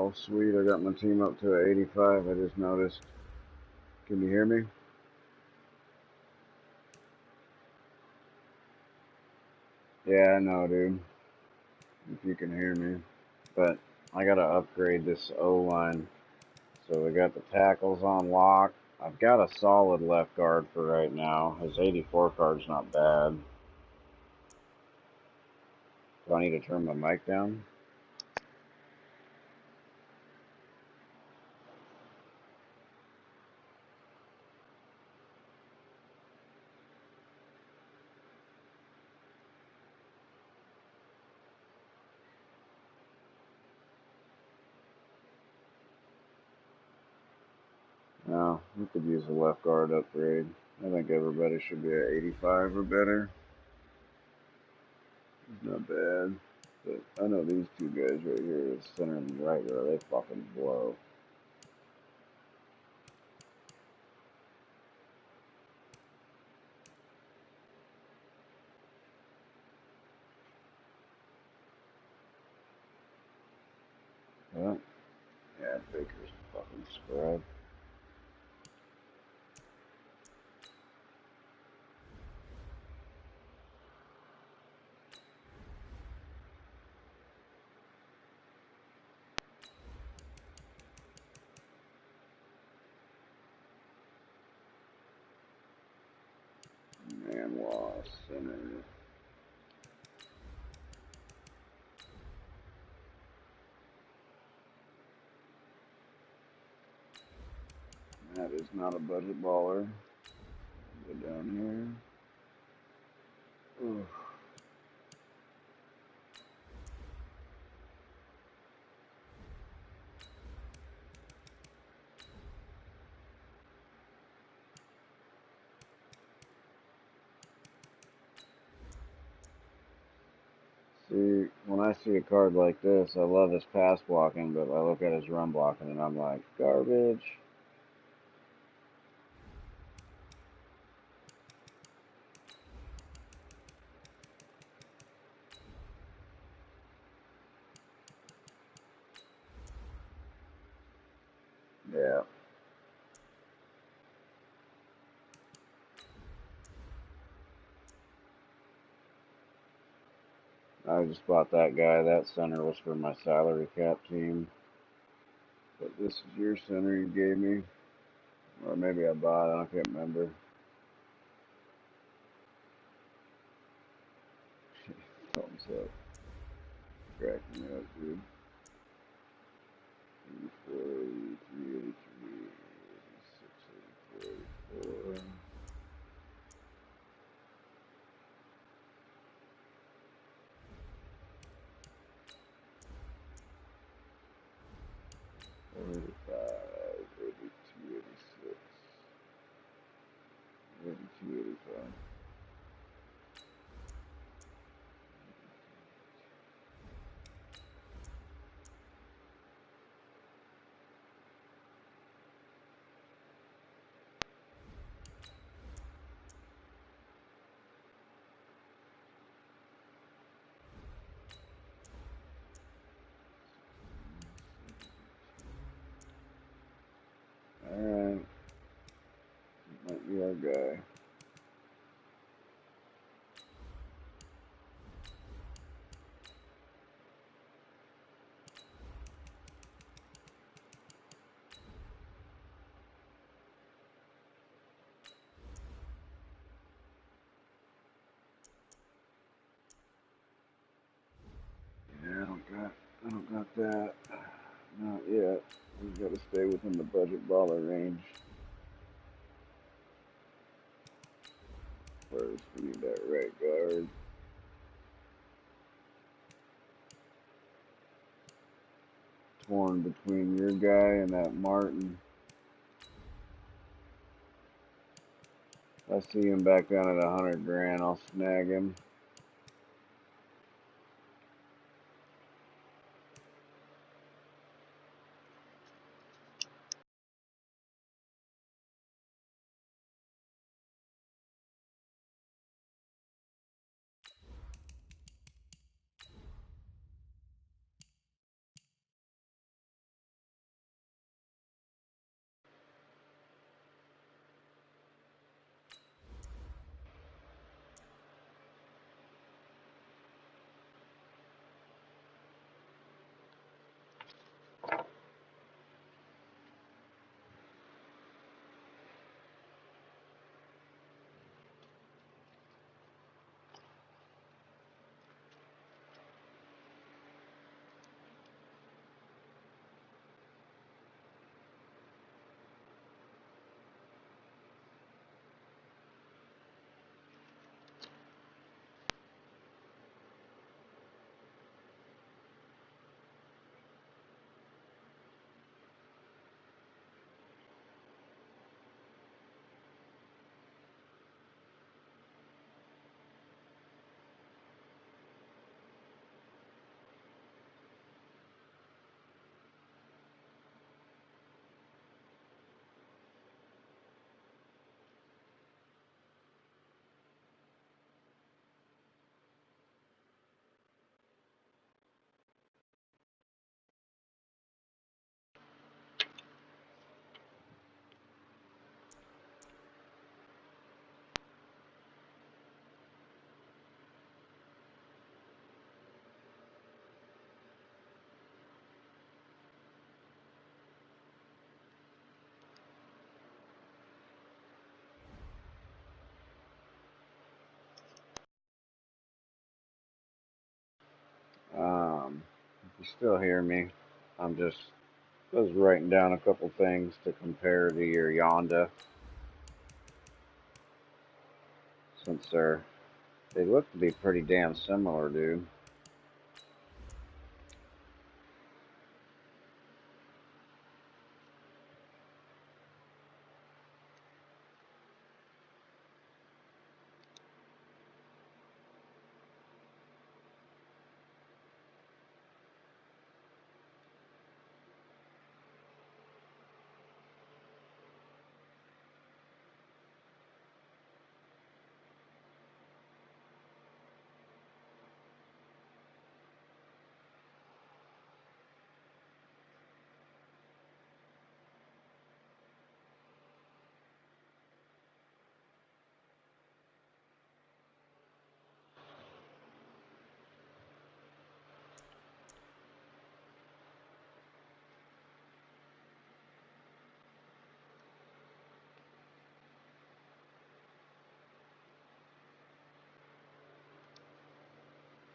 Oh, sweet. I got my team up to 85. I just noticed. Can you hear me? Yeah, I know, dude. If you can hear me. But I got to upgrade this O line. So we got the tackles on lock. I've got a solid left guard for right now. His 84 card's not bad. Do I need to turn my mic down? No, we could use a left guard upgrade. I think everybody should be at 85 or better. It's not bad. But I know these two guys right here, center and right, they fucking blow. Well, yeah, Baker's fucking spread. Man, lost center. That is not a budget baller. Go down here. Oof. See, when I see a card like this, I love his pass blocking, but I look at his run blocking and I'm like, garbage. Yeah. I just bought that guy. That center was for my salary cap team. But this is your center you gave me. Or maybe I bought it. I can't remember. Thumbs up. Cracking me up, dude. 84, 83, 86, 84, 84. 85, 82, 86, 82, 85. Alright, might be our guy. Yeah, I don't got that. Not yet. We gotta stay within the budget baller range. First, we need that right guard. Torn between your guy and that Martin. I see him back down at 100 grand. I'll snag him. You still hear me? I'm just was writing down a couple things to compare to your Yonda, since they look to be pretty damn similar, dude.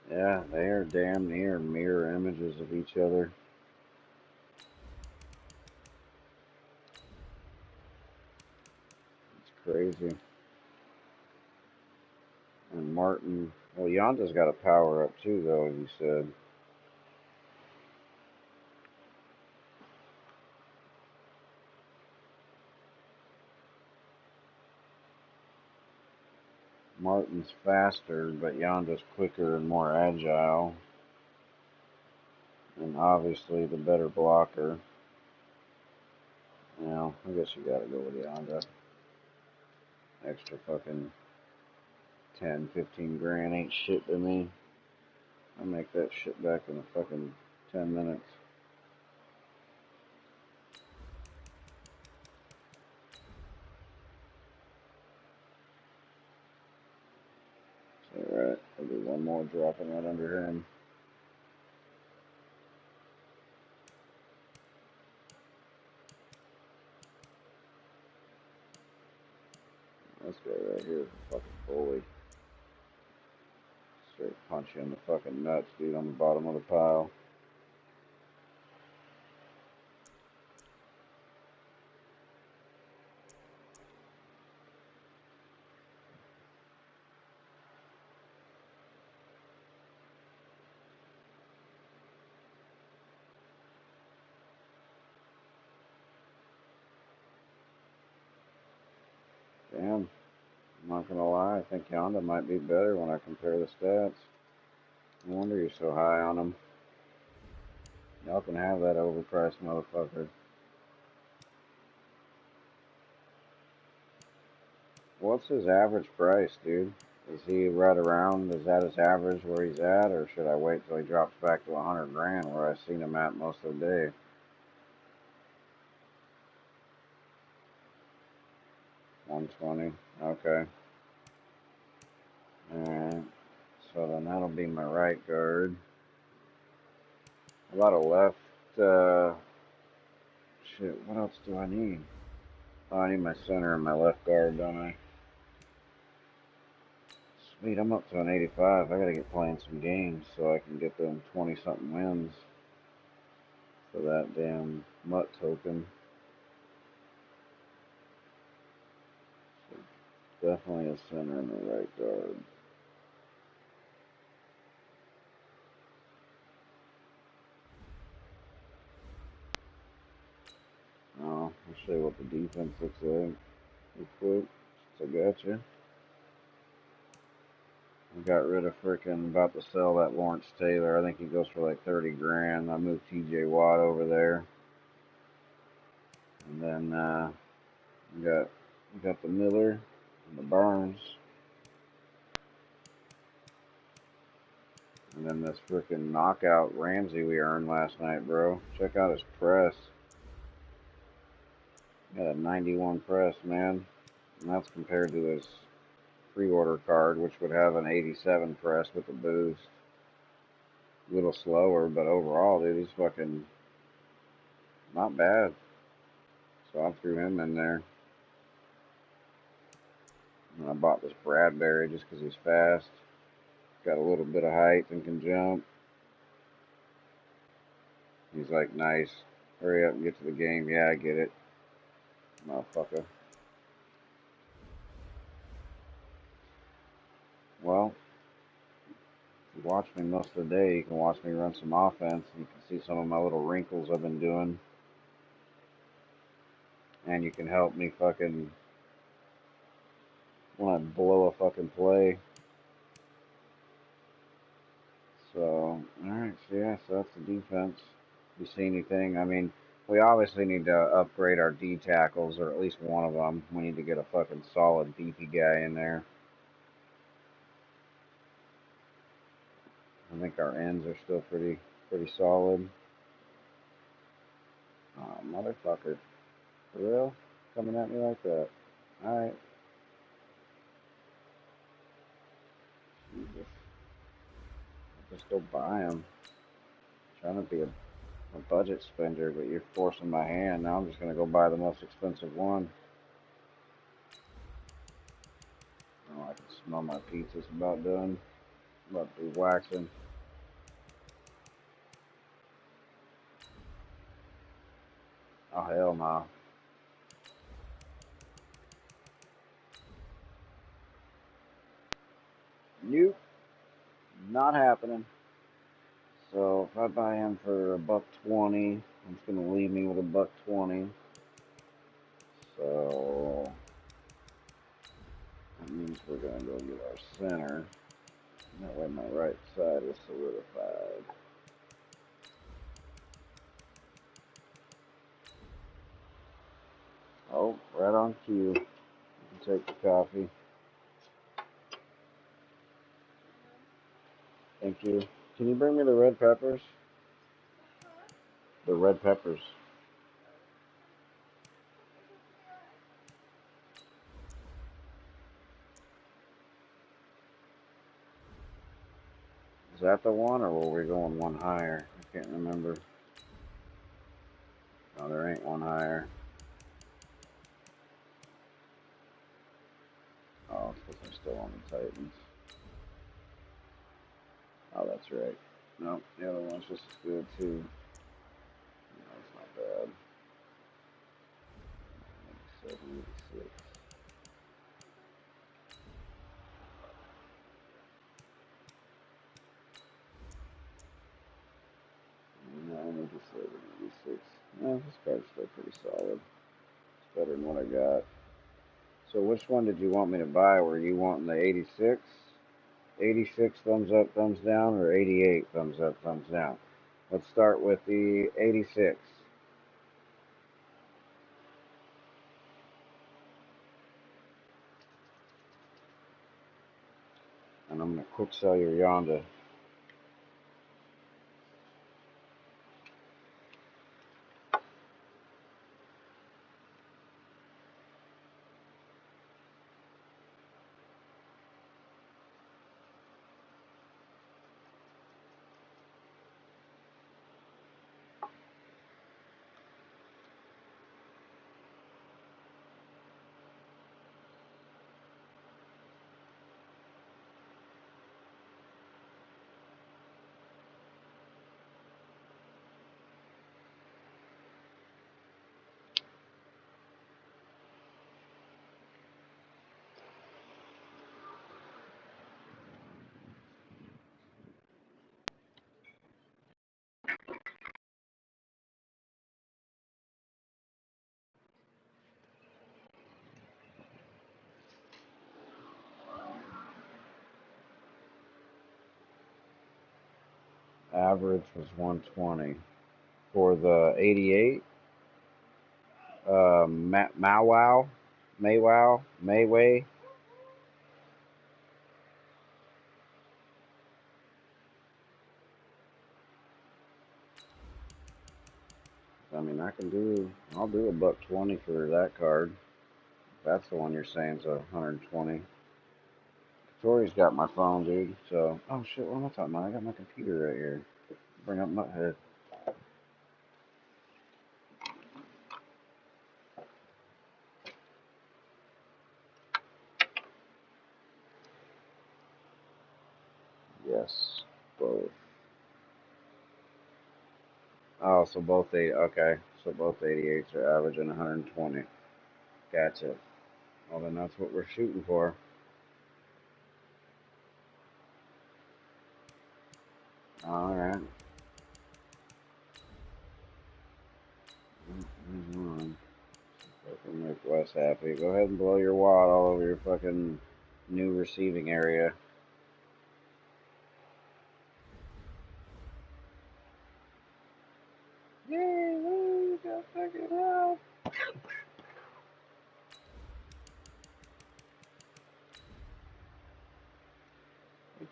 Yeah, they are damn near mirror images of each other. It's crazy. And Martin, well, Yonda's got a power up too, though, you said. Martin's faster, but Yonda's quicker and more agile. And obviously the better blocker. You know, I guess you gotta go with Yonda. Extra fucking 10, 15 grand ain't shit to me. I'll make that shit back in a fucking 10 minutes. Alright, I'll do one more dropping right under him. This guy right here is a fucking bully. Straight punch you in the fucking nuts, dude, on the bottom of the pile. Damn, I'm not gonna lie, I think Yonda might be better when I compare the stats. No wonder you're so high on him. Y'all can have that overpriced motherfucker. What's his average price, dude? Is he right around, is that his average where he's at, or should I wait till he drops back to 100 grand where I've seen him at most of the day? 120, okay. Alright, so then that'll be my right guard. A lot of left, shit, what else do I need? Oh, I need my center and my left guard, don't I? Sweet, I'm up to an 85. I gotta get playing some games so I can get them 20-something wins for that damn mutt token. So definitely a center and a right guard. Oh, I'll show you what the defense looks like real quick. So gotcha. I got rid of frickin' about to sell that Lawrence Taylor. I think he goes for like 30 grand. I moved TJ Watt over there. And then we got the Miller and the Barnes. And then this frickin' knockout Ramsey we earned last night, bro. Check out his press. Got a 91 press, man. And that's compared to his pre-order card, which would have an 87 press with a boost. A little slower, but overall, dude, he's fucking not bad. So I threw him in there. And I bought this Bradbury just because he's fast. Got a little bit of height and can jump. He's like, nice. Hurry up and get to the game. Yeah, I get it, motherfucker. Well, if you watch me most of the day, you can watch me run some offense. You can see some of my little wrinkles I've been doing. And you can help me fucking when I blow a fucking play. So, alright, so yeah, so that's the defense. You see anything? I mean, we obviously need to upgrade our D tackles, or at least one of them. We need to get a fucking solid, beefy guy in there. I think our ends are still pretty solid. Oh, motherfucker. For real? Coming at me like that. Alright. Jesus. I'll just go buy them. Trying to be a budget spender, but you're forcing my hand. Now I'm just going to go buy the most expensive one. Oh, I can smell my pizza's about done. About to be waxing. Oh, hell no. Nope. Not happening. So if I buy him for $1.20, it's going to leave me with $1.20. So that means we're going to go get our center. That way my right side is solidified. Oh, right on cue. You can take the coffee. Thank you. Can you bring me the red peppers? The red peppers. Is that the one, or were we going one higher? I can't remember. No, there ain't one higher. Oh, it's because I'm still on the Titans. Oh, that's right. No, the other one's just as good, too. No, it's not bad. 76. No, I need to say 86. No, this card's still pretty solid. It's better than what I got. So which one did you want me to buy? Were you wanting the 86? 86 thumbs up, thumbs down, or 88 thumbs up, thumbs down? Let's start with the 86. And I'm going to quick sell your Yonda. Average was 120. For the 88, Mayway. I mean, I'll do $1.20 for that card. That's the one you're saying is 120. Tori's got my phone, dude. So, oh shit, what am I talking about? I got my computer right here. Bring up my head. Yes, both. Oh, so both okay. So both 88s are averaging 120. Gotcha. Well, then that's what we're shooting for. All right. Mm-hmm. Fucking make Wes happy. Go ahead and blow your wad all over your fucking new receiving area. Yay, woo, got fucking help.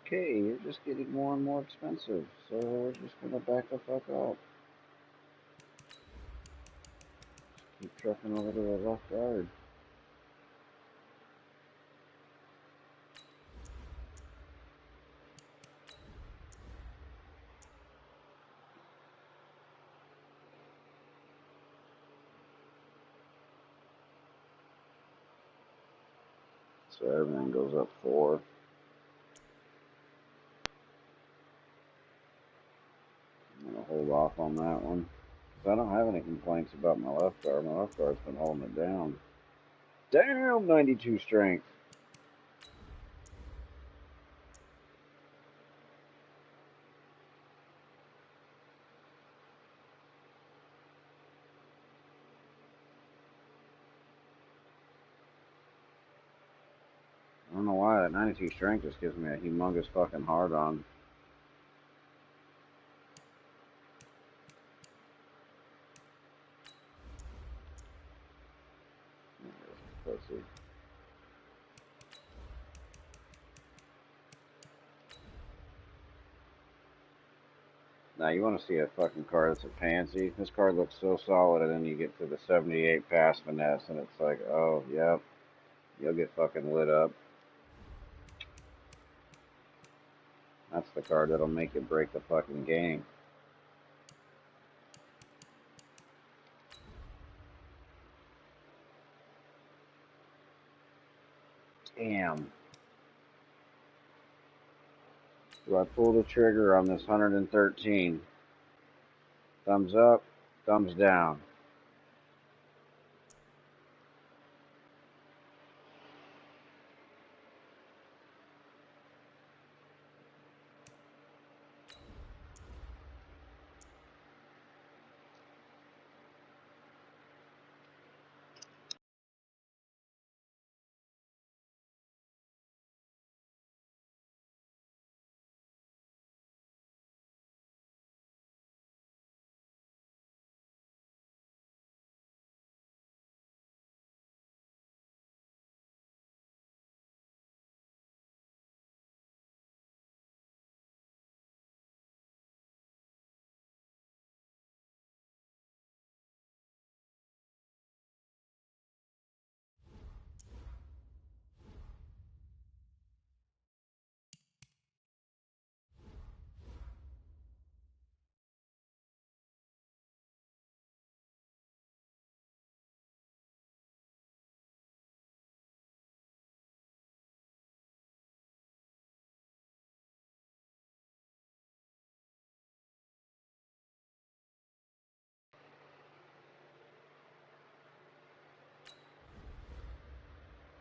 Okay, you're just getting more and more expensive, so we're just gonna back the fuck up. Keep trucking over to the left guard. So everything goes up 4. I'm gonna hold off on that one. Cause I don't have any complaints about my left guard. My left guard's been holding it down. Damn, 92 strength. I don't know why that 92 strength just gives me a humongous fucking hard on. Pussy. Now you want to see a fucking card that's a pansy? This card looks so solid, and then you get to the 78 pass finesse, and it's like, oh, yep, you'll get fucking lit up. That's the card that'll make you break the fucking game. Damn. Do I pull the trigger on this 113? Thumbs up, thumbs down.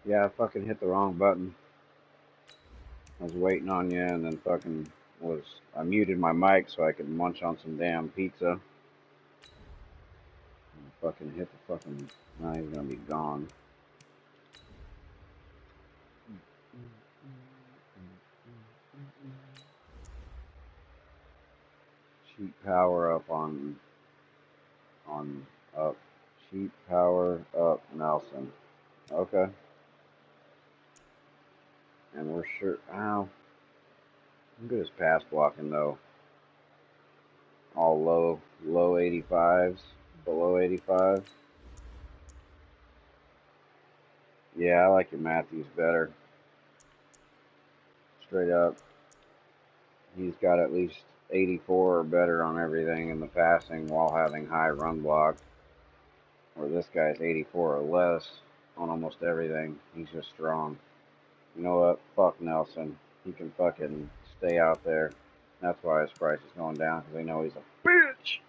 Yeah, I fucking hit the wrong button. I was waiting on you, and then fucking I muted my mic so I could munch on some damn pizza. And fucking hit the fucking, now he's gonna be gone. Cheap power up on up. Cheap power up Nelson. Okay. And we're sure, ow. I'm good as pass blocking though. All low 85s, below 85. Yeah, I like your Matthews better. Straight up. He's got at least 84 or better on everything in the passing while having high run block. Where this guy's 84 or less on almost everything. He's just strong. You know what? Fuck Nelson. He can fucking stay out there. That's why his price is going down, because they know he's a bitch.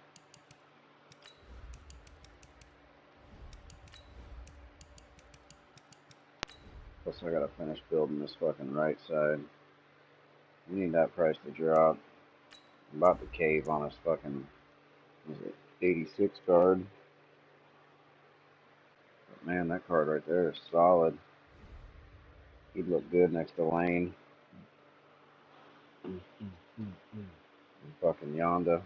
Plus, I gotta finish building this fucking right side. We need that price to drop. I'm about to cave on his fucking, was it 86 card? But man, that card right there is solid. He'd look good next to Lane. And fucking Yonda.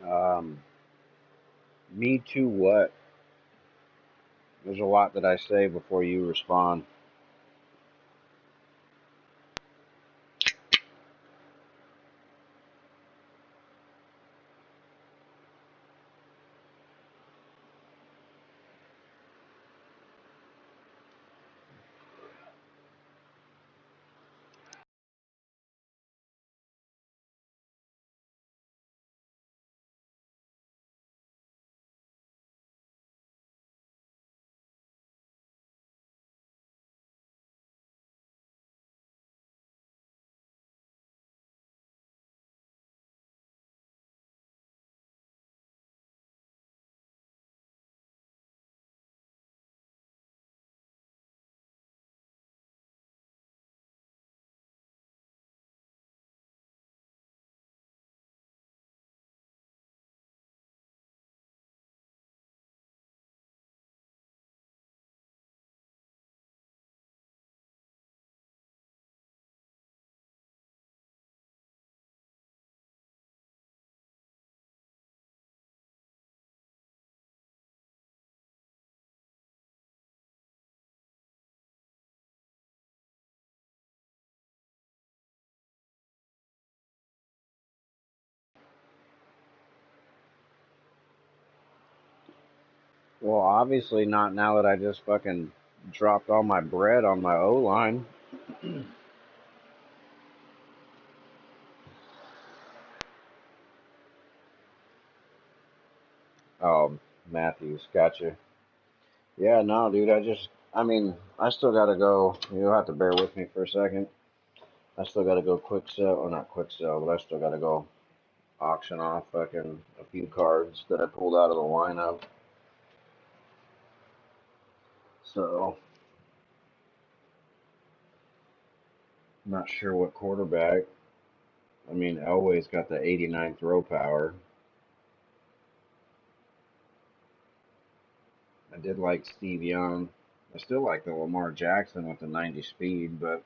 Um, Me too what? There's a lot that I say before you respond. Well, obviously not now that I just fucking dropped all my bread on my O line. Oh, Matthews, gotcha. Yeah, no, dude, I mean, I still gotta go. You'll have to bear with me for a second. I still gotta go quick sell, or not quick sell, but I still gotta go auction off fucking a few cards that I pulled out of the lineup. So, I'm not sure what quarterback. I mean, Elway's got the 89 throw power. I did like Steve Young. I still like the Lamar Jackson with the 90 speed, but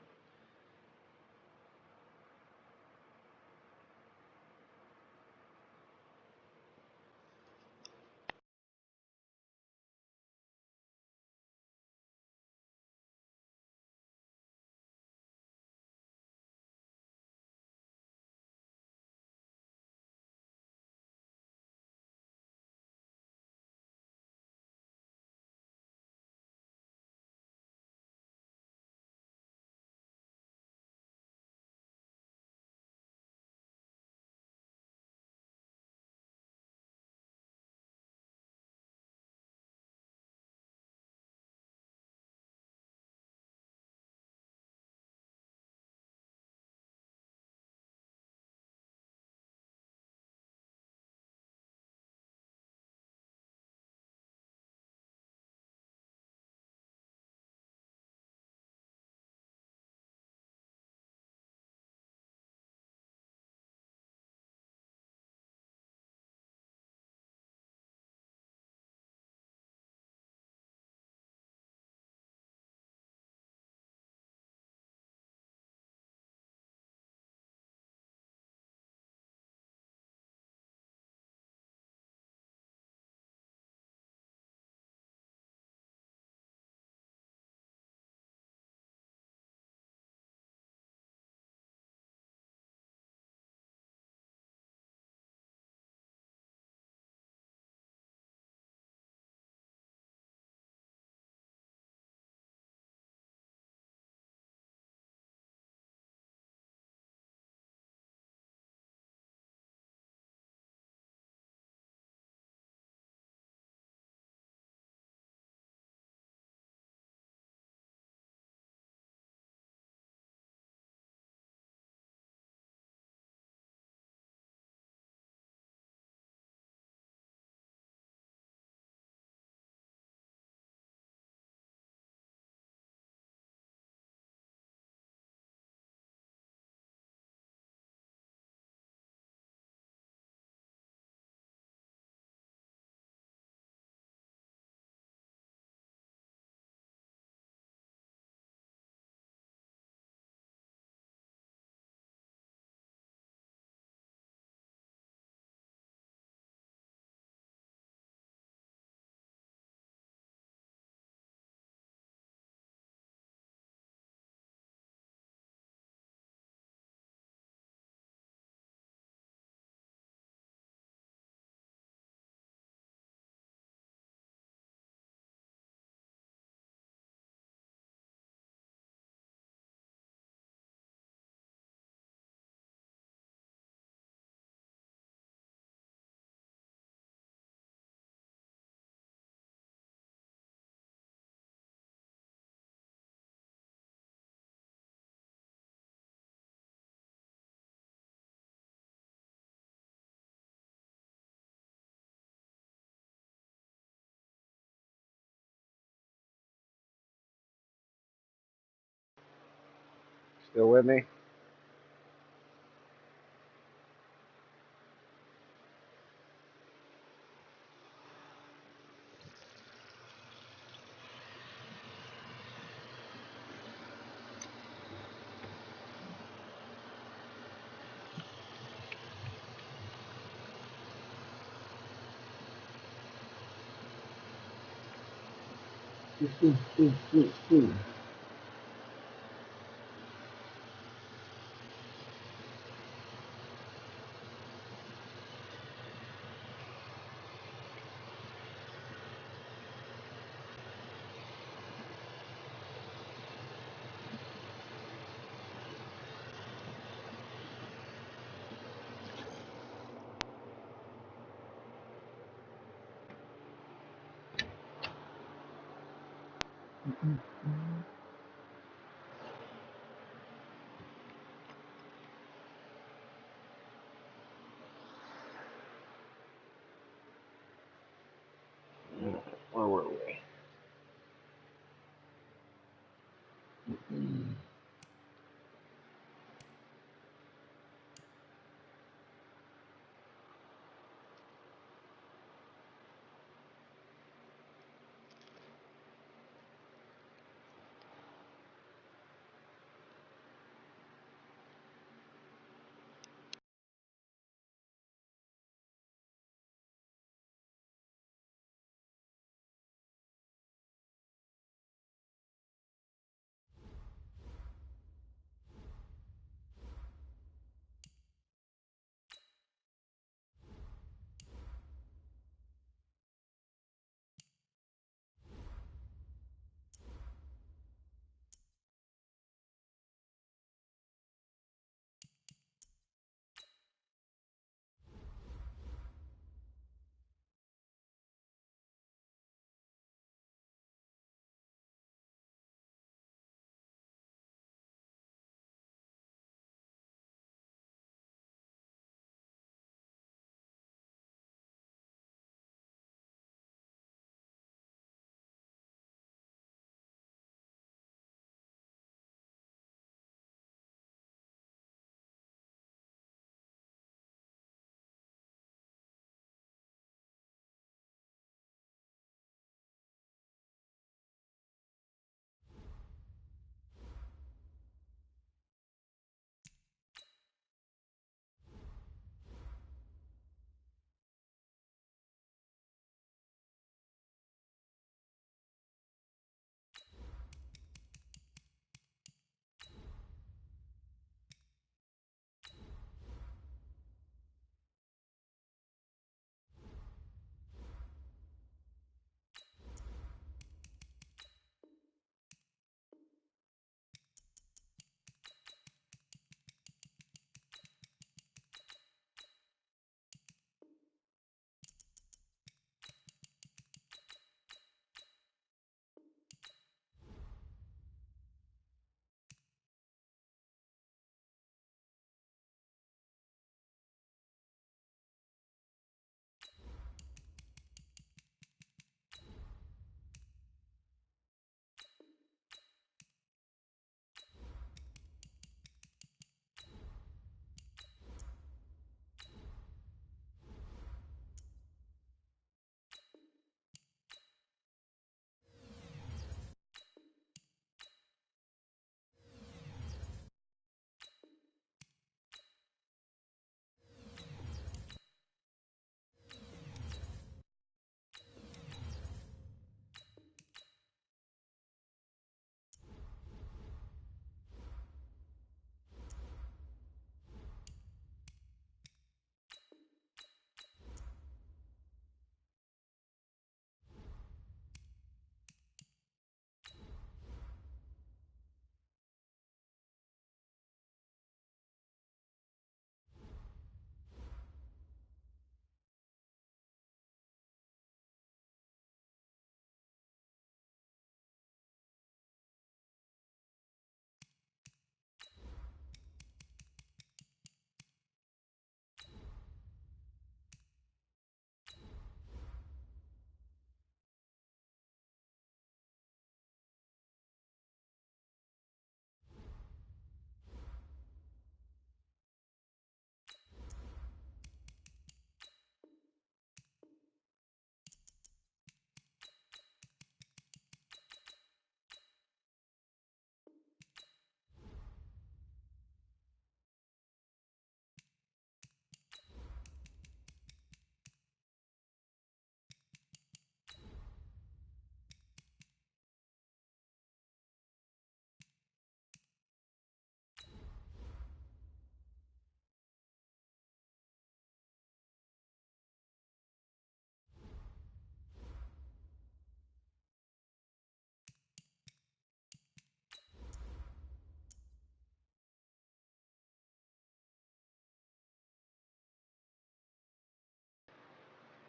Still with me? Where were we?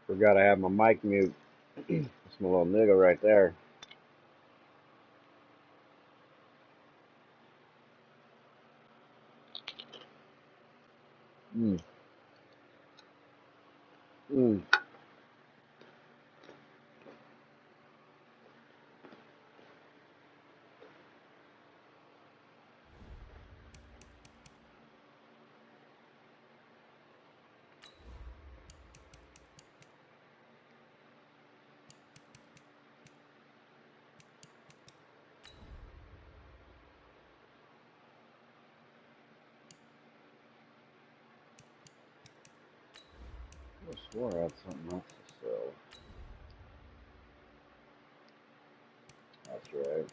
Forgot I have my mic mute. That's my little nigga right there. Mm. Mm. I swore I had something else to sell. That's right.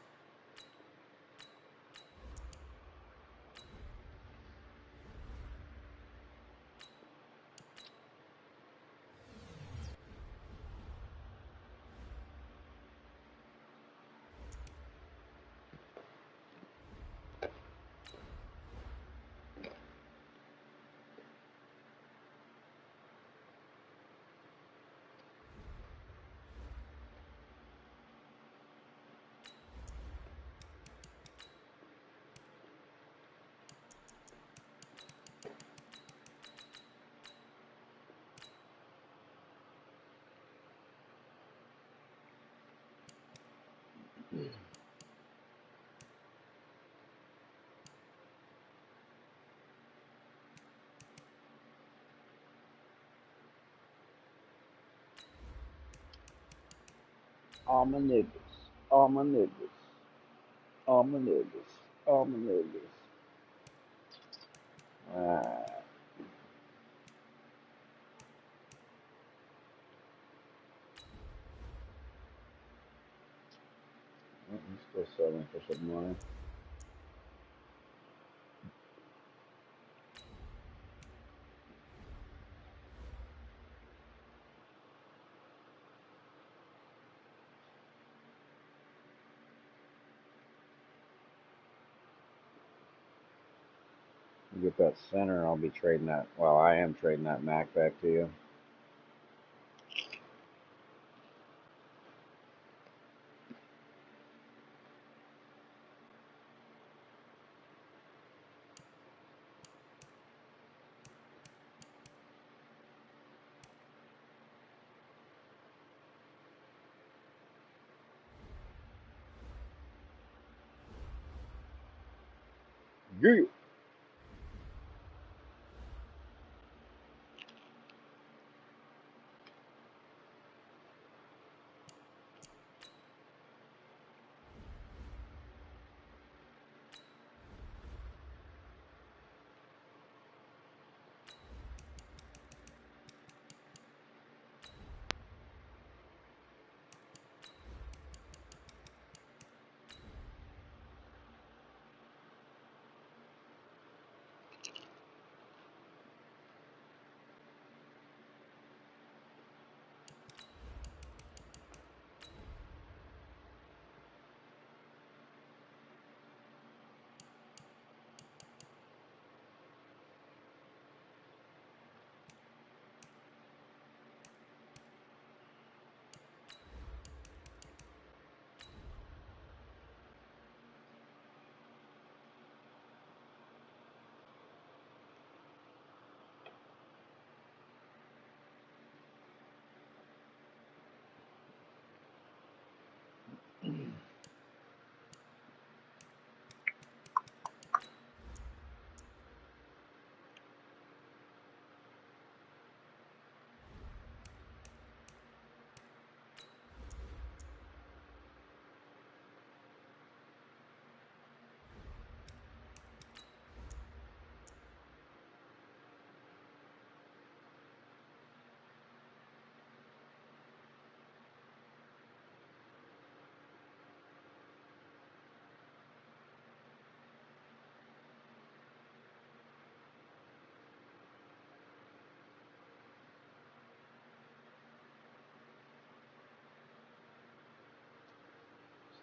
All my niggas. All my niggas. All my niggas. All my niggas. Ah, I'm still selling for some money. You get that center, I'll be trading that. Well, I am trading that Mac back to you. Yeah.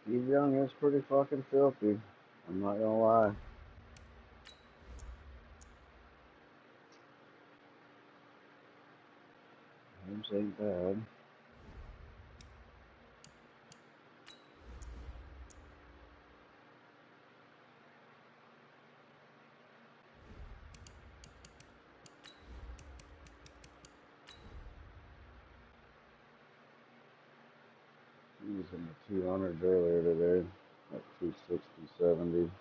Steve Young is pretty fucking filthy. I'm not gonna lie. Him ain't bad. Using the 200s earlier today, at 260, 70.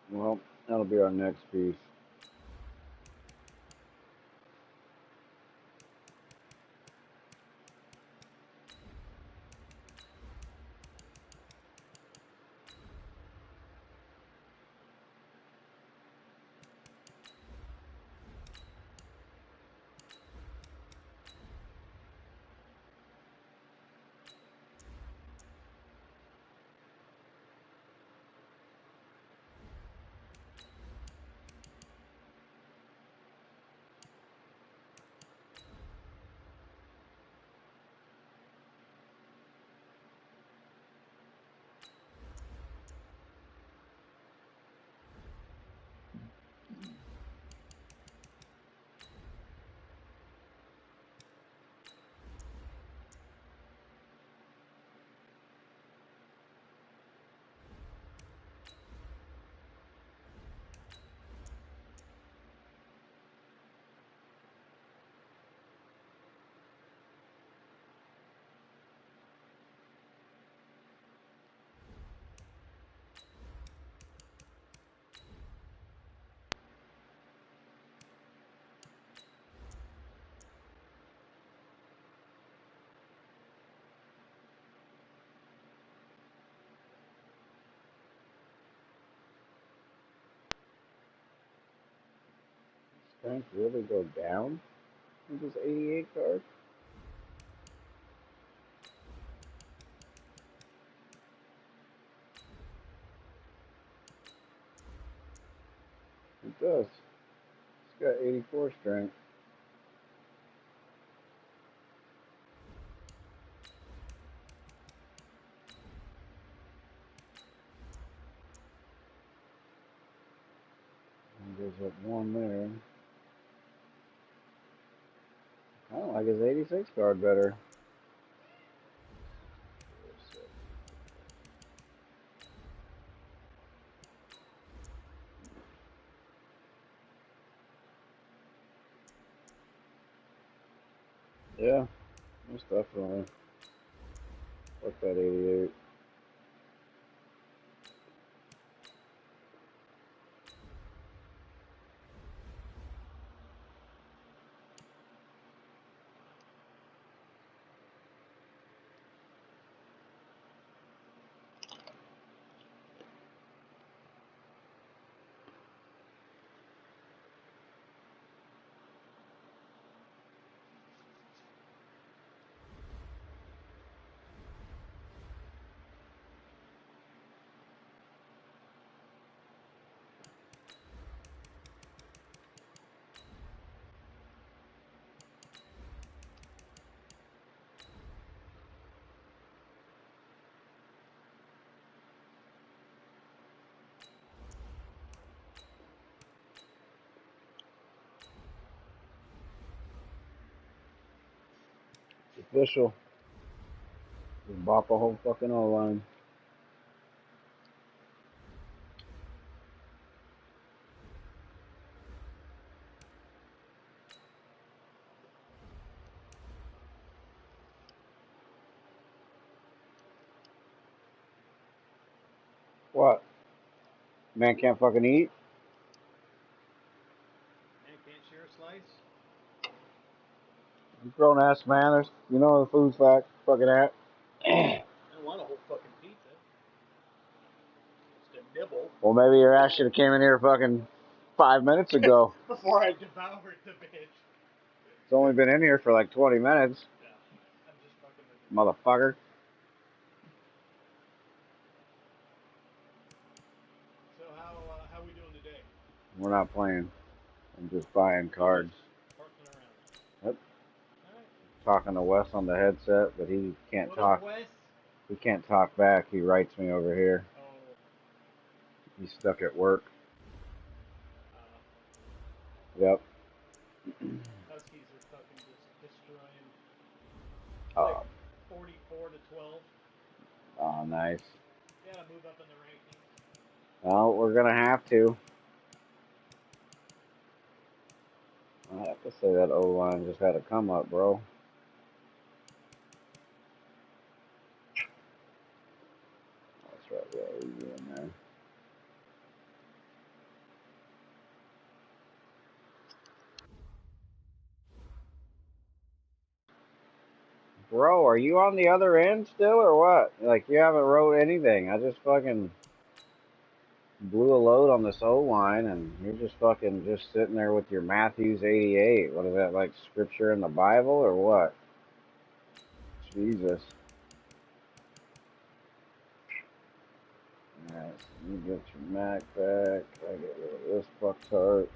Well, that'll be our next piece. Strength really go down with this 88 card? It does. It's got 84 strength. And goes up one there. I don't like his 86 card better. Yeah, most definitely. Fuck that 88. It's official. Just bought the whole fucking O-line. What? Man can't fucking eat? Man can't share a slice? You grown ass man. You know the food's fact. Fucking at. I don't want a whole fucking pizza. Just a nibble. Well, maybe your ass should have came in here fucking 5 minutes ago. Before I devoured the bitch. It's only been in here for like 20 minutes, Yeah. I'm just fucking with it. motherfucker. So how we doing today? We're not playing. I'm just buying You're cards. just parking around. Yep. All right. Talking to Wes on the headset, but he can't What talk. up, Wes? He can't talk back. He writes me over here. Oh, He's stuck at work. uh, Yep. Huskies are fucking just destroying. It's like Oh, 44-12. oh, nice. Gotta move up in the rankings. Well, we're gonna have to. I have to say that O line just had a come up, bro. That's right. Yeah, easy in there. Bro, are you on the other end still or what? Like you haven't wrote anything. I just fucking blew a load on this O line, and you're just fucking just sitting there with your Matthews 88. What is that, like scripture in the Bible or what? Jesus. Alright, so you get your Mac back. I get rid of this fucktard.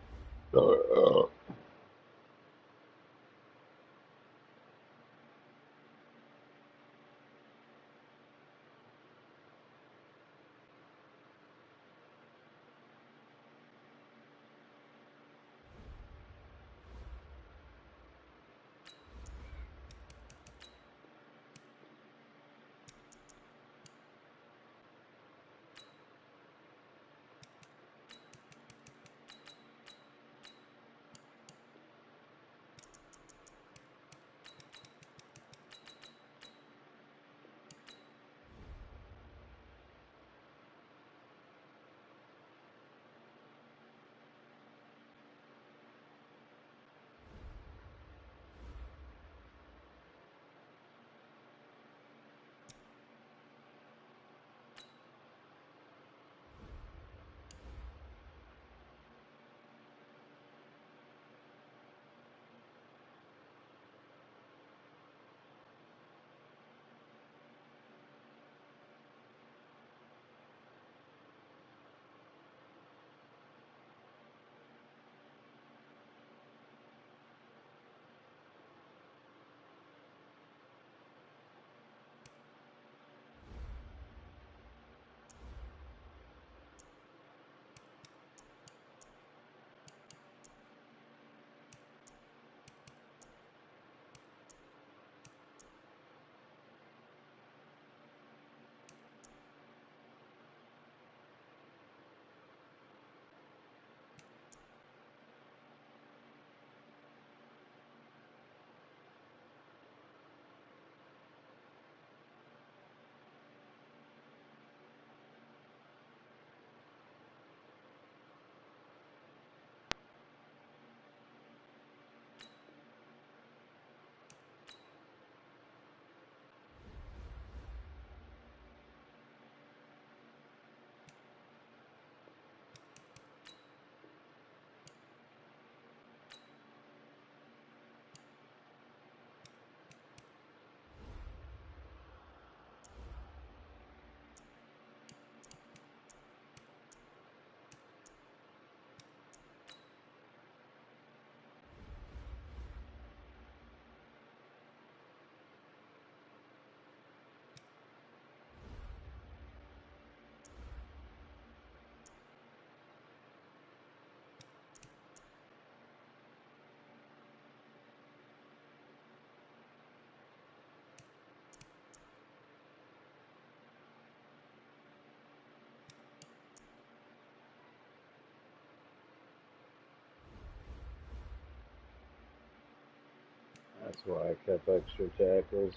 That's why I kept extra tackles.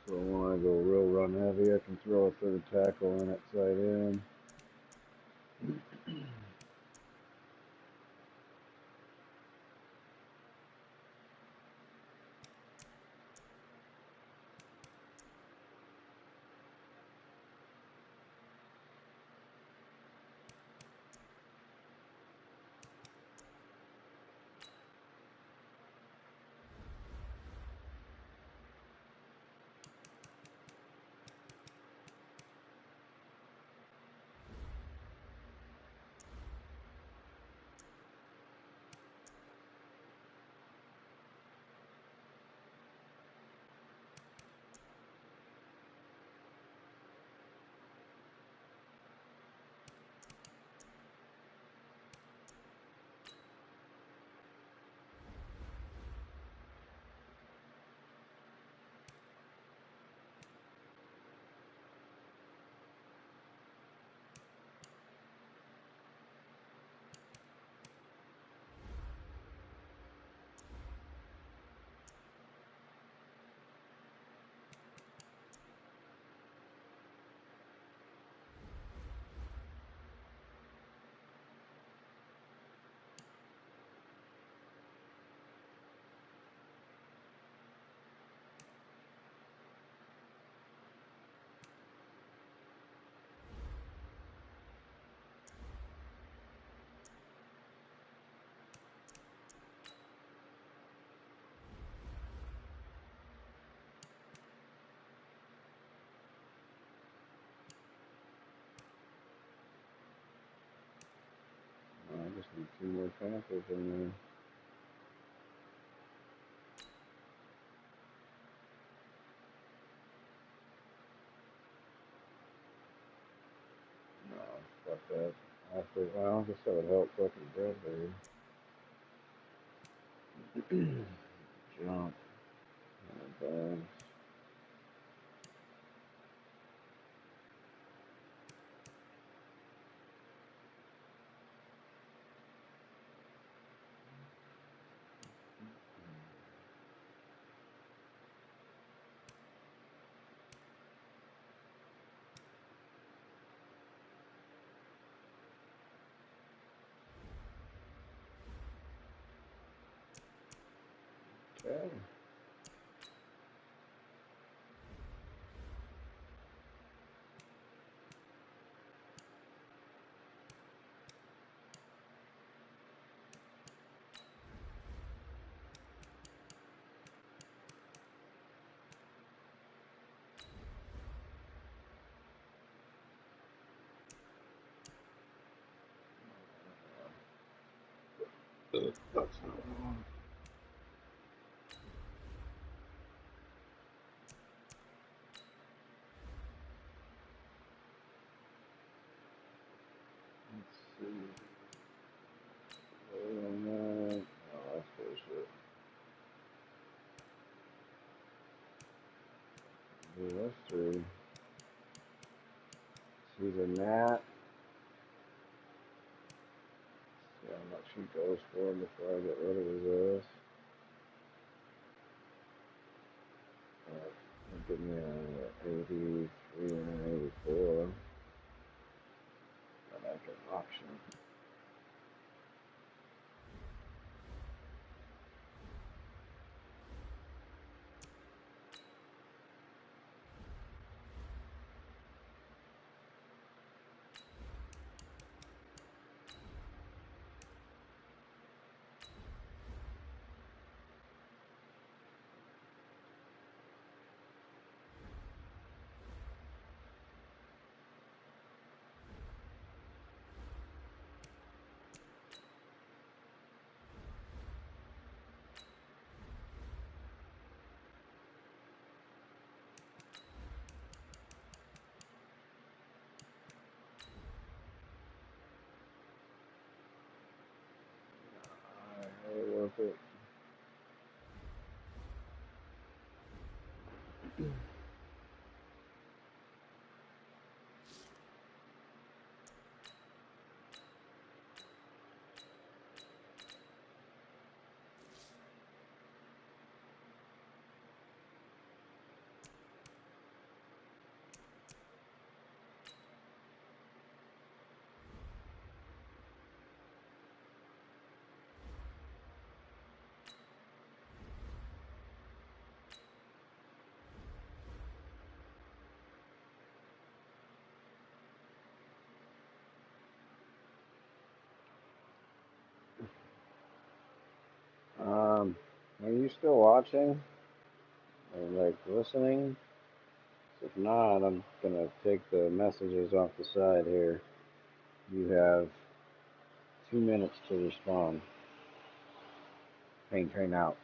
So when I go real run heavy, I can throw a third tackle in at tight end. some more tackles in there. No, fuck that. Well, I guess that would help fucking Bradbury. Jump. And, okay. That's not wrong. Let's see. Oh, that's bullshit. Yeah, that's three. It's either Nat. Yeah, how much he goes for him before I get rid of his ass. Give me a 83 and an 84. But I can auction. Really worth it. Are you still watching? Or like listening? If not, I'm gonna take the messages off the side here. You have 2 minutes to respond. Pain train out.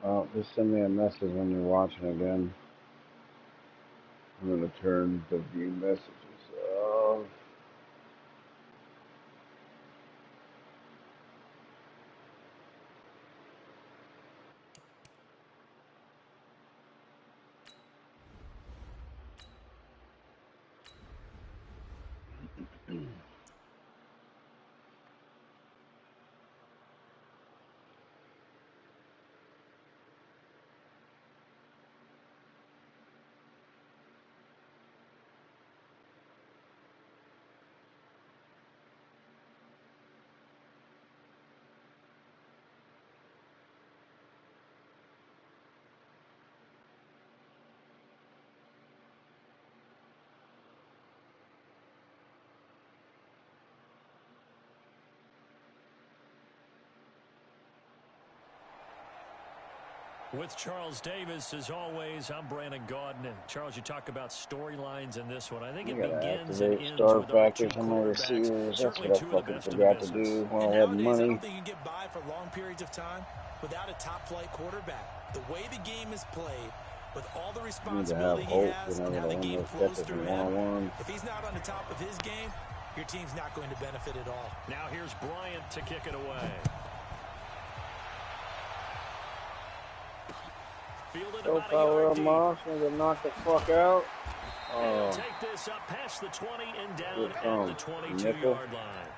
Well, just send me a message when you're watching again. I'm going to turn the view messages off. With Charles Davis, as always, I'm Brandon Gaudin. Charles, you talk about storylines in this one. I think it begins and ends Star with our two factors on my quarterbacks. receivers. That's Certainly what I two of the fucking best in the forgot to business. do while And I had nowadays, I money. don't think you can get by for long periods of time without a top-flight quarterback. The way the game is played, with all the responsibility he has and how the game flows through him, if he's not on the top of his game, your team's not going to benefit at all. Now here's Bryant to kick it away. Fielded Go about a foul yard up, deep. Moss. I'm going to knock the fuck out. He'll take this up past the 20 and down at the 22-yard line.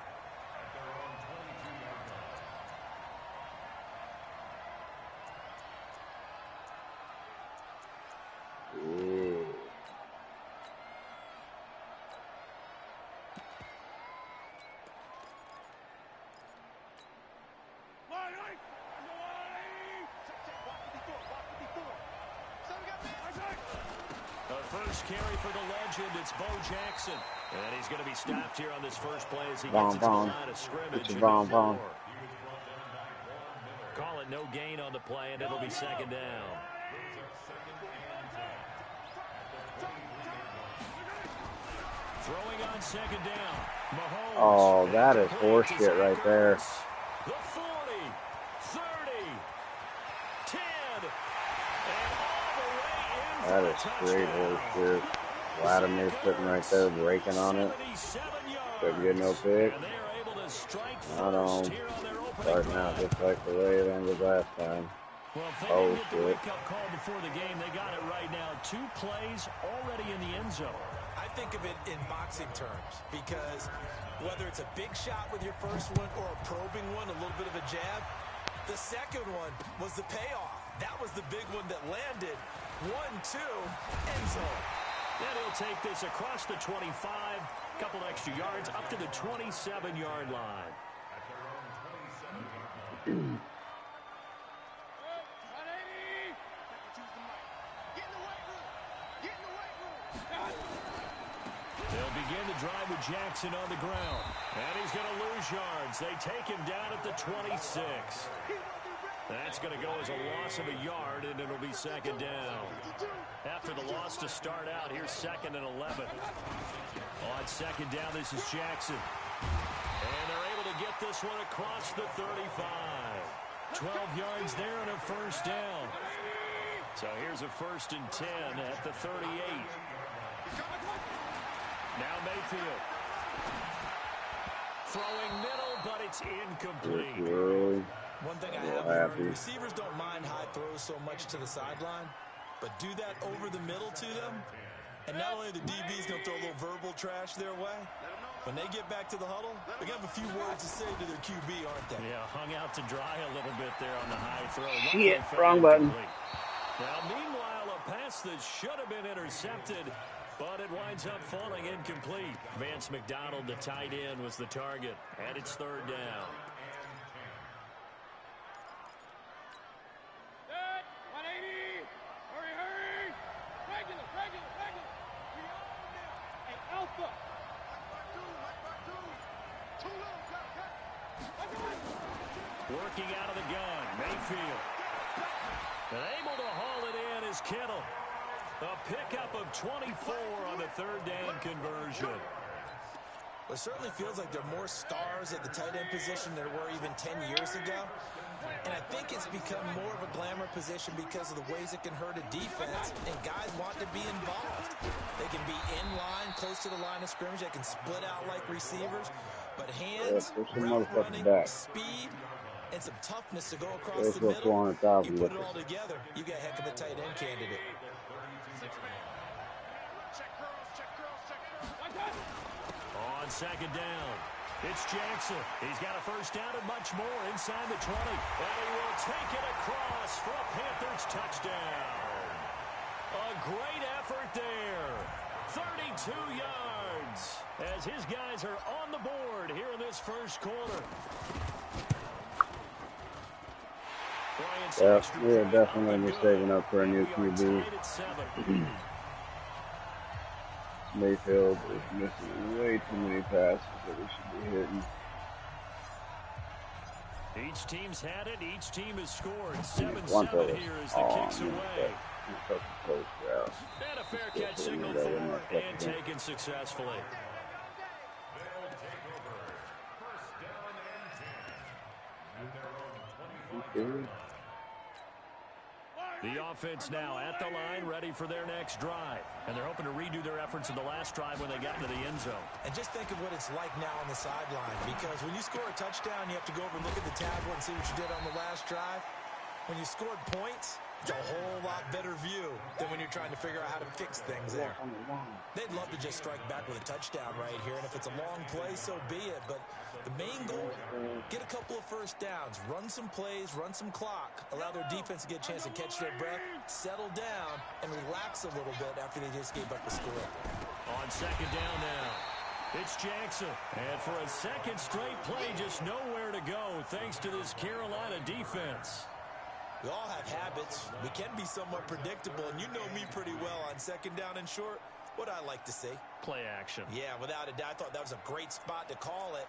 First carry for the legend, it's Bo Jackson. And he's going to be stopped here on this first play as he gets into the line of scrimmage. Call it no gain on the play, and it'll be second down. Throwing on second down. Mahomes. Oh, that is horseshit right there. The 40, 30, 10, and all the way in. That is great horseshit. Vladimir sitting right there breaking on it. Couldn't get no pick. Not on. Starting out just like the way it ended last time. Well, if they didn't get the wake-up call before the game, they got it right now. 2 plays already in the end zone. I think of it in boxing terms because whether it's a big shot with your first one or a probing one, a little bit of a jab, the second one was the payoff. That was the big one that landed. 1-2, end zone. Then he'll take this across the 25, couple extra yards, up to the 27-yard line. They'll begin the drive with Jackson on the ground. And he's going to lose yards. They take him down at the 26. That's going to go as a loss of a yard, and it'll be second down. After the loss to start out, here's 2nd and 11. On second down, this is Jackson. And they're able to get this one across the 35. 12 yards there and a first down. So here's a 1st and 10 at the 38. Now Mayfield. Throwing middle, but it's incomplete. One thing I have learned, receivers don't mind high throws so much to the sideline, but do that over the middle to them, and not only the DB's going to throw a little verbal trash their way, When they get back to the huddle, they're going to have a few words to say to their QB, aren't they? Yeah, hung out to dry a little bit there on the high throw. Shit, wrong button. Now, meanwhile, a pass that should have been intercepted, but it winds up falling incomplete. Vance McDonald, the tight end, was the target, and it's third down. Set, 180. Hurry, hurry. Regular. Hey, Alpha. Working out of the gun, Mayfield. And able to haul it in is Kittle. A pickup of 24 on the third down conversion. Well, it certainly feels like there are more stars at the tight end position than there were even 10 years ago. And I think it's become more of a glamour position because of the ways it can hurt a defense, and guys want to be involved. They can be in line, close to the line of scrimmage. They can split out like receivers. But hands, route running, speed, and some toughness to go across the middle, you put it all together, you got a heck of a tight end candidate. On second down, it's Jackson. He's got a first down and much more inside the 20. And he will take it across for a Panthers touchdown. A great effort there. 32 yards as his guys are on the board here in this first quarter. Yeah, we're definitely going to be saving up for a new QB. Mayfield is missing way too many passes that we should be hitting. Each team's had it. Each team has scored. 7-7 here as the kicks away. And a fair catch signal forward and taken successfully. The offense now at the line, ready for their next drive. And they're hoping to redo their efforts in the last drive when they got into the end zone. And just think of what it's like now on the sideline, because when you score a touchdown, you have to go over and look at the tablet and see what you did on the last drive. When you scored points, it's a whole lot better view than when you're trying to figure out how to fix things there. They'd love to just strike back with a touchdown right here, and if it's a long play, so be it. But the main goal, get a couple of first downs, run some plays, run some clock, allow their defense to get a chance to catch their breath, settle down, and relax a little bit after they just gave up a score. On second down now, it's Jackson. And for a second straight play, just nowhere to go thanks to this Carolina defense. We all have habits. We can be somewhat predictable, and you know me pretty well on second down and short. What I like to see. Play action. Yeah, without a doubt. I thought that was a great spot to call it.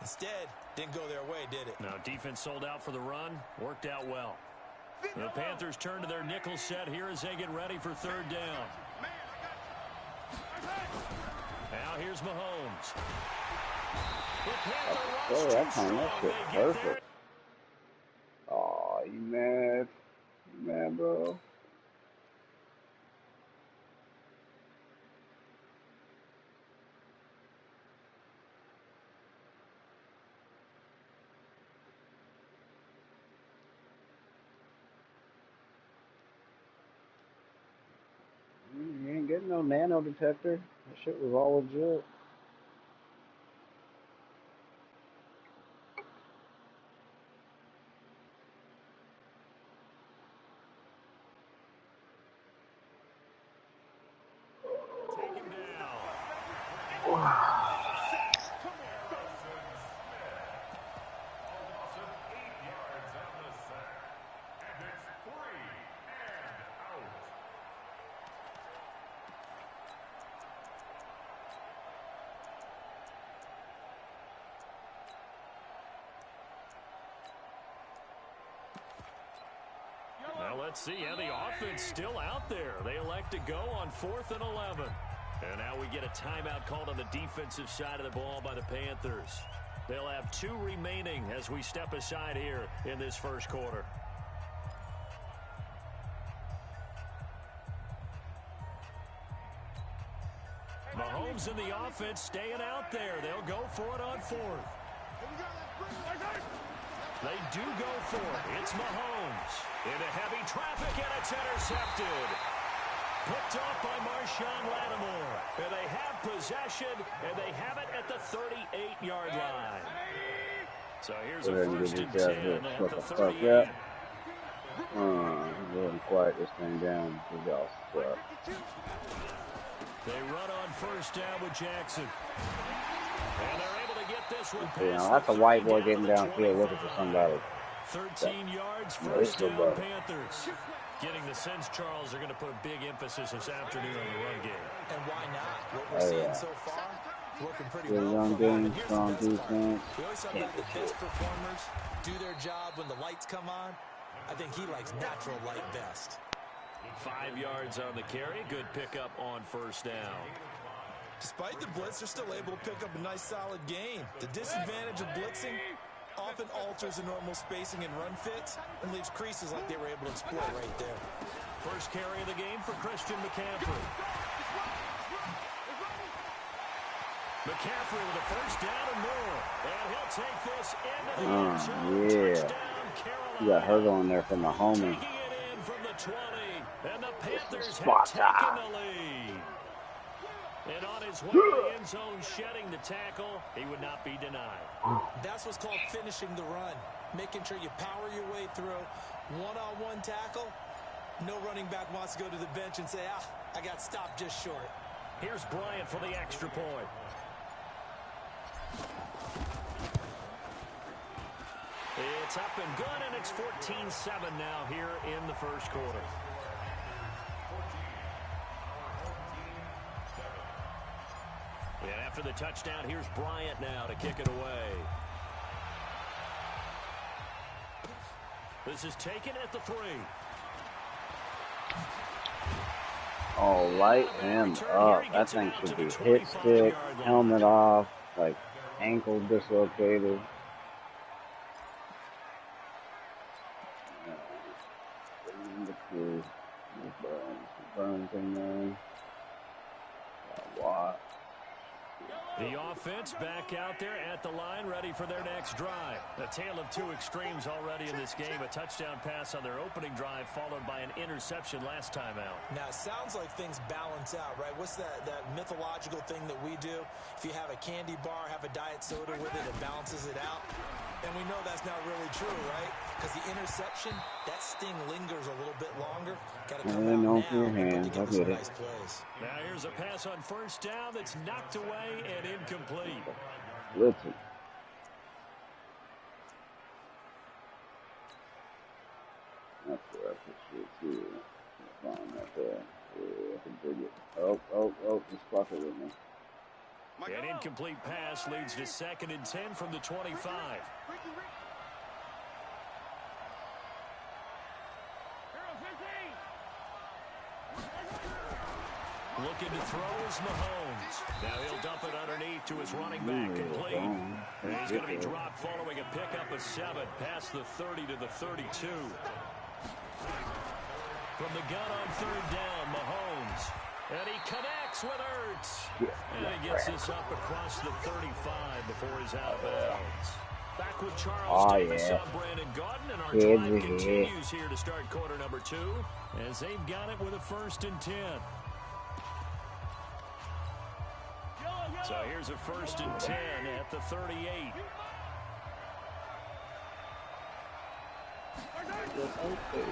Instead, didn't go their way, did it? No, defense sold out for the run. Worked out well. The Panthers turn to their nickel set here as they get ready for third down. Now here's Mahomes. The Panther runs too strong. They get there. Aw, you mad? You mad, bro? You ain't getting no nano detector. That shit was all legit. Well, let's see. Yeah, the offense still out there. They elect to go on 4th and 11. And now we get a timeout called on the defensive side of the ball by the Panthers. They'll have 2 remaining as we step aside here in this first quarter. Mahomes and the offense staying out there. They'll go for it on 4th. They do go for it. It's Mahomes into heavy traffic, and it's intercepted. picked off by Marshawn Lattimore. And they have possession, and they have it at the 38-yard line. So here's a first and 10 at the 38. Go ahead and quiet this thing down. Y'all suck. They run on first down with Jackson. And they're able to get this one past that's a white boy getting downfield looking for somebody. 13 yards, first down, Panthers. Getting the sense, Charles, they're going to put a big emphasis this afternoon on the run game. And why not? What we're seeing so far, working pretty well. Run game, strong defense. We always talk about the best performers do their job when the lights come on. I think he likes natural light best. 5 yards on the carry. Good pickup on first down. Despite the blitz, they're still able to pick up a nice, solid gain. The disadvantage of blitzing often alters the normal spacing and run fits and leaves creases like they were able to exploit right there. First carry of the game for Christian McCaffrey. McCaffrey with a first down and more. And he'll take this into the end zone. Touchdown, Carolina. You got her on there from the homie. Taking it in from the 20. And the Panthers have taken the lead. And on his way to the end zone, shedding the tackle, he would not be denied. That's what's called finishing the run. Making sure you power your way through. One-on-one tackle. No running back wants to go to the bench and say, I got stopped just short. Here's Bryant for the extra point. It's up and good, and it's 14-7 now here in the first quarter. And after the touchdown, here's Bryant now to kick it away. This is taken at the 3. Oh, light him up. That thing should be hit stick, helmet off, like ankle dislocated. Burns in there. What? The offense back out there at the line, ready for their next drive. A tale of two extremes already in this game. A touchdown pass on their opening drive, followed by an interception last time out. Now, it sounds like things balance out, right? What's that mythological thing that we do? If you have a candy bar, have a diet soda with it, it balances it out. And we know that's not really true, right? Because the interception, that sting lingers a little bit longer. Got to come out now to get some nice plays. Now here's a pass on first down that's knocked away and incomplete. Listen. That's where I put shit too. Find that there. Yeah, I can dig it. Oh, just fuck it with me. An incomplete pass leads to 2nd and 10 from the 25. Looking to throw is Mahomes. Now he'll dump it underneath to his running back, complete. And he's going to be dropped following a pickup of 7 past the 30 to the 32. From the gun on 3rd down, Mahomes. And he connects with Ertz. And he gets this up across the 35 before he's out of bounds. Back with Charles Davis on Brandon Gaudin, and our drive continues here to start quarter number 2 as they've got it with a 1st and 10. So here's a 1st and 10 at the 38.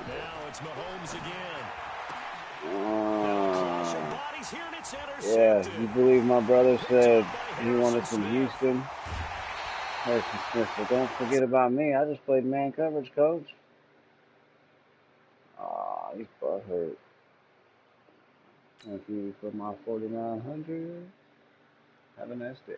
Now it's Mahomes again. Yeah, you believe my brother said he wanted from Houston? Harrison Smith, but don't forget about me. I just played man coverage, coach. He's butt hurt. Thank you for my 4,900. Have a nice day.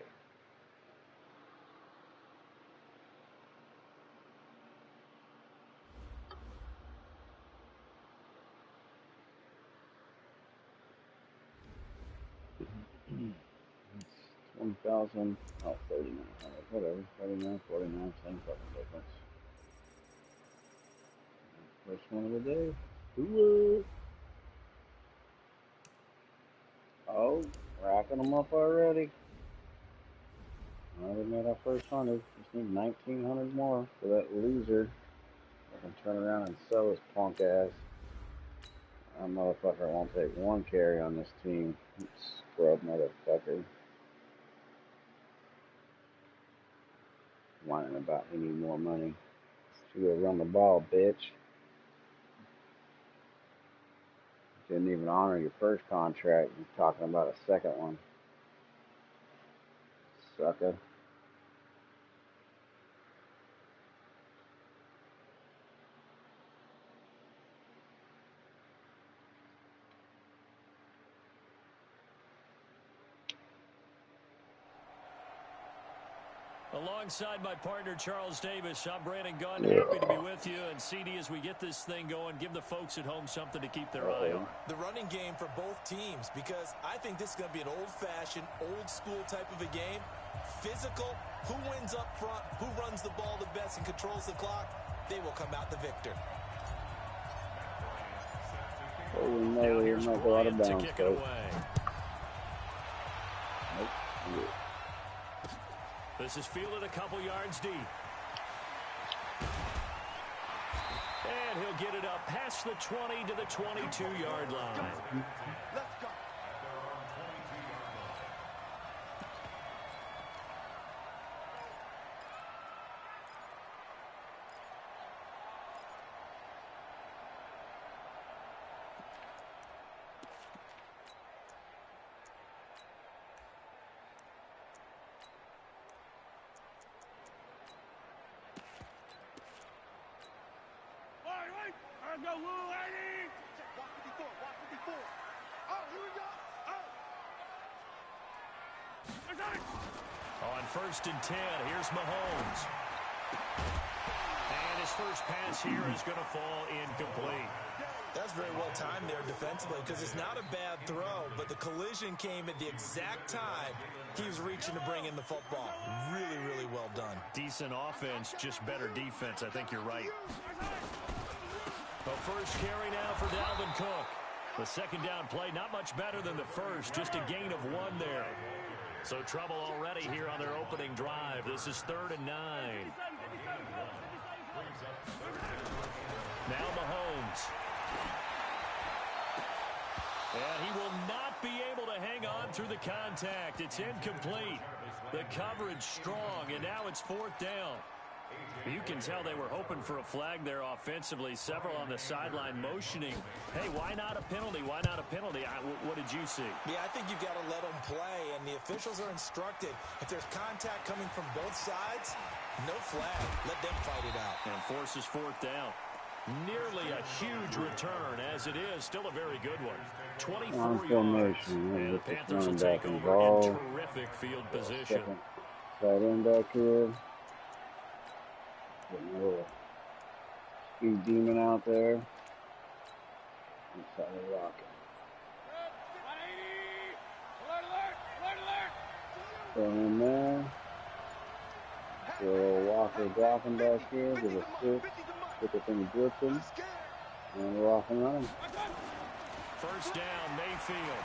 It's 1,000, 3,900, whatever, 39, 49, same fucking difference. First one of the day. Hoo-woo! Oh, racking them up already. We made our first 100. Just need 1,900 more for that loser. I can turn around and sell his punk ass. That motherfucker won't take one carry on this team. Scrub motherfucker. Whining about he need more money. Should go run the ball, bitch. Didn't even honor your first contract. You're talking about a second one. Sucker. Alongside my partner, Charles Davis, I'm Brandon Gunn. Happy to be with you. And CD, as we get this thing going, give the folks at home something to keep their eye on. The running game for both teams, because I think this is going to be an old-fashioned, old-school type of a game. Physical, who wins up front, who runs the ball the best and controls the clock, they will come out the victor. Oh, no, now here's Bryant to kick it away. Nope. This is fielded a couple yards deep. And he'll get it up past the 20 to the 22-yard line. Let's go. Let's go, Lou, lady! Watch 54, watch 54. Oh, here we go. Oh. On 1st and 10, here's Mahomes. And his first pass here is going to fall incomplete. That's very well timed there defensively, because it's not a bad throw, but the collision came at the exact time he was reaching to bring in the football. Really, really well done. Decent offense, just better defense. I think you're right. The first carry now for Dalvin Cook. The second down play, not much better than the first, just a gain of 1 there. So trouble already here on their opening drive. This is 3rd and 9. Now Mahomes. And he will not be able to hang on through the contact. It's incomplete. The coverage strong, and now it's 4th down. You can tell they were hoping for a flag there offensively. Several on the sideline motioning. Hey, why not a penalty? Why not a penalty? What did you see? Yeah, I think you've got to let them play, and the officials are instructed. If there's contact coming from both sides, no flag. Let them fight it out. And forces 4th down. Nearly a huge return, as it is. Still a very good one. 24 yards. And the Panthers will take over in terrific field position. Tight end back here. Getting a little speed demon out there. Inside the rocket. 180! Alert, alert! Alert, alert! Throw him there. So Walker dropping back here. Give a switch. Put the thing blitzing. And we're off and running. First down, Mayfield.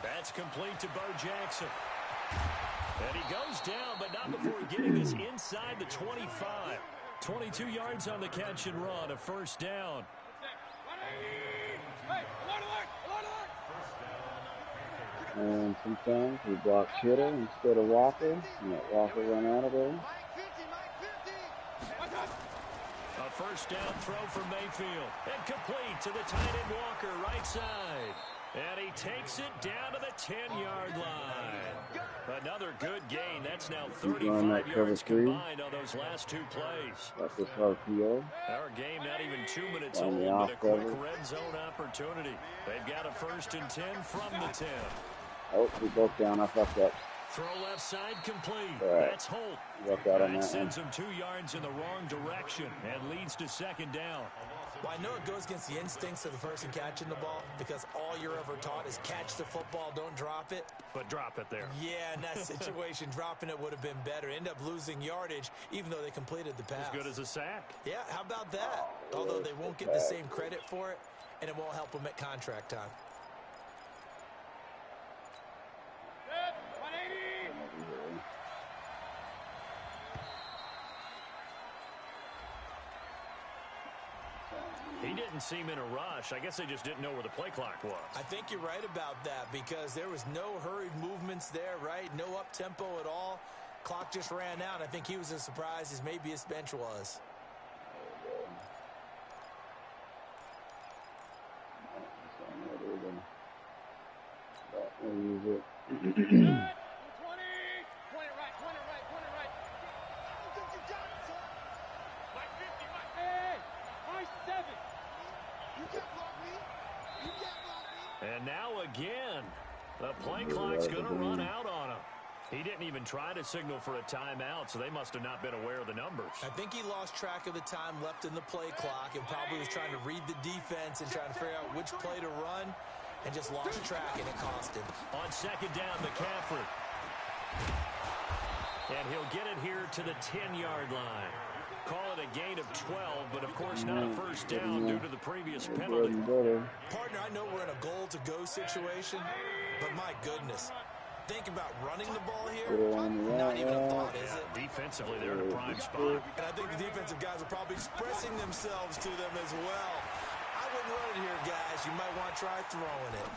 That's complete to Bo Jackson. And he goes down, but not before getting this inside the 25. 22 yards on the catch and run, a first down. 180! Hey, alert, alert! Alert, alert! And sometimes we block Kittle instead of Walker. And let Walker run out of there. A first down throw for Mayfield. And complete to the tight end Walker, right side. And he takes it down to the 10-yard line. Another good gain. That's now 35 yards combined on those last 2 plays. That's this RPO. Our game not even 2 minutes old, but a quick red zone opportunity. They've got a 1st and 10 from the 10. Oh, we broke down. I fucked up. Throw left side complete. Right. That's Holt. That sends him 2 yards in the wrong direction and leads to 2nd down. Well, I know it goes against the instincts of the person catching the ball, because all you're ever taught is catch the football, don't drop it. But drop it there. Yeah, in that situation, dropping it would have been better. End up losing yardage, even though they completed the pass. As good as a sack. Yeah, how about that? Although they won't get the same credit for it, and it won't help them at contract time. He didn't seem in a rush. I guess they just didn't know where the play clock was. I think you're right about that because there was no hurried movements there, right? No up-tempo at all. Clock just ran out. I think he was as surprised as maybe his bench was. We'll use it. 20. Point it right. I don't think you got it, son. My 50, my 8, my 7. You can't block me. You can't block me. And now again, the play clock's going to run out on him. He didn't even try to signal for a timeout, so they must have not been aware of the numbers. I think he lost track of the time left in the play clock and probably was trying to read the defense and trying to figure out which play to run and just lost track, and it cost him. On second down, McCaffrey. And he'll get it here to the 10-yard line. Call it a gain of 12, but of course not a first down due to the previous penalty. Partner, I know we're in a goal-to-go situation, but my goodness. Think about running the ball here. Not even a thought, is it? Defensively, they're in a prime spot. And I think the defensive guys are probably expressing themselves to them as well. I wouldn't run it here, guys. You might want to try throwing it.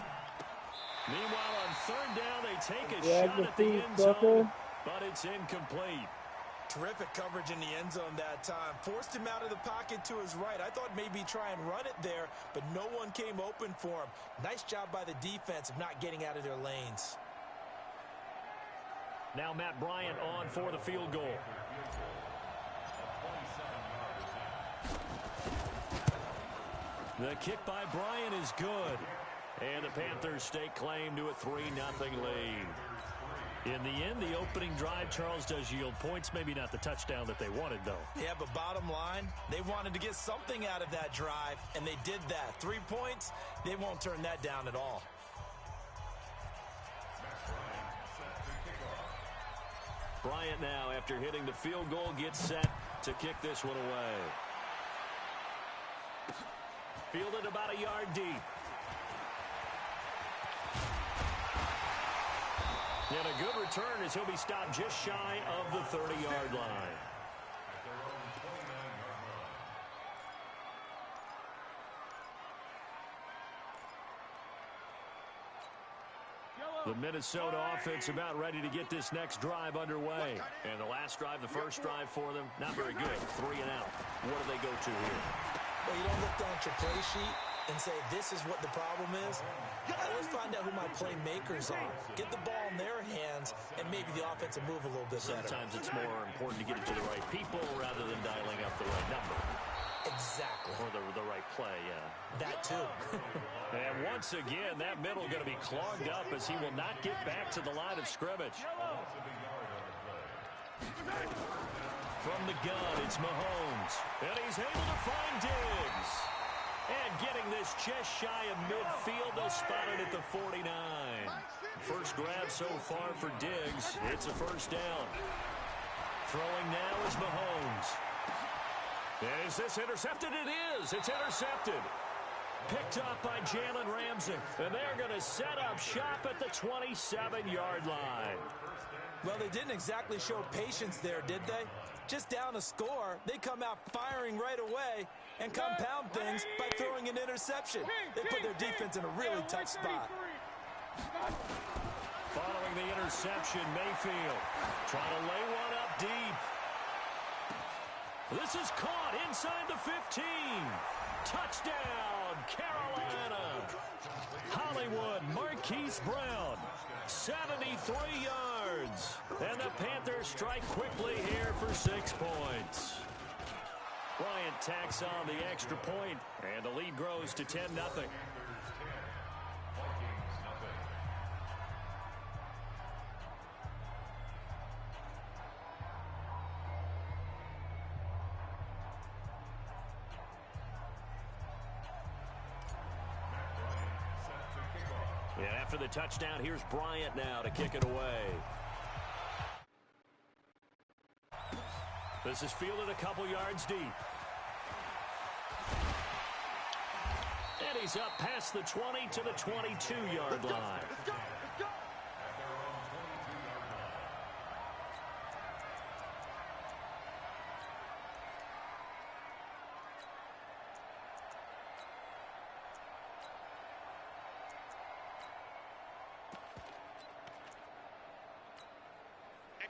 Meanwhile, on third down, they take a shot at the end zone, but it's incomplete. Terrific coverage in the end zone that time. Forced him out of the pocket to his right. I thought maybe try and run it there, but no one came open for him. Nice job by the defense of not getting out of their lanes. Now Matt Bryant on for the field goal. The kick by Bryant is good. And the Panthers stake claim to a 3-0 lead. In the end, the opening drive, Charles, does yield points. Maybe not the touchdown that they wanted, though. Yeah, but bottom line, they wanted to get something out of that drive, and they did that. 3 points, they won't turn that down at all. Bryant now, after hitting the field goal, gets set to kick this one away. Fielded about a yard deep. And a good return as he'll be stopped just shy of the 30-yard line. The Minnesota offense about ready to get this next drive underway. And the last drive, the first drive for them, not very good. 3 and out. What do they go to here? Well, you don't look down at your play sheet and say, this is what the problem is. Let's find out who my playmakers are. Get the ball in their hands, and maybe the offense will move a little bit better. Sometimes it's more important to get it to the right people rather than dialing up the right number. Exactly. Or the right play, yeah. That too. And once again, that middle going to be clogged up as he will not get back to the line of scrimmage. From the gun, it's Mahomes. And he's able to find Diggs. And getting this just shy of midfield, they'll spot it at the 49. First grab so far for Diggs. It's a first down. Throwing now is Mahomes. Is this intercepted? It is. It's intercepted. Picked up by Jalen Ramsey. And they're going to set up shop at the 27-yard line. Well, they didn't exactly show patience there, did they? Just down a score, they come out firing right away and compound things by throwing an interception. They put their defense in a really tough spot. Following the interception, Mayfield trying to lay one up deep. This is caught inside the 15. Touchdown, Carolina. Hollywood, Marquise Brown, 73 yards. And the Panthers strike quickly here for 6 points. Bryant tacks on the extra point, and the lead grows to 10-0. And after the touchdown, here's Bryant now to kick it away. This is fielded a couple yards deep. And he's up past the 20 to the 22-yard line.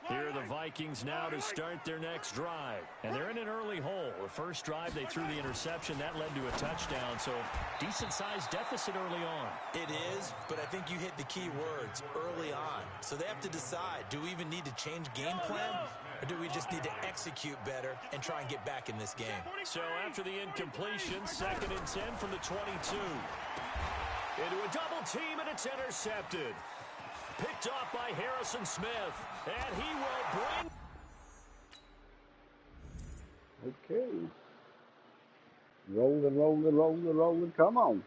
Here are the Vikings now to start their next drive. And they're in an early hole. The first drive, they threw the interception. That led to a touchdown. So, decent-sized deficit early on. It is, but I think you hit the key words, early on. So they have to decide, do we even need to change game plan? Or do we just need to execute better and try and get back in this game? So, after the incompletion, 2nd and 10 from the 22. Into a double team, and it's intercepted. Picked off by Harrison Smith, and he will bring... Okay. Rolling. Come on.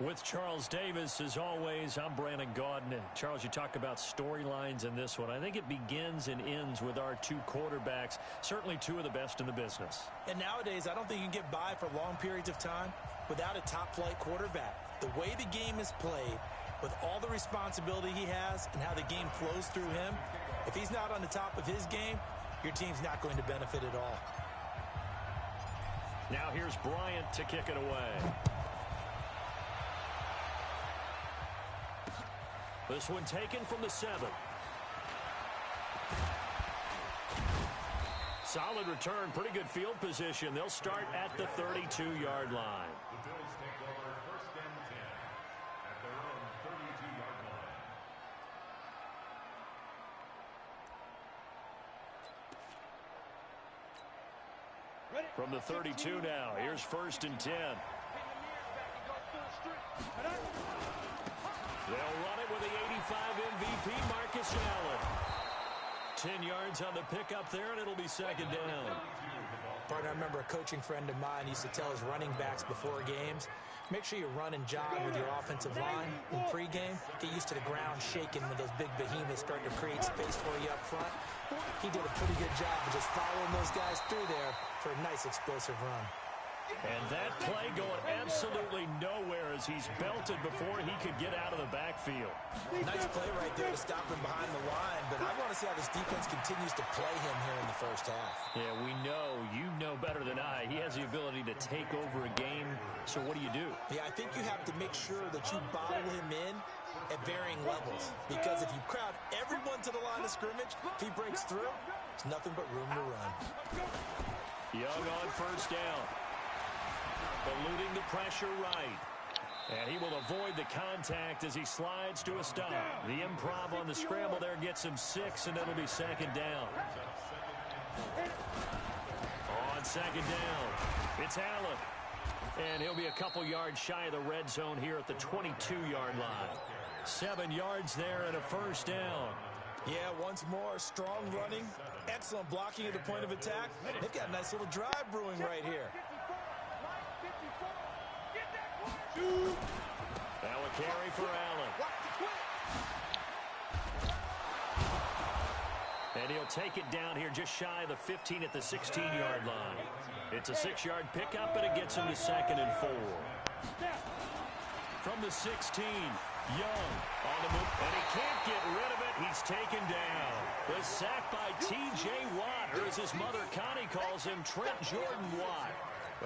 With Charles Davis, as always, I'm Brandon Gaudin. Charles, you talk about storylines in this one. I think it begins and ends with our two quarterbacks, certainly two of the best in the business. And nowadays, I don't think you can get by for long periods of time without a top-flight quarterback. The way the game is played, with all the responsibility he has and how the game flows through him, if he's not on the top of his game, your team's not going to benefit at all. Now here's Bryant to kick it away. This one taken from the 7. Solid return, pretty good field position. They'll start at the 32-yard line. The Bills take over 1st and 10 at their own 32-yard line. From the 32 now, here's 1st and 10. They'll run it with the 85 MVP, Marcus Allen. 10 yards on the pickup there, and it'll be 2nd down. Partner, I remember a coaching friend of mine used to tell his running backs before games, make sure you run and jog with your offensive line in pregame. Get used to the ground shaking when those big behemoths start to create space for you up front. He did a pretty good job of just following those guys through there for a nice explosive run. And that play going absolutely nowhere as he's belted before he could get out of the backfield. Nice play right there to stop him behind the line, but I want to see how this defense continues to play him here in the first half. Yeah, we know, you know better than I, he has the ability to take over a game, so what do? Yeah, I think you have to make sure that you bottle him in at varying levels, because if you crowd everyone to the line of scrimmage, if he breaks through, there's nothing but room to run. Young on 1st down. Eluding the pressure right. And he will avoid the contact as he slides to a stop. The improv on the scramble there gets him 6, and it'll be 2nd down. On 2nd down, it's Allen. And he'll be a couple yards shy of the red zone here at the 22-yard line. 7 yards there and a 1st down. Yeah, once more, strong running, excellent blocking at the point of attack. They've got a nice little drive brewing right here. Now a carry for Allen. And he'll take it down here just shy of the 15 at the 16-yard line. It's a 6-yard pickup, and it gets him to 2nd and 4. From the 16, Young on the move, and he can't get rid of it. He's taken down. The sack by T.J. Watt, or as his mother Connie calls him, Trent Jordan Watt.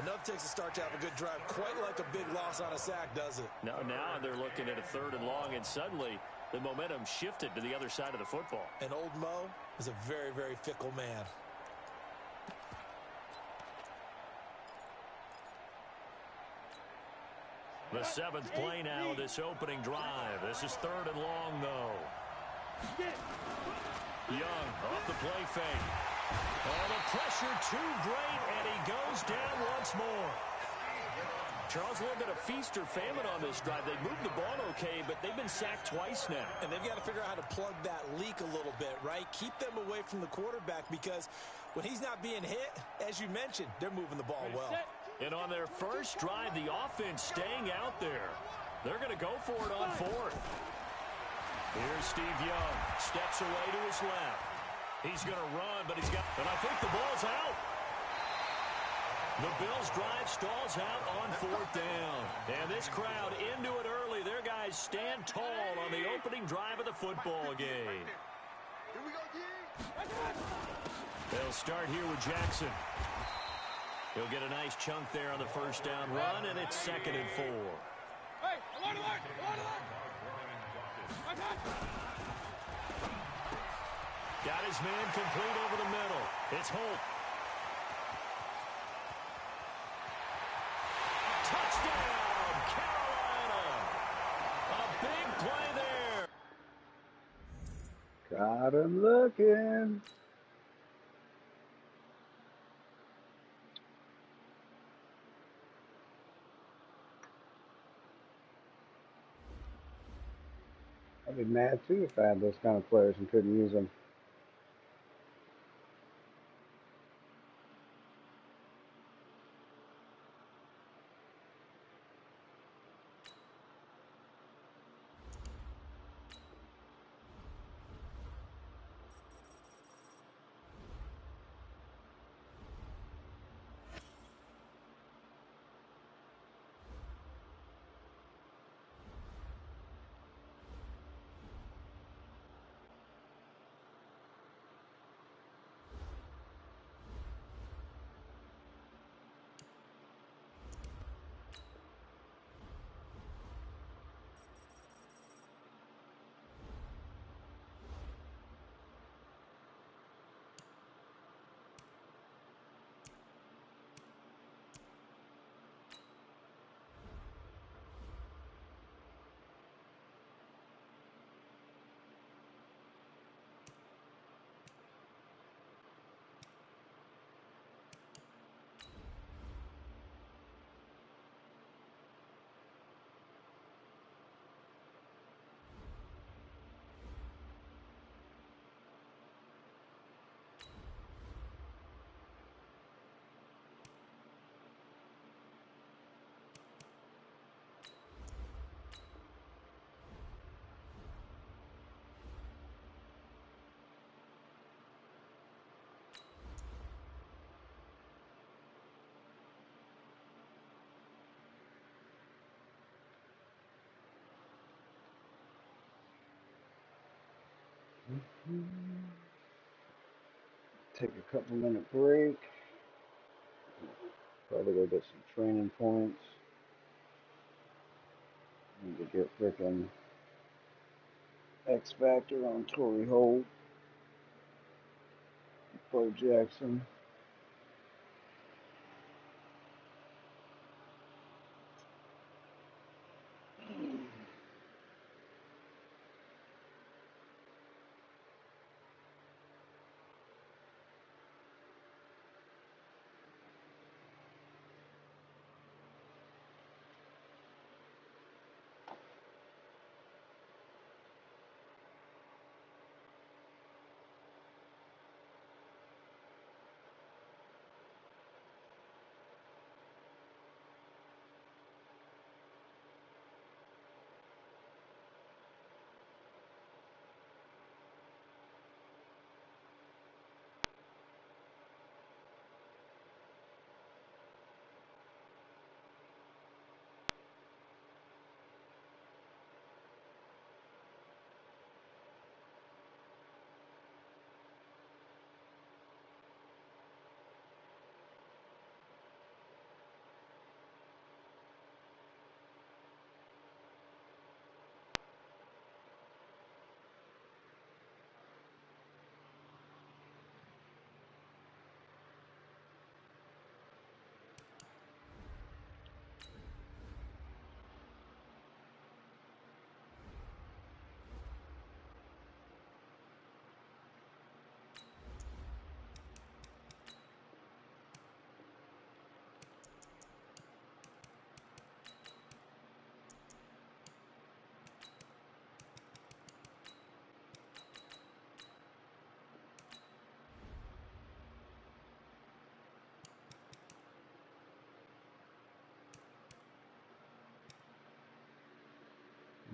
Enough takes a start to have a good drive, quite like a big loss on a sack, does it? Now they're looking at a 3rd and long, and suddenly the momentum shifted to the other side of the football. And old Mo is a very, very fickle man. The 7th play now of this opening drive. This is 3rd and long, though. Young off the play fake. Oh, the pressure too great, and he goes down once more. Charles, a little bit of feast or famine on this drive. They moved the ball okay, but they've been sacked twice now. And they've got to figure out how to plug that leak a little bit, right? Keep them away from the quarterback because when he's not being hit, as you mentioned, they're moving the ball well. And on their first drive, the offense staying out there. They're going to go for it on fourth. Here's Steve Young. Steps away to his left. He's going to run, but he's got... And I think the ball's out. The Bills' drive stalls out on fourth down. And this crowd into it early. Their guys stand tall on the opening drive of the football game. Here we go, D. They'll start here with Jackson. He'll get a nice chunk there on the first down run, and it's 2nd and 4. Hey, alert, alert, alert, alert. Got his man complete over the middle. It's Holt. Touchdown, Carolina. A big play there. Got him looking. I'd be mad too if I had those kind of players and couldn't use them. Take a couple-minute break. Probably go get some training points. Need to get frickin' X Factor on Torrey Holt, Bo Jackson.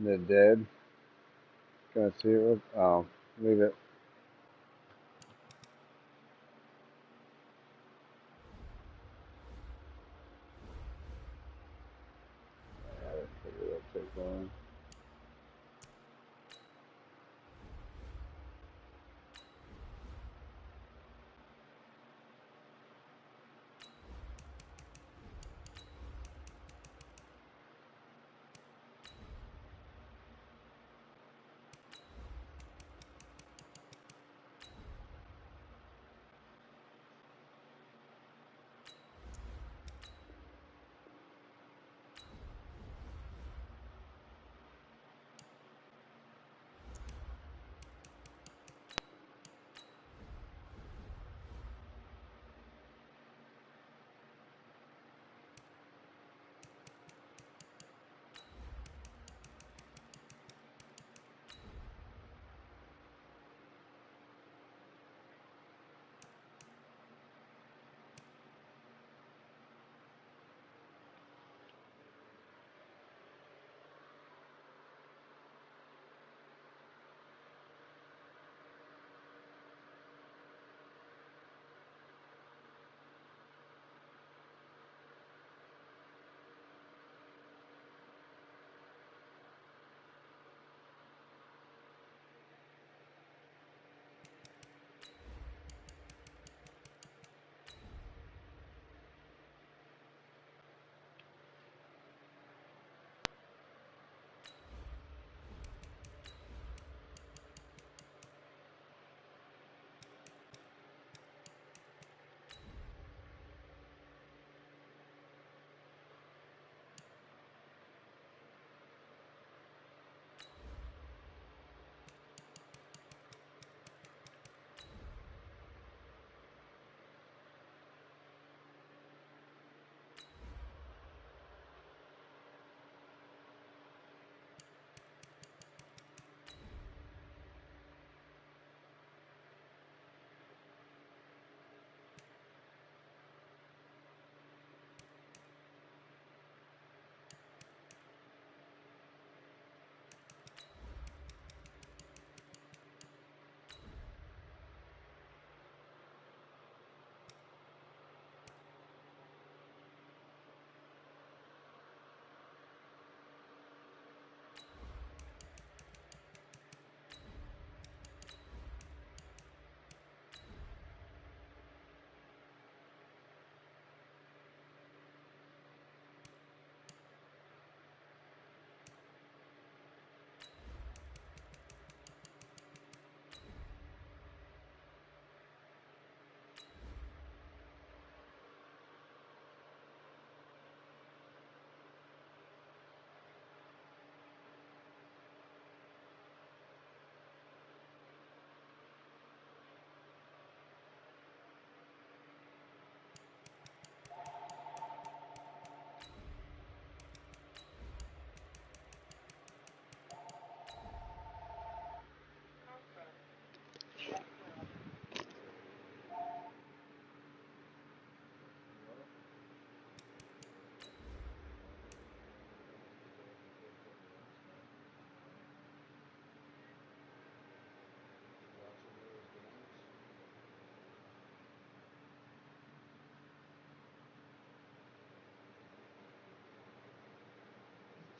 The dead. Gonna see it with. Oh, leave it. I didn't figure that'd take long.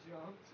Jumped.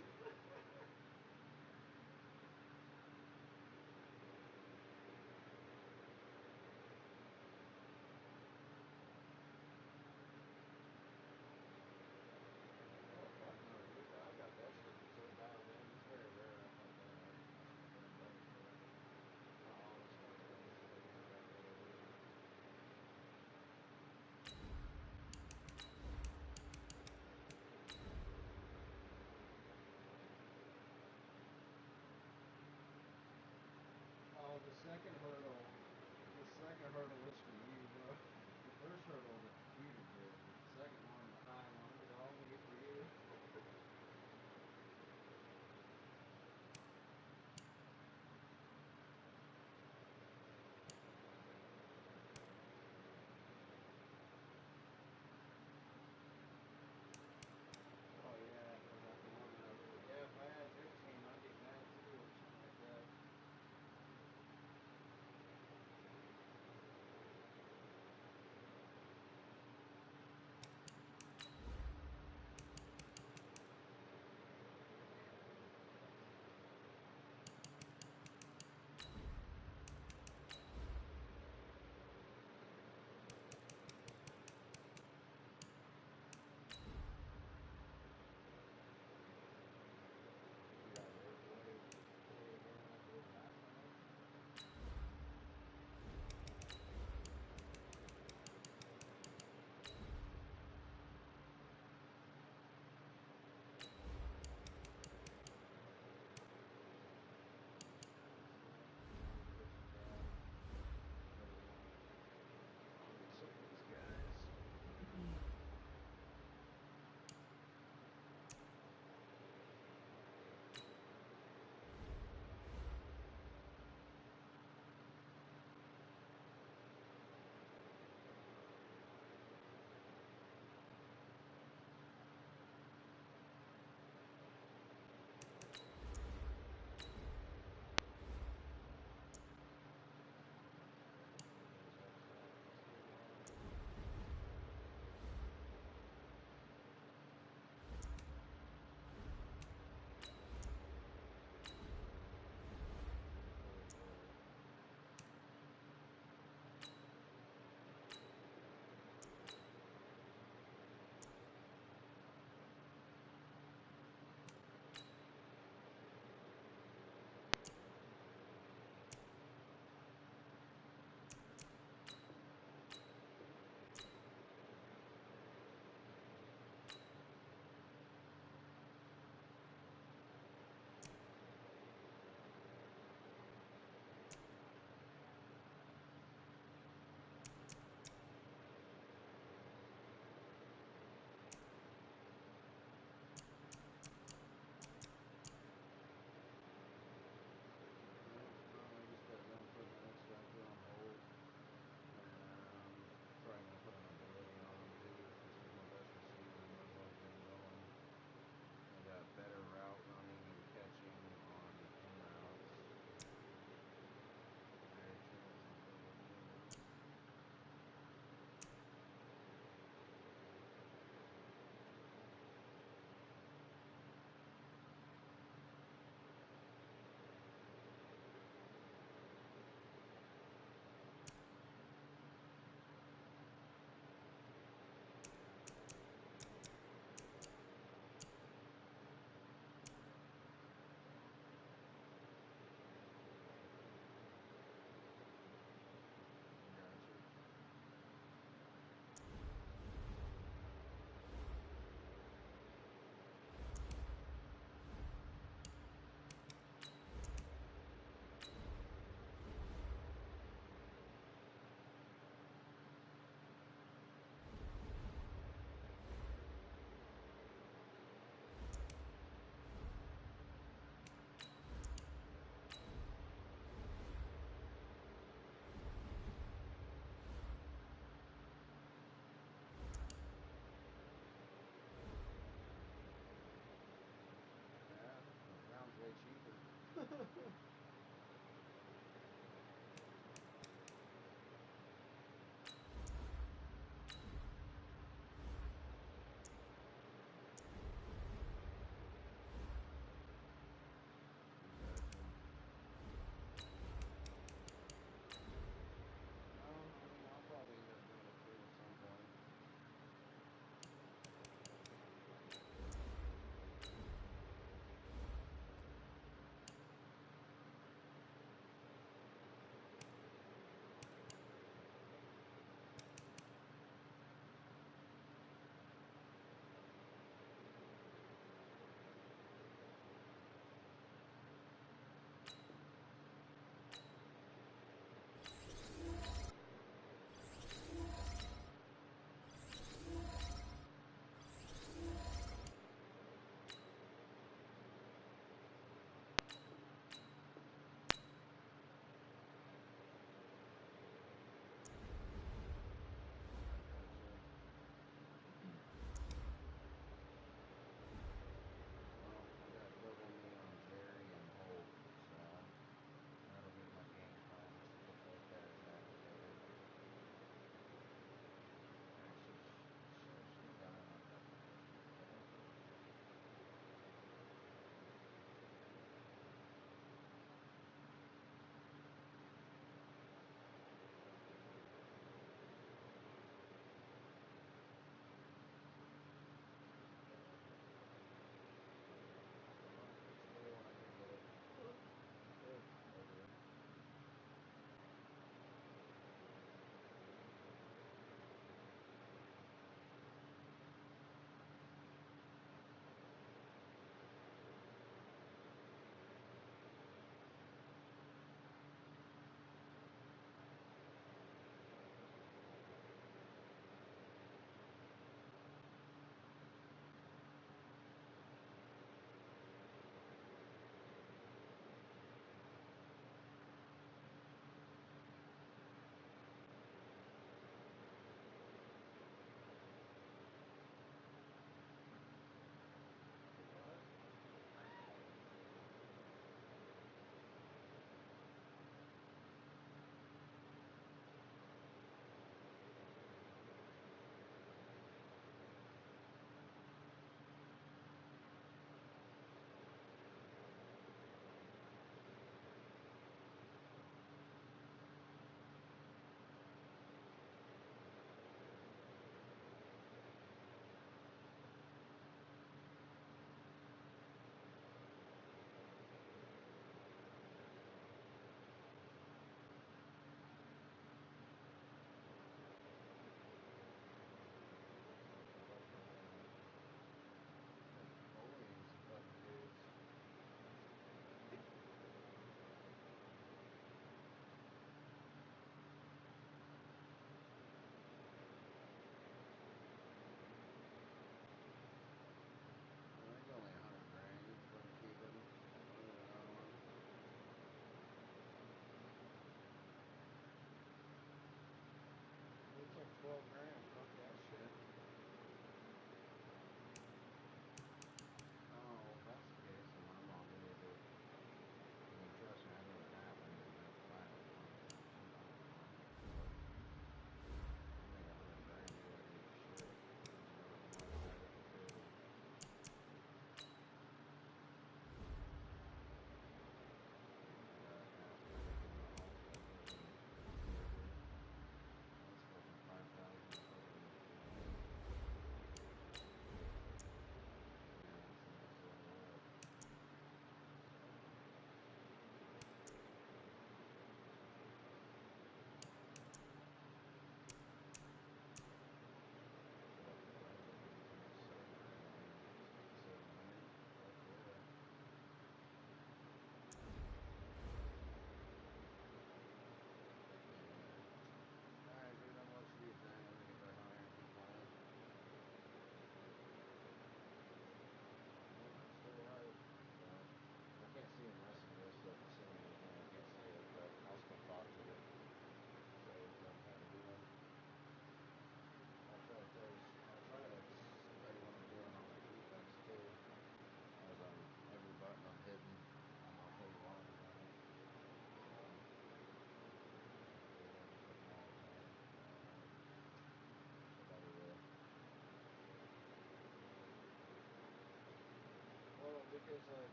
is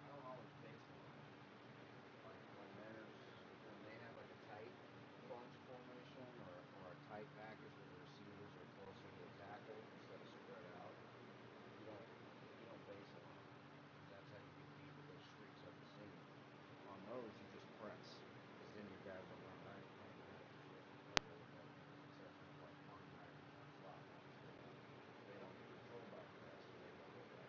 I don't always base it on it. Like when they have like a tight bunch formation or a tight package where the receivers are closer to the tackle instead of spread out, you don't base it on that. That's how you get beat with those streaks like the seam. On those you just press. Because then your guys will run back and back and forth and play the other guy except for like one back and one slot. They don't get controlled by the press, so they go back.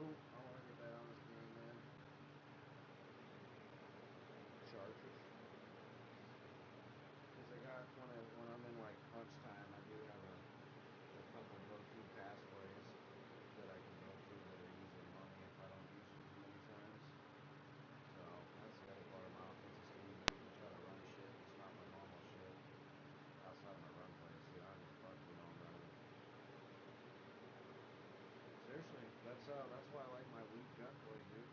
cool. I want to get that on this game, man. Chargers. Because I got, when I'm in like crunch time, I do have a couple go-to pass plays that I can go to that are usually money if I don't use them too many times. So that's the other part of my offensive scheme. I usually try to run shit. It's not my normal shit. Outside of my run plays, I don't give a fuck, I'm running. Seriously, that's why I like my weak gut play, dude.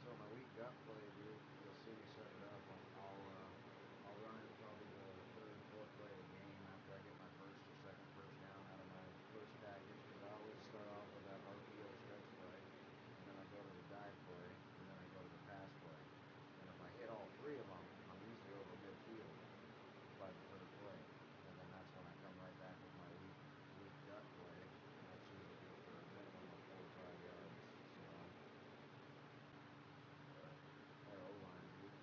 So my weak gut play, dude, you'll see me set it up. I'll run it probably the third, fourth play of the game after I get my first or second first down out of my first package, because I always start off with that RPO stretch play, and then I go to the dive play, and then I go to the pass play. And if I hit all three of them, I'm usually over midfield by the third play. And then that's when I come right back with my weak gut play, and that's usually good for a minimum of 4 or 5 yards. So, but that O-line, dude,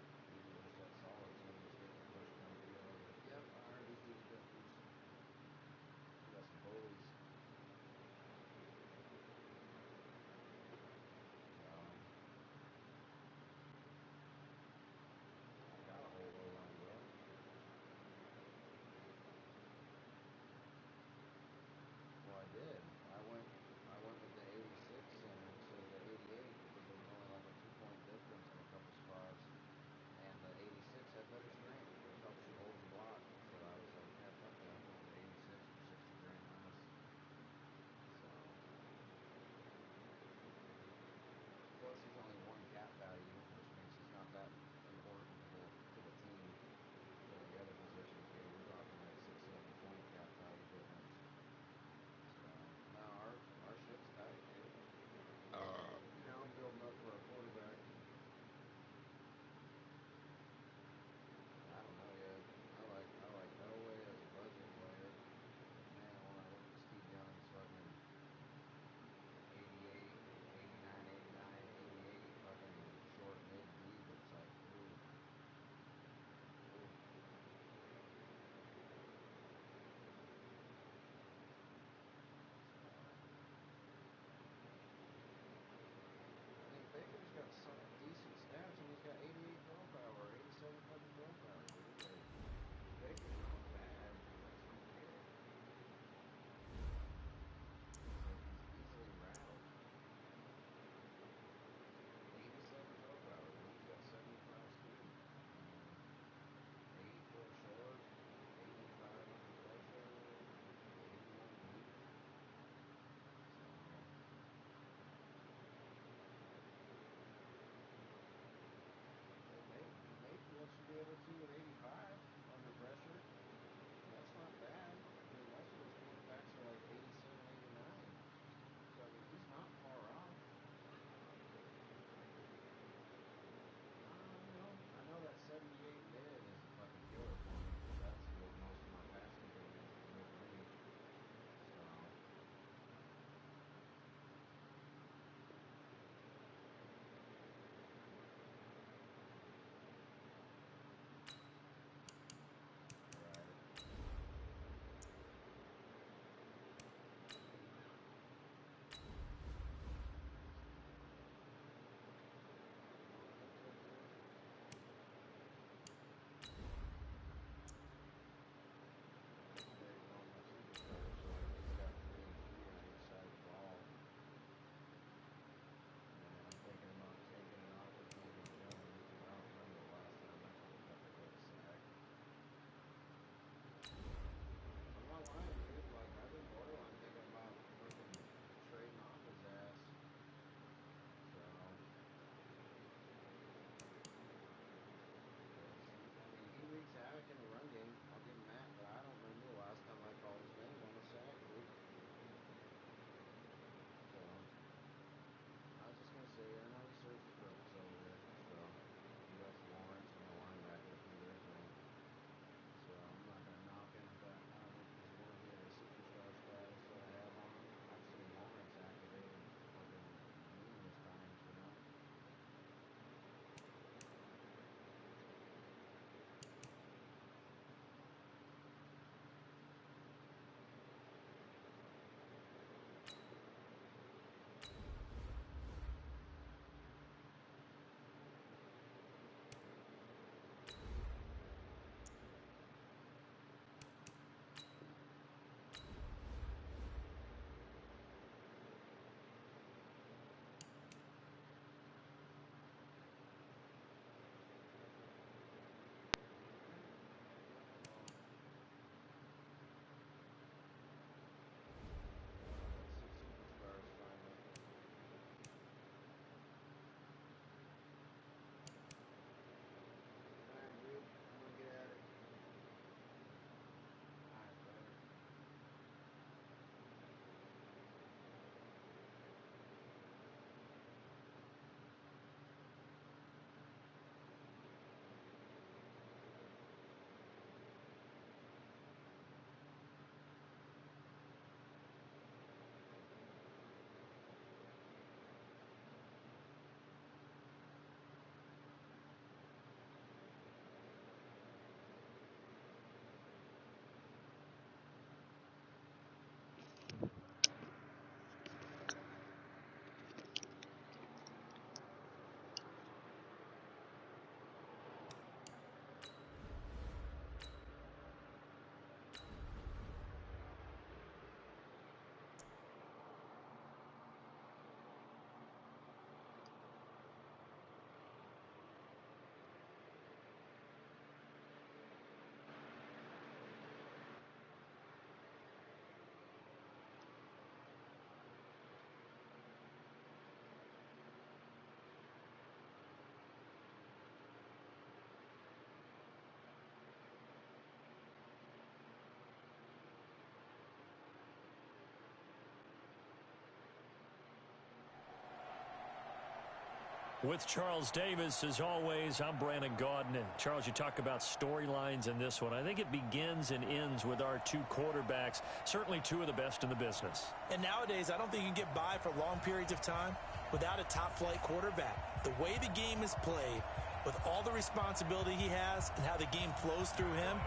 With Charles Davis, as always, I'm Brandon Gaudin. And Charles, you talk about storylines in this one. I think it begins and ends with our two quarterbacks, certainly two of the best in the business. And nowadays, I don't think you can get by for long periods of time without a top-flight quarterback. The way the game is played, with all the responsibility he has and how the game flows through him,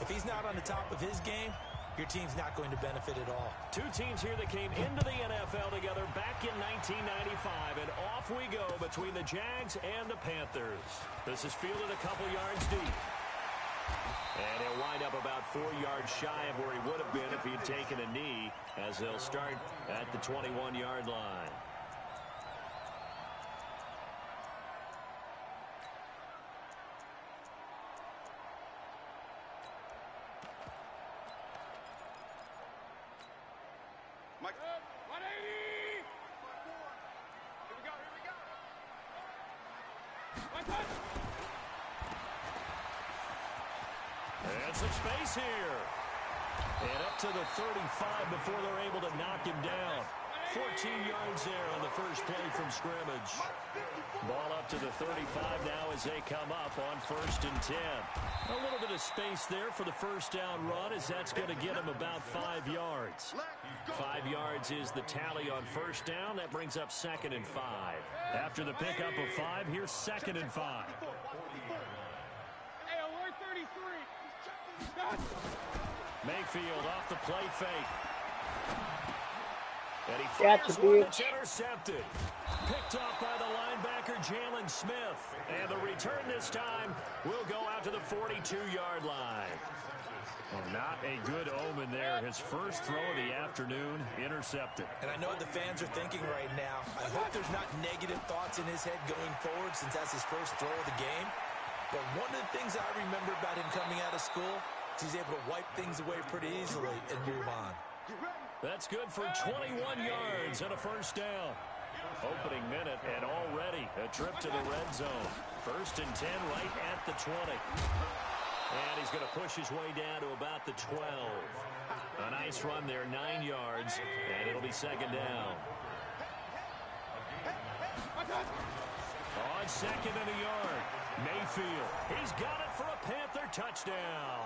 if he's not on the top of his game, your team's not going to benefit at all. Two teams here that came into the NFL together back in 1995, and off we go between the Jags and the Panthers. This is fielded a couple yards deep. And he'll wind up about 4 yards shy of where he would have been if he'd taken a knee, as they'll start at the 21-yard line. Mike. 180. Here we go. And some space here. And up to the 35 before they're able to knock him down. 14 yards there on the first play from scrimmage. Ball up to the 35 now as they come up on 1st and 10. A little bit of space there for the first down run, as that's going to get him about 5 yards. 5 yards is the tally on first down. That brings up 2nd and 5. After the pickup of 5, here's 2nd and 5. Hey, alert 33. Mayfield off the play fake. And he fires one that's intercepted. Picked off by the linebacker, Jalen Smith. And the return this time will go out to the 42-yard line. Well, not a good omen there. His first throw of the afternoon, intercepted. And I know what the fans are thinking right now. I hope there's not negative thoughts in his head going forward, since that's his first throw of the game. But one of the things I remember about him coming out of school is he's able to wipe things away pretty easily and move on. That's good for 21 yards and a first down. Opening minute, and already a trip to the red zone. 1st and 10 right at the 20. And he's going to push his way down to about the 12. A nice run there, 9 yards, and it'll be 2nd down. On 2nd and a yard, Mayfield. He's got it for a Panther touchdown.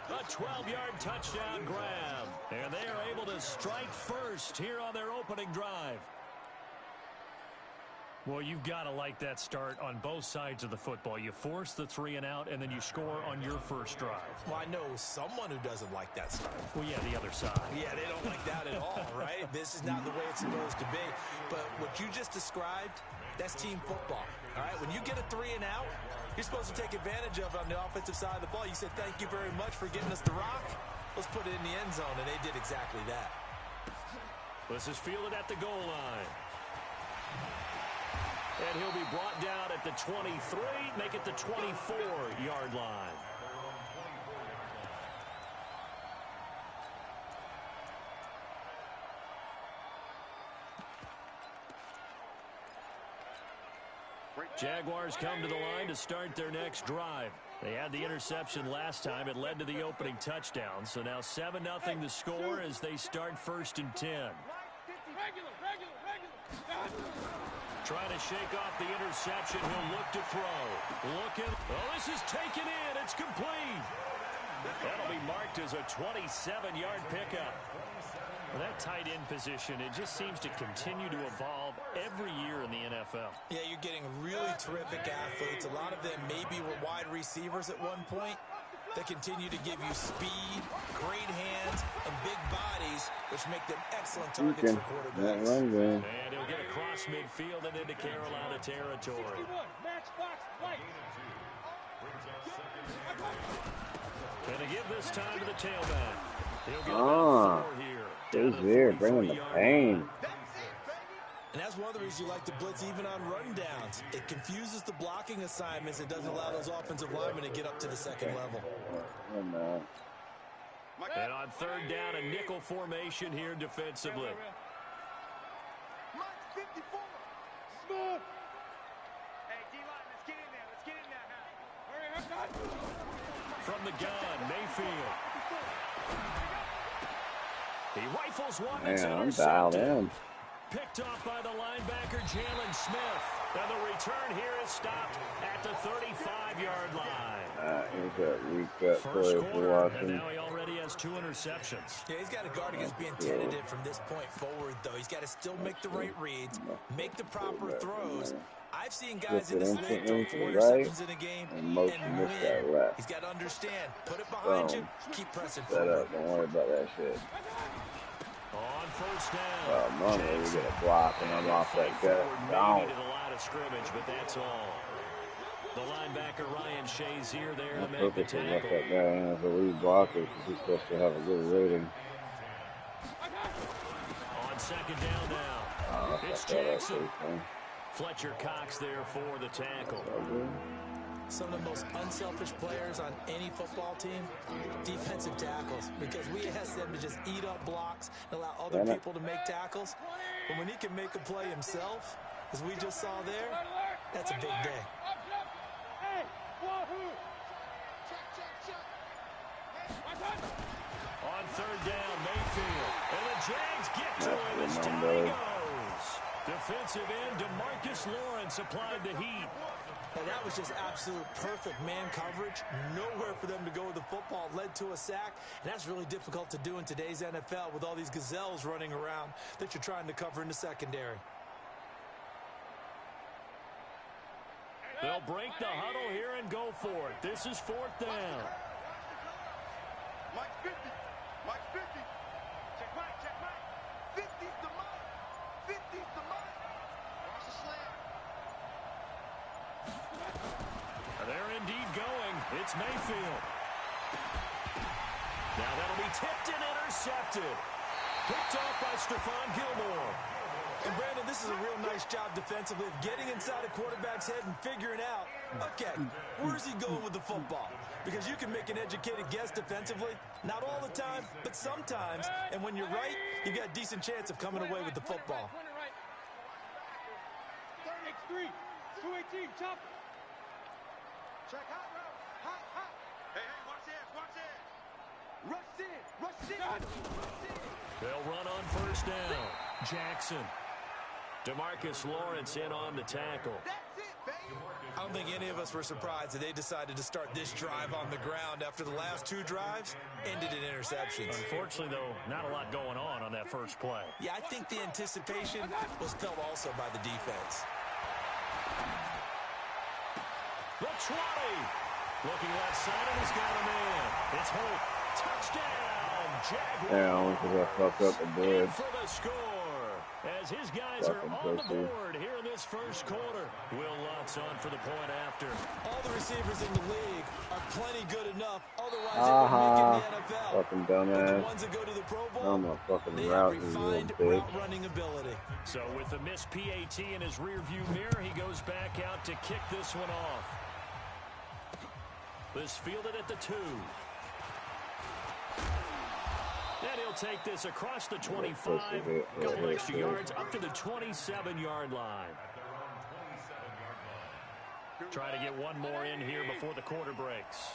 A 12-yard touchdown grab. And they are able to strike first here on their opening drive. Well, you've got to like that start on both sides of the football. You force the 3 and out, and then you score on your first drive. Well, I know someone who doesn't like that start. Well, yeah, the other side. Yeah, they don't like that at all, right? This is not the way it's supposed to be. But what you just described, that's team football, all right? When you get a 3 and out, you're supposed to take advantage of it on the offensive side of the ball. You said, thank you very much for getting us the rock. Let's put it in the end zone, and they did exactly that. This is fielded at the goal line. And he'll be brought down at the 23, make it the 24-yard line. Jaguars come to the line to start their next drive. They had the interception last time. It led to the opening touchdown. So now 7-0 the score as they start 1st and 10. Trying to shake off the interception. He'll look to throw. Looking. Oh, this is taken in. It's complete. That'll be marked as a 27-yard pickup. Well, that tight end position, it just seems to continue to evolve every year in the NFL. Yeah, you're getting really terrific athletes. A lot of them maybe were wide receivers at one point. They continue to give you speed, great hands, and big bodies, which make them excellent targets for quarterbacks. And he'll get across midfield and into Carolina territory. And to give this time to the tailback. He'll get about 4 here. He's there, bringing the pain. And that's one of the reasons you like to blitz even on run downs. It confuses the blocking assignments. It doesn't allow those offensive linemen to get up to the second level. And on 3rd down, a nickel formation here defensively. Smooth. Hey, D-line, let's get in there. Let's get in there. Hurry. From the gun, Mayfield. He rifles one that's Man, I'm dialed intercepted. in. Picked off by the linebacker, Jalen Smith. And the return here is stopped at the 35-yard line. He's a recut First play for quarter, and watching. now he already has 2 interceptions. Yeah, he's got to guard against being tentative from this point forward, though. He's got to still make the right reads, make the proper throws. I've seen guys in this league throw 4 interceptions in a game and win. He's got to understand, put it behind you, keep pressing forward. Don't worry about that shit. On first down. Oh, normally we get a block and I'm off that gut. Down. Needed a lot of scrimmage, but that's all. The linebacker Ryan Shazier there to make the tackle. Left that guy in as a lead blocker because he's supposed to have a good rating. On second down now. It's Jackson. Fletcher Cox there for the tackle. Some of the most unselfish players on any football team, defensive tackles, because we ask them to just eat up blocks and allow other people to make tackles. But when he can make a play himself, as we just saw there, that's a big day. On third down, Mayfield. And the Jags get to him as down he goes. Defensive end DeMarcus Lawrence applied the heat. And that was just absolute perfect man coverage. Nowhere for them to go with the football. Led to a sack. And that's really difficult to do in today's NFL with all these gazelles running around that you're trying to cover in the secondary. They'll break the huddle here and go for it. This is fourth down. Mike 50. Mike 50. Check Mike. Check Mike. 50's the Mike. 50's the Mike. Watch the slam. They're indeed going. It's Mayfield. Now that'll be tipped and intercepted. Picked off by Stephon Gilmore. And Brandon, this is a real nice job defensively of getting inside a quarterback's head and figuring out, okay, where's he going with the football? Because you can make an educated guess defensively, not all the time, but sometimes. And when you're right, you've got a decent chance of coming away with the football. X3, 218, chop. Check hot route. Hot, hot. Hey, watch this, watch this. Rush in, rush in, rush in. They'll run on first down. Jackson. DeMarcus Lawrence in on the tackle. That's it, baby. I don't think any of us were surprised that they decided to start this drive on the ground after the last 2 drives ended in interceptions. Unfortunately, though, not a lot going on that first play. Yeah, I think the anticipation was felt also by the defense. The 20. Looking left side, and he's got a man. It's Holt. Touchdown, Jaguars. Yeah, because I fucked up the bridge. For the score. As his guys are on the board here in this first quarter. Will Lutz on for the point after. All the receivers in the league are plenty good enough. Otherwise, they would make it in the NFL. Fucking dumbass. But the ones that go to the Pro Bowl, I'm a fucking they route, have you refined little bitch. route running ability. So with the missed PAT in his rearview mirror, he goes back out to kick this one off. This fielded at the 2. And he'll take this across the 25, couple extra yards up to the 27-yard line. Try to get one more in here before the quarter breaks.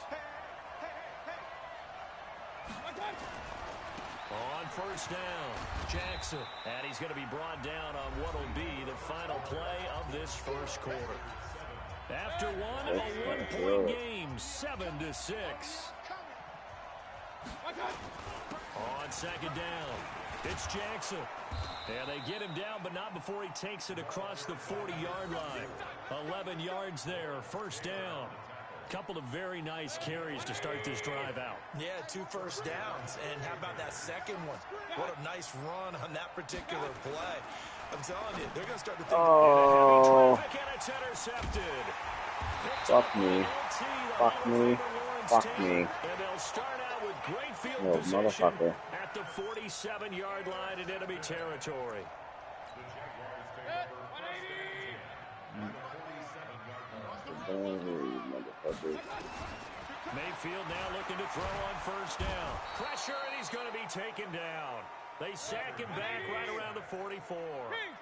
On first down, Jackson. And he's going to be brought down on what will be the final play of this first quarter. After one, a one-point game, 7-6. On second down, it's Jackson. And they get him down, but not before he takes it across the 40-yard line. 11 yards there, first down. Couple of very nice carries to start this drive out. Yeah, 2 first downs. And how about that second one? What a nice run on that particular play. I'm telling you, they're going to start to think. Oh. Traffic, and it's intercepted. Fuck me. Fuck me. Fuck me. And they'll start out with great field Oh, position motherfucker. at the 47-yard line in enemy territory. Mayfield now looking to throw on first down. Pressure, and he's going to be taken down. They sack him back right around the 44.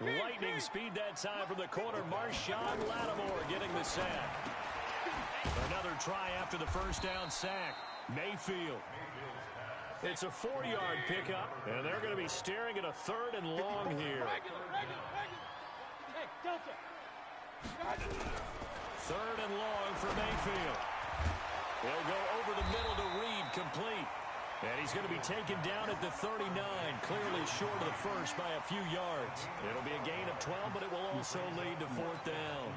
Lightning speed that time from the corner. Marshawn Lattimore getting the sack. Another try after the first down sack. Mayfield. It's a 4-yard pickup, and they're going to be staring at a 3rd and long here. Third and long for Mayfield. He'll go over the middle to Reed, complete. And he's going to be taken down at the 39, clearly short of the first by a few yards. It'll be a gain of 12, but it will also lead to fourth down.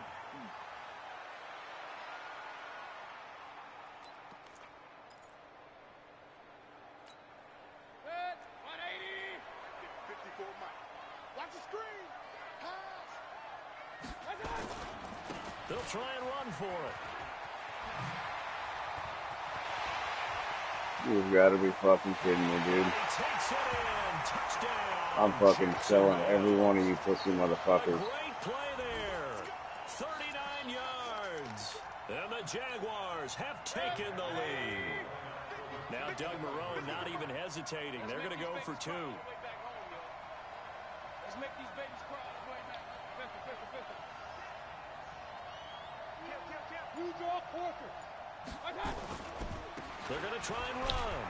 They'll try and run for it. You've got to be fucking kidding me, dude. Takes it in. Touchdown. I'm fucking selling every one of you pussy motherfuckers. Great play there. 39 yards. And the Jaguars have taken the lead. Now Doug Marrone not even hesitating. They're going to go for two. Let's make these babies cry. You draw quarter. They're going to try and run.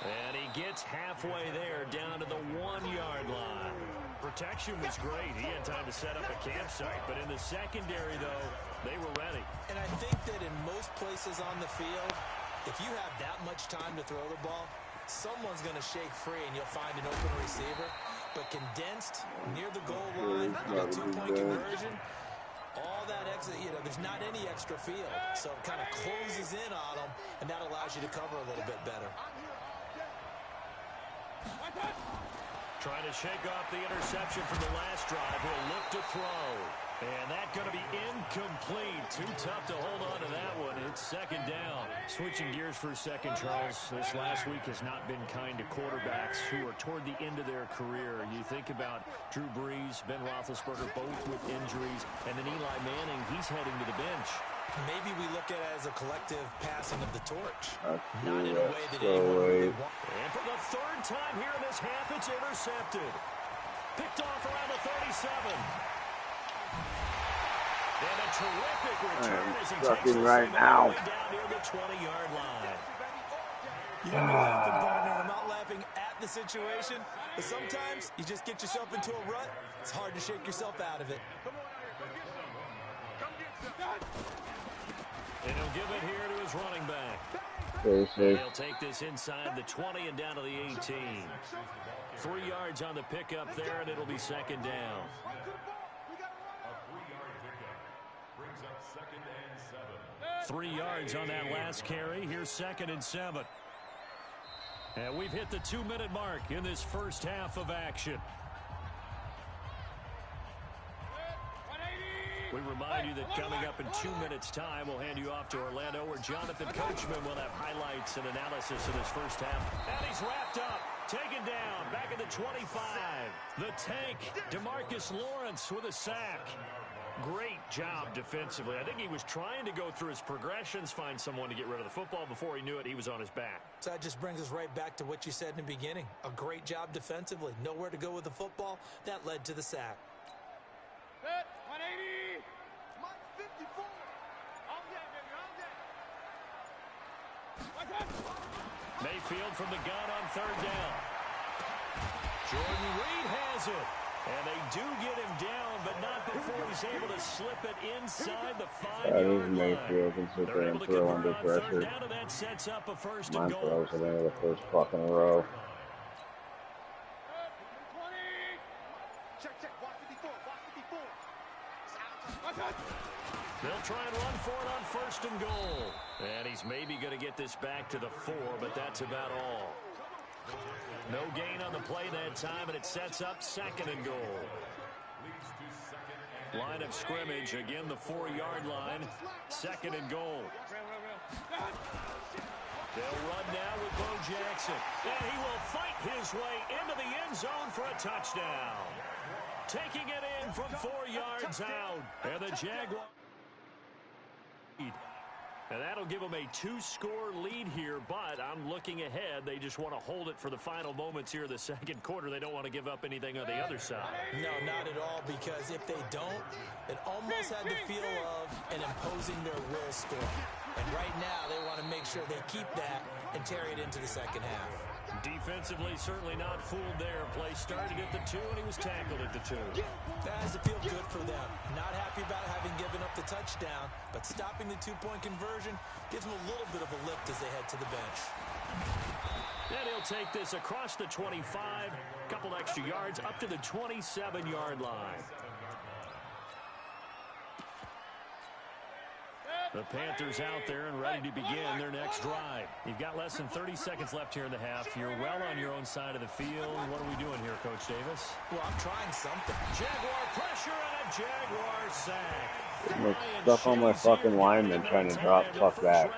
And he gets halfway there down to the 1-yard line. Protection was great. He had time to set up a campsite. But in the secondary, though, they were ready. And I think that in most places on the field, if you have that much time to throw the ball, someone's going to shake free and you'll find an open receiver. But condensed, near the goal line, a two-point conversion, all that extra, there's not any extra field. So it kind of closes in on them, and that allows you to cover a little bit better. Trying to shake off the interception from the last drive. He'll look to throw. And that's going to be incomplete. Too tough to hold on to that one. It's second down. Switching gears for a second, Charles. This last week has not been kind to quarterbacks who are toward the end of their career. You think about Drew Brees, Ben Roethlisberger, both with injuries. And then Eli Manning, he's heading to the bench. Maybe we look at it as a collective passing of the torch. Not in a way that anyone would want. And for the third time here in this half, it's intercepted. Picked off around the 37. And a terrific return as he takes this right now. down near the 20-yard line. You know, I'm laughing, partner. I'm not laughing at the situation, but sometimes you just get yourself into a rut. It's hard to shake yourself out of it. And he'll give it here to his running back. He'll take this inside the 20 and down to the 18. 3 yards on the pickup there, and it'll be second down. 3 yards on that last carry. Here's 2nd and 7. And we've hit the 2-minute mark in this first half of action. We remind you that coming up in 2 minutes' time, we'll hand you off to Orlando, where Jonathan Coachman will have highlights and analysis of this first half. And he's wrapped up, taken down, back at the 25. The tank, DeMarcus Lawrence with a sack. Great job defensively. I think he was trying to go through his progressions, find someone to get rid of the football. Before he knew it, he was on his back. So that just brings us right back to what you said in the beginning. A great job defensively. Nowhere to go with the football. That led to the sack. 180. Mike 54. All day, baby, all day. Mayfield from the gun on third down. Jordan Reed has it. And they do get him down, but not before he's able to slip it inside the 5-yard line. Mayfield can sit there and throw under pressure. Down, and that sets up a first and Mine goal. throws it into the first fucking row. 20. Check. Watch 54. They'll try and run for it on first and goal. And he's maybe going to get this back to the 4, but that's about all. No gain on the play that time, and it sets up 2nd and goal. Line of scrimmage, again the 4-yard line. 2nd and goal. They'll run now with Bo Jackson. And he will fight his way into the end zone for a touchdown. Taking it in from 4 yards out. And the Jaguars. And that'll give them a 2-score lead here, but I'm looking ahead. They just want to hold it for the final moments here of the second quarter. They don't want to give up anything on the other side. No, not at all, because if they don't, it almost had the feel of an imposing their will score. And right now, they want to make sure they keep that and carry it into the second half. Defensively, certainly not fooled there. Play started at the 2, and he was tackled at the 2. That has to feel good for them. Not happy about having given up the touchdown, but stopping the 2-point conversion gives them a little bit of a lift as they head to the bench. And he'll take this across the 25, a couple extra yards up to the 27-yard line. The Panthers out there and ready to begin their next drive. You've got less than 30 seconds left here in the half. You're well on your own side of the field. What are we doing here, Coach Davis? Well, I'm trying something. Jaguar pressure and a Jaguar sack. I'm stuck on my fucking lineman trying to drop tuck back.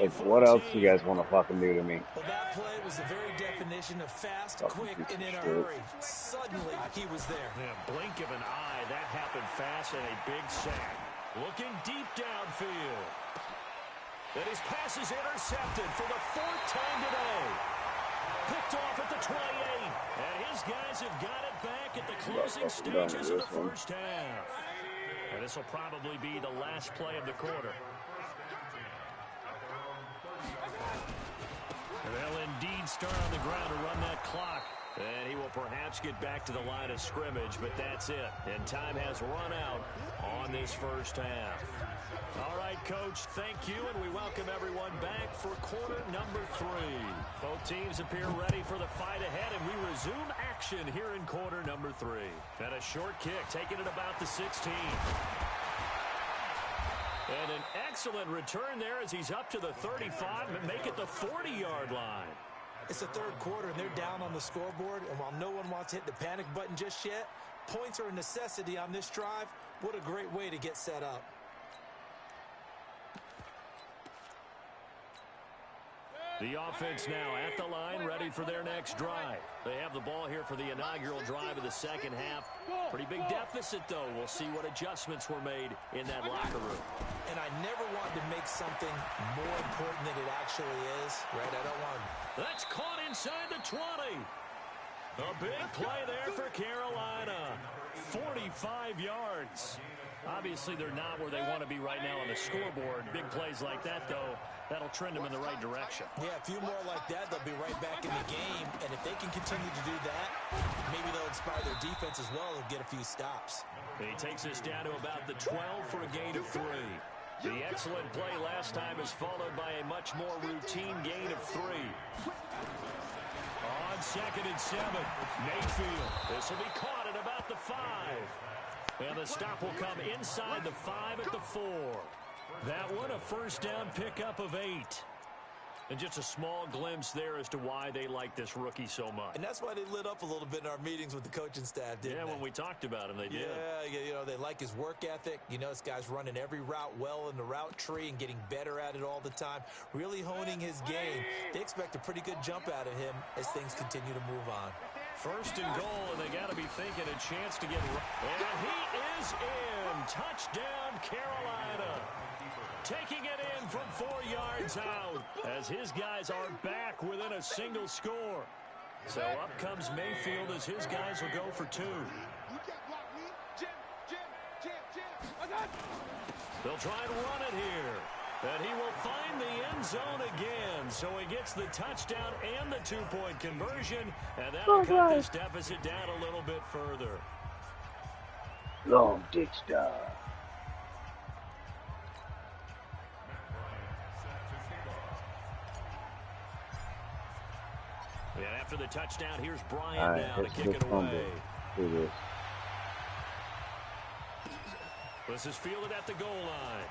Like, what else do you guys want to fucking do to me? Well, that play was the very definition of fast, quick, and in a hurry. Suddenly, he was there. Yeah, blink of an eye. That happened fast and a big sack. Looking deep downfield. And his pass is intercepted for the 4th time today. Picked off at the 28. And his guys have got it back at the closing stages of the first half. And this will probably be the last play of the quarter. They'll indeed start on the ground to run that clock. And he will perhaps get back to the line of scrimmage, but that's it. And time has run out on this first half. All right, Coach, thank you, and we welcome everyone back for quarter number 3. Both teams appear ready for the fight ahead, and we resume action here in quarter number 3. And a short kick, taking it about the 16. And an excellent return there as he's up to the 35 and make it the 40-yard line. It's the 3rd quarter, and they're down on the scoreboard. And while no one wants to hit the panic button just yet, points are a necessity on this drive. What a great way to get set up. The offense now at the line, ready for their next drive. They have the ball here for the inaugural drive of the second half. Pretty big deficit, though. We'll see what adjustments were made in that locker room. And I never wanted to make something more important than it actually is, right? I don't want to. That's caught inside the 20. A big play there for Carolina. 45 yards. Obviously, they're not where they want to be right now on the scoreboard. Big plays like that, though, that'll trend them in the right direction. Yeah, a few more like that, they'll be right back in the game. And if they can continue to do that, maybe they'll inspire their defense as well and get a few stops. He takes us down to about the 12 for a gain of 3. The excellent play last time is followed by a much more routine gain of 3. On 2nd and 7, Mayfield. This will be caught at about the 5. And the stop will come inside the 5 at the 4. That one, a first down pickup of 8. And just a small glimpse there as to why they like this rookie so much. And that's why they lit up a little bit in our meetings with the coaching staff, didn't they? Yeah, when we talked about him, they did. Yeah, you know, they like his work ethic. You know, this guy's running every route well in the route tree and getting better at it all the time. Really honing his game. They expect a pretty good jump out of him as things continue to move on. 1st and goal, and they got to be thinking a chance to get... And he is in. Touchdown, Carolina. Taking it in from 4 yards out as his guys are back within a single score. So up comes Mayfield as his guys will go for 2. They'll try and run it here. And he will find the end zone again. So he gets the touchdown and the 2-point conversion. And that'll cut this deficit down a little bit further. Long dick star. And after the touchdown, here's Bryant now to kick it away. This is fielded at the goal line.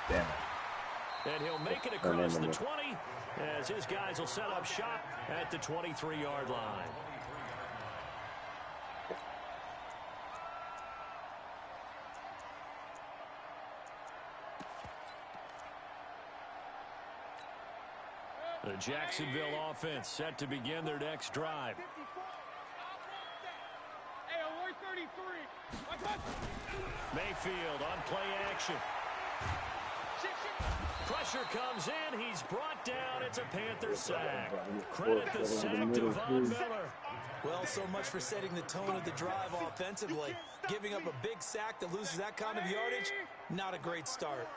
Damn it. And he'll make it across the 20 as his guys will set up shop at the 23-yard line. The Jacksonville offense set to begin their next drive. Mayfield on play action. Pressure comes in. He's brought down. It's a Panther sack. Credit the sack to Von Miller. Well, so much for setting the tone of the drive offensively. Giving up a big sack that loses that kind of yardage, not a great start.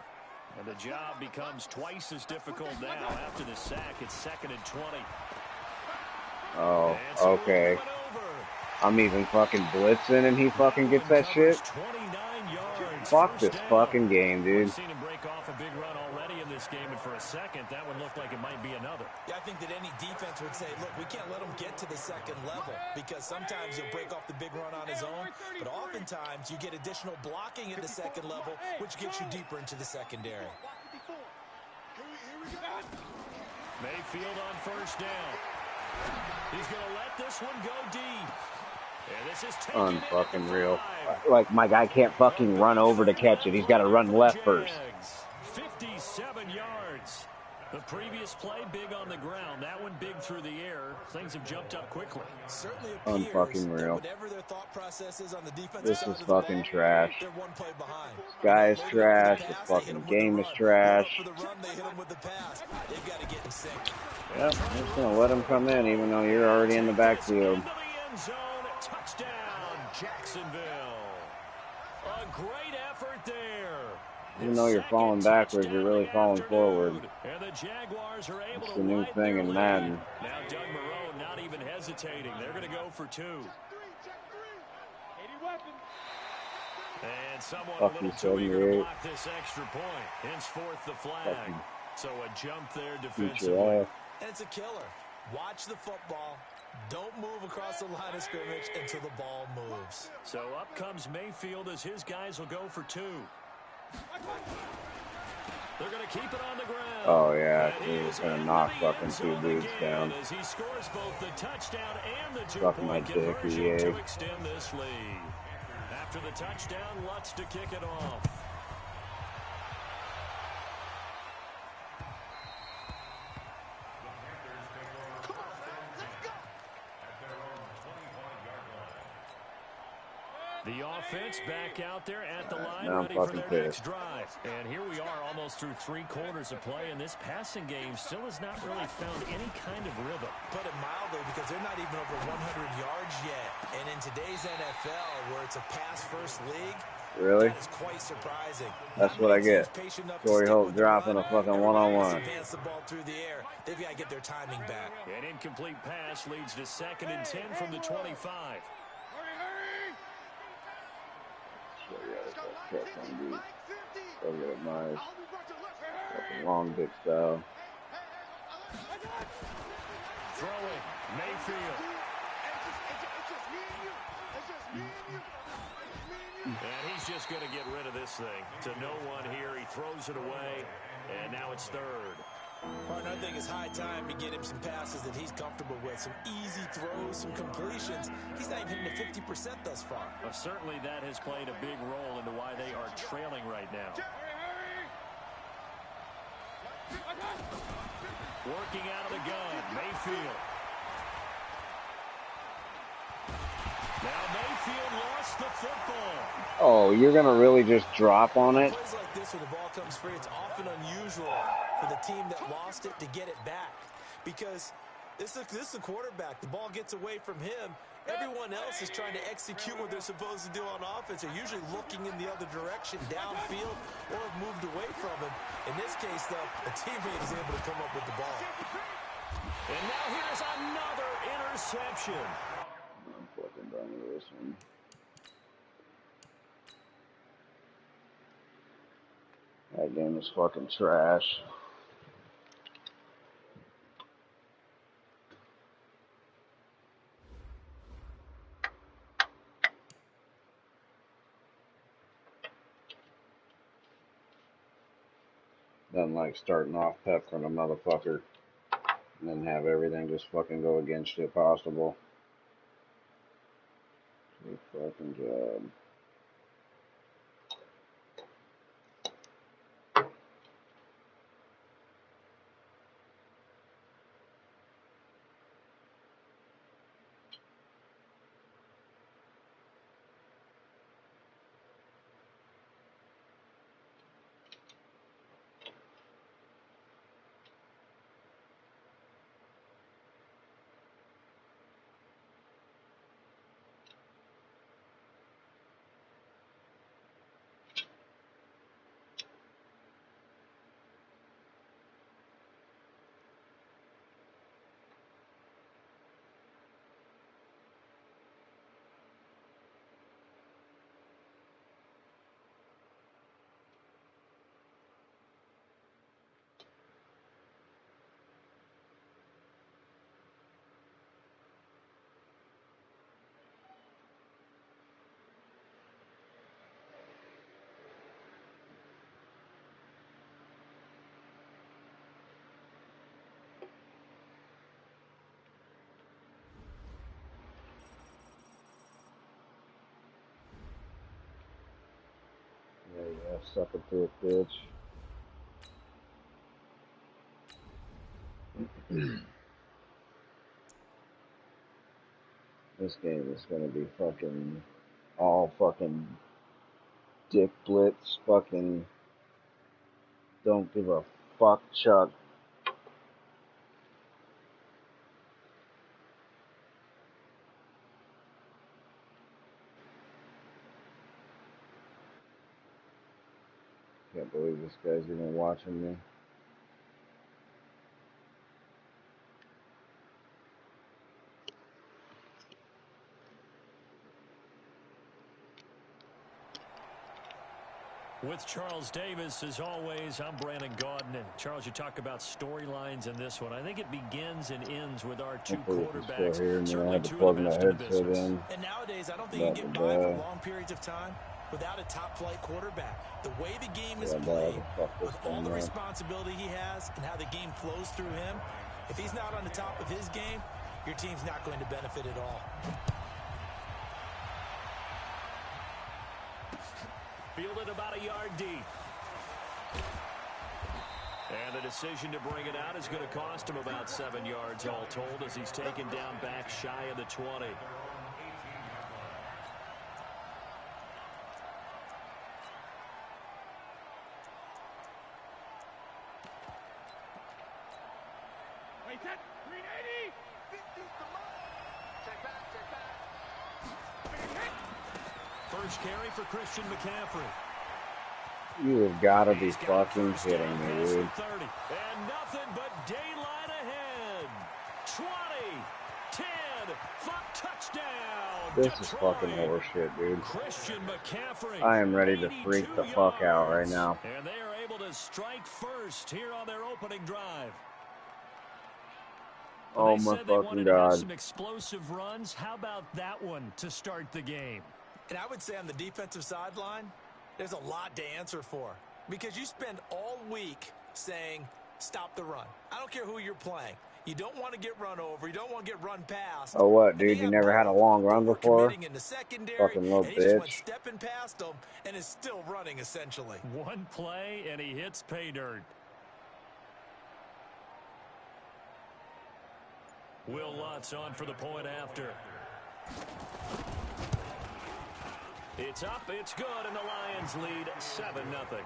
And the job becomes twice as difficult now after the sack. It's 2nd and 20. Oh, okay. I'm even fucking blitzing and he fucking gets that shit. 29 yards. Fuck this fucking game, dude. We've seen him break off a big run already in this game, and for a second, that one looked like it might be another. Yeah, I think that any defense would say, look, we can't let him get to the second level because sometimes he'll break off the big run on his own, but oftentimes you get additional blocking at the second level, which gets you deeper into the secondary. Mayfield on first down. He's going to let this one go deep. And this is unfucking real. Like, my guy can't fucking run over to catch it. He's got to run left first. 57 yards. The previous play, big on the ground. That one big through the air. Things have jumped up quickly. Certainly unfucking real. Whatever their thought process is on the defensive this side is of the fucking ball, trash. they're one play behind. This guy is trash. This fucking game is trash. For the run, they hit him with the pass. They've got to get in sync. Yep, I'm just gonna let him come in, even though you're already in the backfield. Touchdown, Jacksonville. A great effort there. Even though you're falling backwards, you're really falling forward. And the Jaguars are able it's to the new thing in Madden. Now Doug Marone not even hesitating. They're going to go for 2. And someone a little too eager to block this extra point. Henceforth the flag. So a jump there defensively. And it's a killer. Watch the football. Don't move across the line of scrimmage until the ball moves. So up comes Mayfield as his guys will go for 2. They're going to keep it on the ground. Oh, yeah. He's going to knock fucking 2 dudes down. As he scores both the touchdown and the 2-point conversion to extend this lead. After the touchdown, Lutz to kick it off. The offense back out there at the line, ready for their next drive. And here we are almost through 3 quarters of play, and this passing game still has not really found any kind of rhythm. Put it mildly, because they're not even over 100 yards yet. And in today's NFL, where it's a pass-first league, really? that is quite surprising. That's what I get. Corey Holt dropping a fucking one-on-one. Advance the ball through the air. They've got to get their timing back. An incomplete pass leads to 2nd and 10 from the 25. Go get it nice. Fucking long dick style. Throwing, Mayfield. And he's just going to get rid of this thing. To no one here. He throws it away, and now it's 3rd. Partner, I think it's high time to get him some passes that he's comfortable with. Some easy throws, some completions. He's not even hitting the 50% thus far. Well, certainly that has played a big role into why they are trailing right now. Working out of the gun, Mayfield. Now Mayfield lost the football. Oh, you're going to really just drop on it? Plays like this where the ball comes free, it's often unusual for the team that lost it to get it back. Because this is a quarterback. The ball gets away from him. Everyone else is trying to execute what they're supposed to do on offense. They're usually looking in the other direction, downfield, or have moved away from him. In this case, though, a teammate is able to come up with the ball. And now here's another interception. I'm fucking done with this one. That game is fucking trash. Doesn't like starting off peppering a motherfucker and then have everything just fucking go against you possible. Good fucking job. suck it to it, bitch. This game is gonna be fucking all fucking dick blitz, fucking don't give a fuck Chuck. Can't believe this guy's even watching me. With Charles Davis, as always, I'm Brandon Gaudin. And Charles, you talk about storylines in this one. I think it begins and ends with our two quarterbacks. Certainly I had to plug my headset in. And nowadays, I don't think you can get by for long periods of time without a top-flight quarterback. The way the game is played, with all the responsibility he has and how the game flows through him, if he's not on the top of his game, your team's not going to benefit at all. Fielded about a yard deep. And the decision to bring it out is going to cost him about 7 yards all told as he's taken down back shy of the 20. Wait, that 380. 50's the mark. Check back, check back. First carry for Christian McCaffrey. You have got to be fucking kidding me, dude. And nothing but daylight ahead. 20, 10, touchdown. This is fucking horseshit, dude. Christian McCaffrey. I am ready to freak the fuck out right now. And they are able to strike first here on their opening drive. Oh my fucking God. Some explosive runs. How about that one to start the game? And I would say on the defensive sideline, there's a lot to answer for. Because you spend all week saying, stop the run. I don't care who you're playing. You don't want to get run over. You don't want to get run past. Oh, what, dude? You never had a long run before? In the secondary, fucking little and he just went bitch. stepping past him and is still running, essentially. One play, and he hits pay dirt. Will Lutz on for the point after. It's up, it's good, and the Lions lead 7-0.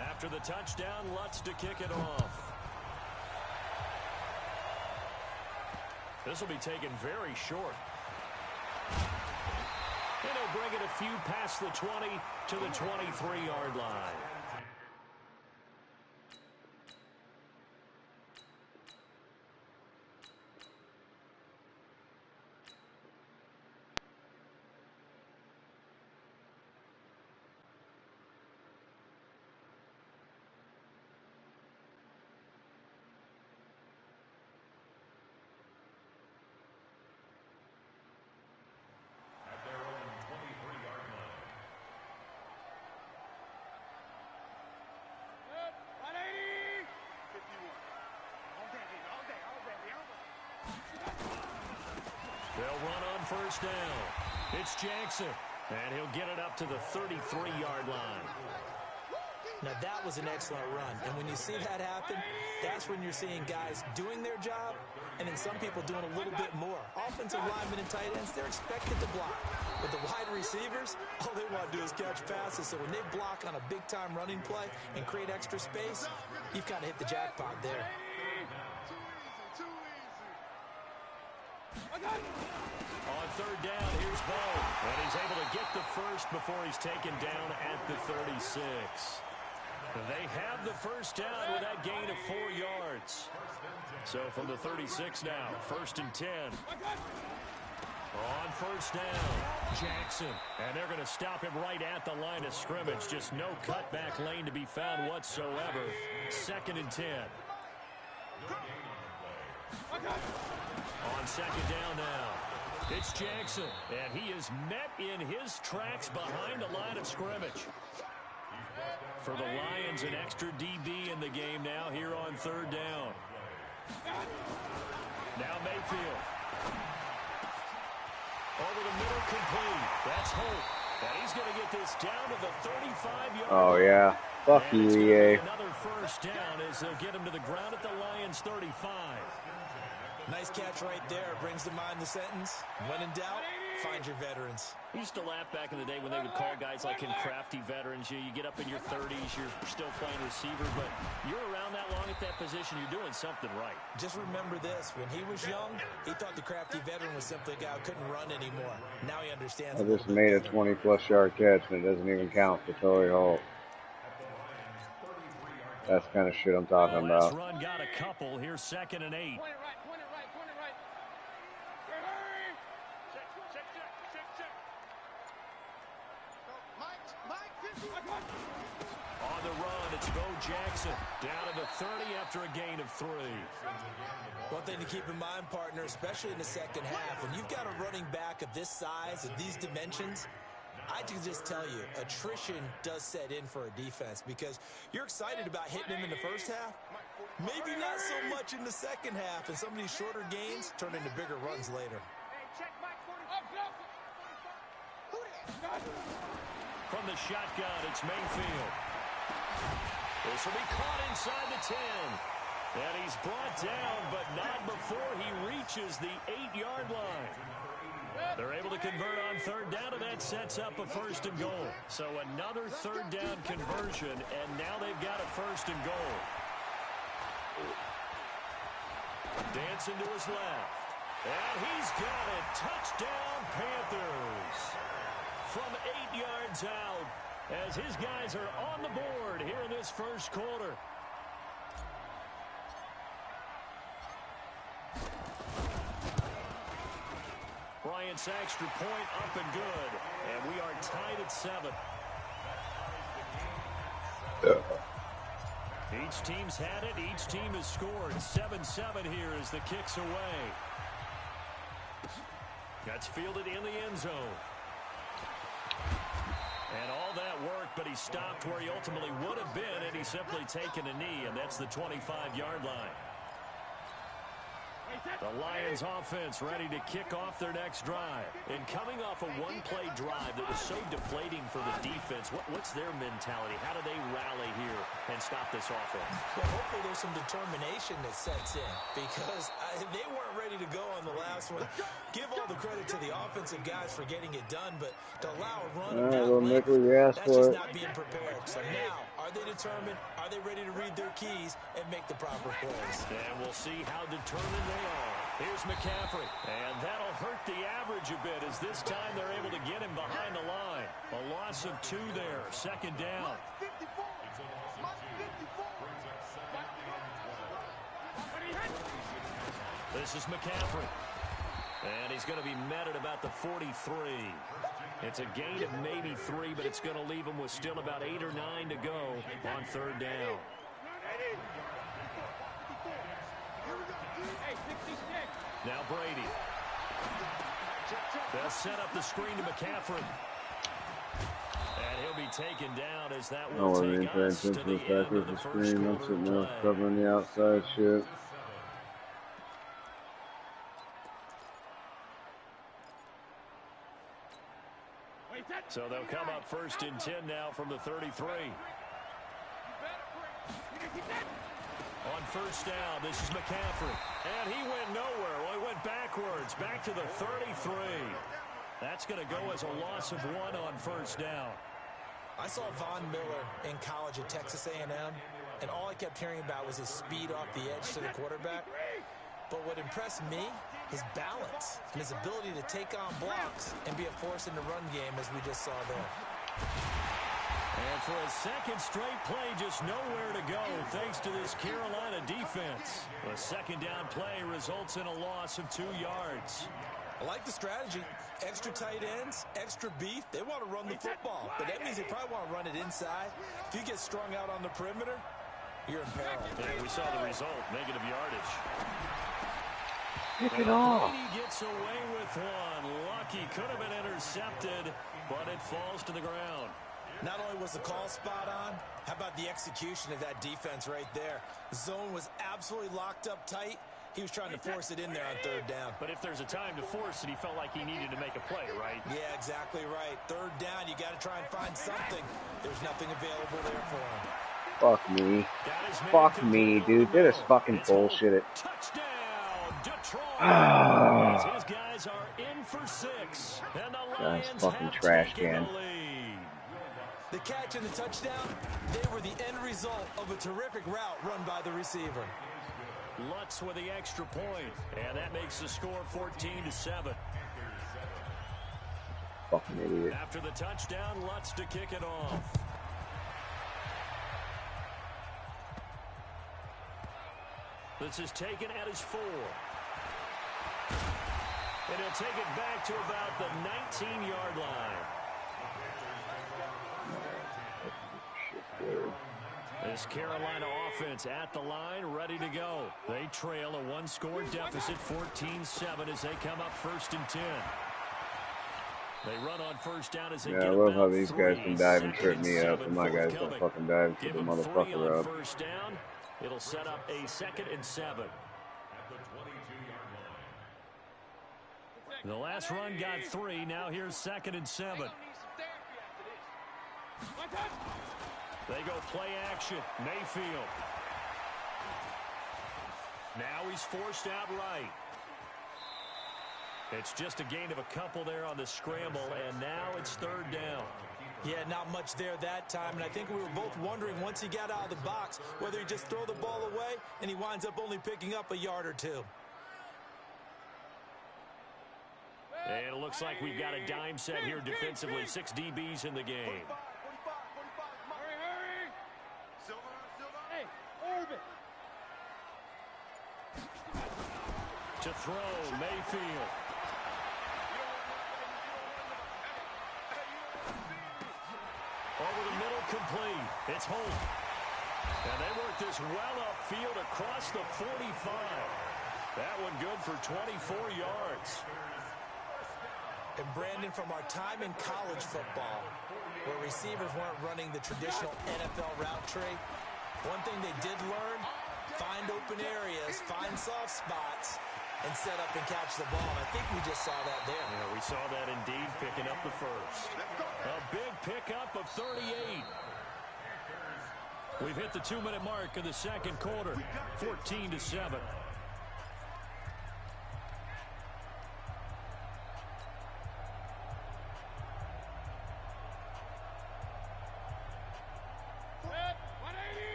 After the touchdown, Lutz to kick it off. This will be taken very short. And he'll bring it a few past the 20 to the 23-yard line. They'll run on first down. It's Jackson, and he'll get it up to the 33-yard line. Now, that was an excellent run. And when you see that happen, that's when you're seeing guys doing their job and then some people doing a little bit more. Offensive linemen and tight ends, they're expected to block. But the wide receivers, all they want to do is catch passes. So when they block on a big-time running play and create extra space, you've got to hit the jackpot there. On third down, here's Bo. And he's able to get the first before he's taken down at the 36. They have the first down with that gain of 4 yards. So from the 36 now, 1st and 10. On first down, Jackson. And they're going to stop him right at the line of scrimmage. Just no cutback lane to be found whatsoever. 2nd and 10. On second down now, it's Jackson, and he is met in his tracks behind the line of scrimmage. For the Lions, an extra DB in the game now here on third down. Now Mayfield. Over the middle, complete. That's Holt. And he's going to get this down to the 35-yard line. Oh, yeah. Fuck and you, it's EA. another first down as they'll get him to the ground at the Lions' 35. Nice catch right there. Brings to mind the sentence, when in doubt, find your veterans. We used to laugh back in the day when they would call guys like him crafty veterans. You get up in your 30s, you're still playing receiver, but you're around that long at that position, you're doing something right. Just remember this. When he was young, he thought the crafty veteran was simply a guy who couldn't run anymore. Now he understands. I just made a 20-plus yard catch, and it doesn't even count for Torrey Holt. That's the kind of shit I'm talking about. Last run got a couple. Here's 2nd and 8. On the run, it's Bo Jackson down to the 30 after a gain of 3. One thing to keep in mind, partner, especially in the second half, when you've got a running back of this size, of these dimensions, I can just tell you, attrition does set in for a defense because you're excited about hitting him in the first half. Maybe not so much in the second half, and some of these shorter gains turn into bigger runs later. From the shotgun, it's Mayfield. This will be caught inside the 10. And he's brought down, but not before he reaches the 8-yard line. They're able to convert on 3rd down, and that sets up a 1st and goal. So another 3rd down conversion, and now they've got a 1st and goal. Dancing to his left. And he's got it. Touchdown, Panthers. From 8 yards out, as his guys are on the board here in this first quarter. Bryant's extra point up and good. And we are tied at 7. Each team's had it. Each team has scored. 7-7 here as the kick's away. That's fielded in the end zone. And all that work, but he stopped where he ultimately would have been, and he's simply taken a knee, and that's the 25-yard line. The Lions offense ready to kick off their next drive. And coming off a one-play drive that was so deflating for the defense, what's their mentality? How do they rally here and stop this offense? Well, hopefully there's some determination that sets in because they weren't ready to go on the last one. Give all the credit to the offensive guys for getting it done, but to allow a run of that length, that's just not being prepared. So now, are they determined? Are they ready to read their keys and make the proper plays? And we'll see how determined they are. Here's McCaffrey, and that'll hurt the average a bit as this time they're able to get him behind the line. A loss of 2 there, 2nd down. This is McCaffrey, and he's going to be met at about the 43. It's a gain of maybe 3, but it's going to leave him with still about 8 or 9 to go on 3rd down. Now Brady. They'll set up the screen to McCaffrey. And he'll be taken down as that will take us to the end of the first quarter of play. Covering the outside shit. So they'll come up 1st and 10 now from the 33. On 1st down, this is McCaffrey. And he went nowhere. Well, he went backwards, back to the 33. That's going to go as a loss of 1 on 1st down. I saw Von Miller in college at Texas A&M, and all I kept hearing about was his speed off the edge to the quarterback. But what impressed me, his balance and his ability to take on blocks and be a force in the run game, as we just saw there. And for a second straight play, just nowhere to go thanks to this Carolina defense. A 2nd down play results in a loss of 2 yards. I like the strategy. Extra tight ends, extra beef. They want to run the football, but that means they probably want to run it inside. If you get strung out on the perimeter, you're in peril. Yeah, we saw the result, negative yardage. Pick it off. Brady gets away with one. Lucky, could have been intercepted, but it falls to the ground. Not only was the call spot on, how about the execution of that defense right there? Zone was absolutely locked up tight, He was trying to force it in there on third down. But if there's a time to force it, he felt like he needed to make a play, right? Yeah, exactly right. Third down, you got to try and find something. There's nothing available there for him. Fuck me. Fuck me, dude. That is fucking bullshit. Touchdown, Detroit. Ah. His guys are in for 6. And the That's Lions fucking have trash taken can. the lead. The catch and the touchdown, they were the end result of a terrific route run by the receiver. Lutz with the extra point, and that makes the score 14-7. Fucking idiot. After the touchdown, Lutz to kick it off. This is taken at his 4. And he'll take it back to about the 19-yard line. This Carolina offense at the line, ready to go. They trail a 1-score deficit, 14-7, as they come up 1st and 10. They run on first down as they get I love how about these 3. guys can dive and trip Second me and up, 7, and my guys don't forthcoming. fucking dive and trip Give the him 3 motherfucker on up. first down. It'll set up a 2nd and 7. The last run got 3. Now here's 2nd and 7. They go play action. Mayfield. Now he's forced out right. It's just a gain of a couple there on the scramble, and now it's 3rd down. Yeah, not much there that time, and I think we were both wondering once he got out of the box whether he just throw the ball away, and he winds up only picking up a yard or 2. And it looks like we've got a dime set here defensively. 6 DBs in the game. To throw, Mayfield. Over the middle, complete. It's Holt. And they work this well upfield across the 45. That one good for 24 yards. And Brandon, from our time in college football, where receivers weren't running the traditional NFL route tree, one thing they did learn, find open areas, find soft spots, and set up and catch the ball. And I think we just saw that there. Yeah, we saw that indeed, picking up the first. A big pickup of 38. We've hit the 2-minute mark of the second quarter, 14-7.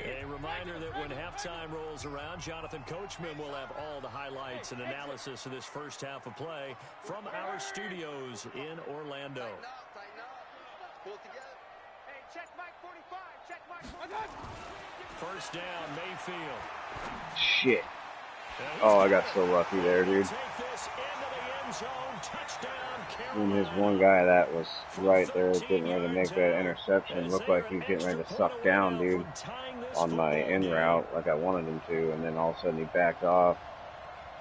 A reminder that when halftime rolls around, Jonathan Coachman will have all the highlights and analysis of this first half of play from our studios in Orlando. First down, Mayfield. Shit. Oh, I got so lucky there, dude. And his one guy that was right there getting ready to make that interception looked like he was getting ready to suck down, dude, on my in route like I wanted him to, and then all of a sudden he backed off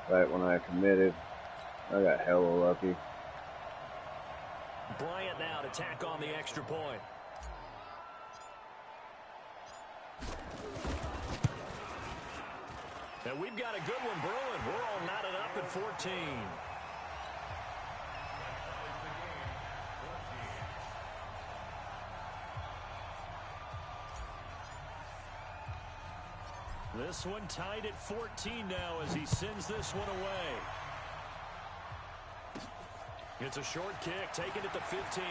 right when I committed. I got hella lucky. Bryant now to tack on the extra point. And we've got a good one brewing. We're all knotted up at 14. This one tied at 14 now as he sends this one away. It's a short kick, taken at the 15.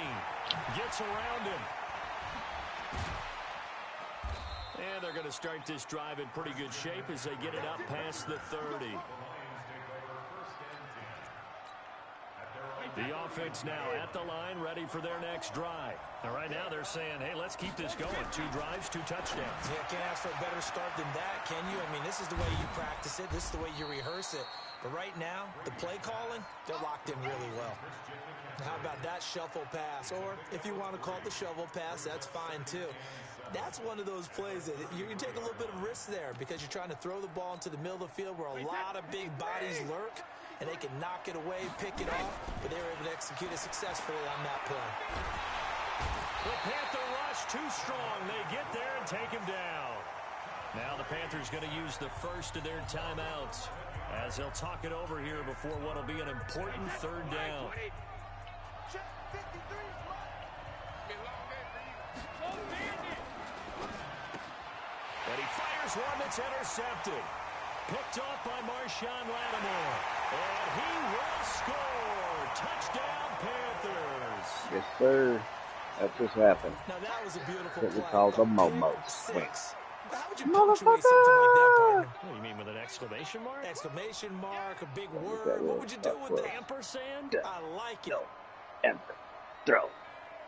Gets around him. And they're going to start this drive in pretty good shape as they get it up past the 30. The offense now at the line, ready for their next drive. Now, right now they're saying, hey, let's keep this going. 2 drives, 2 touchdowns. Yeah, can't ask for a better start than that, can you? I mean, this is the way you practice it. This is the way you rehearse it. But right now, the play calling, they're locked in really well. How about that shuffle pass? Or if you want to call it the shovel pass, that's fine too. That's one of those plays that you take a little bit of risk there because you're trying to throw the ball into the middle of the field where a lot of big bodies lurk, and they can knock it away, pick it off, but they were able to execute it successfully on that play. The Panther rush too strong. They get there and take him down. Now the Panthers going to use the first of their timeouts as they'll talk it over here before what will be an important third down. And he fires one that's intercepted. Picked off by Marshawn Lattimore. And he will score. Touchdown, Panthers. Yes, sir. That just happened. Now that was a beautiful What we play. call the Momo swing. How would you punctuate something like that, partner? What, you mean with an exclamation mark? Exclamation mark, a big word. What would you do with that? Ampersand? I like it. Ever throw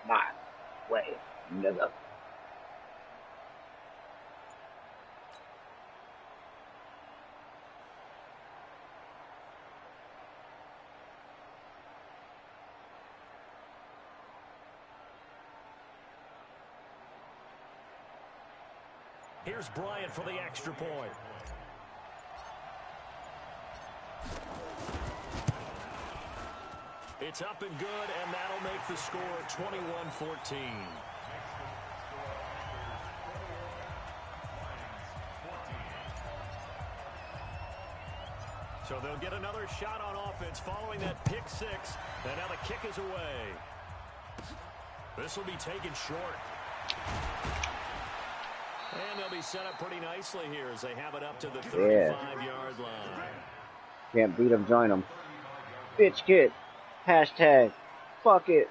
my way, nigga. Here's Bryant for the extra point. It's up and good, and that'll make the score 21-14. So they'll get another shot on offense following that pick six. And now the kick is away. This will be taken short. And they'll be set up pretty nicely here as they have it up to the 35-yard line. Can't beat them, join them. Bitch kid. Hashtag. Fuck it.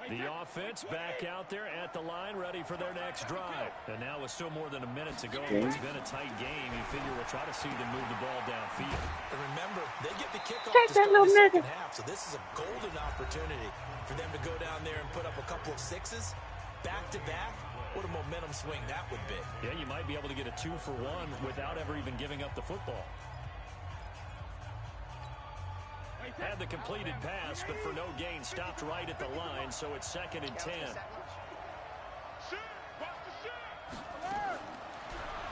The offense back out there at the line, ready for their next drive. And now with still more than a minute to go, it's been a tight game. You figure we'll try to see them move the ball downfield. And remember, they get the kickoff to start the second half, so this is a golden opportunity for them to go down there and put up a couple of sixes back-to-back. What a momentum swing that would be. Yeah, you might be able to get a 2-for-1 without ever even giving up the football. Had the completed pass, but for no gain, stopped right at the line, so it's 2nd and 10.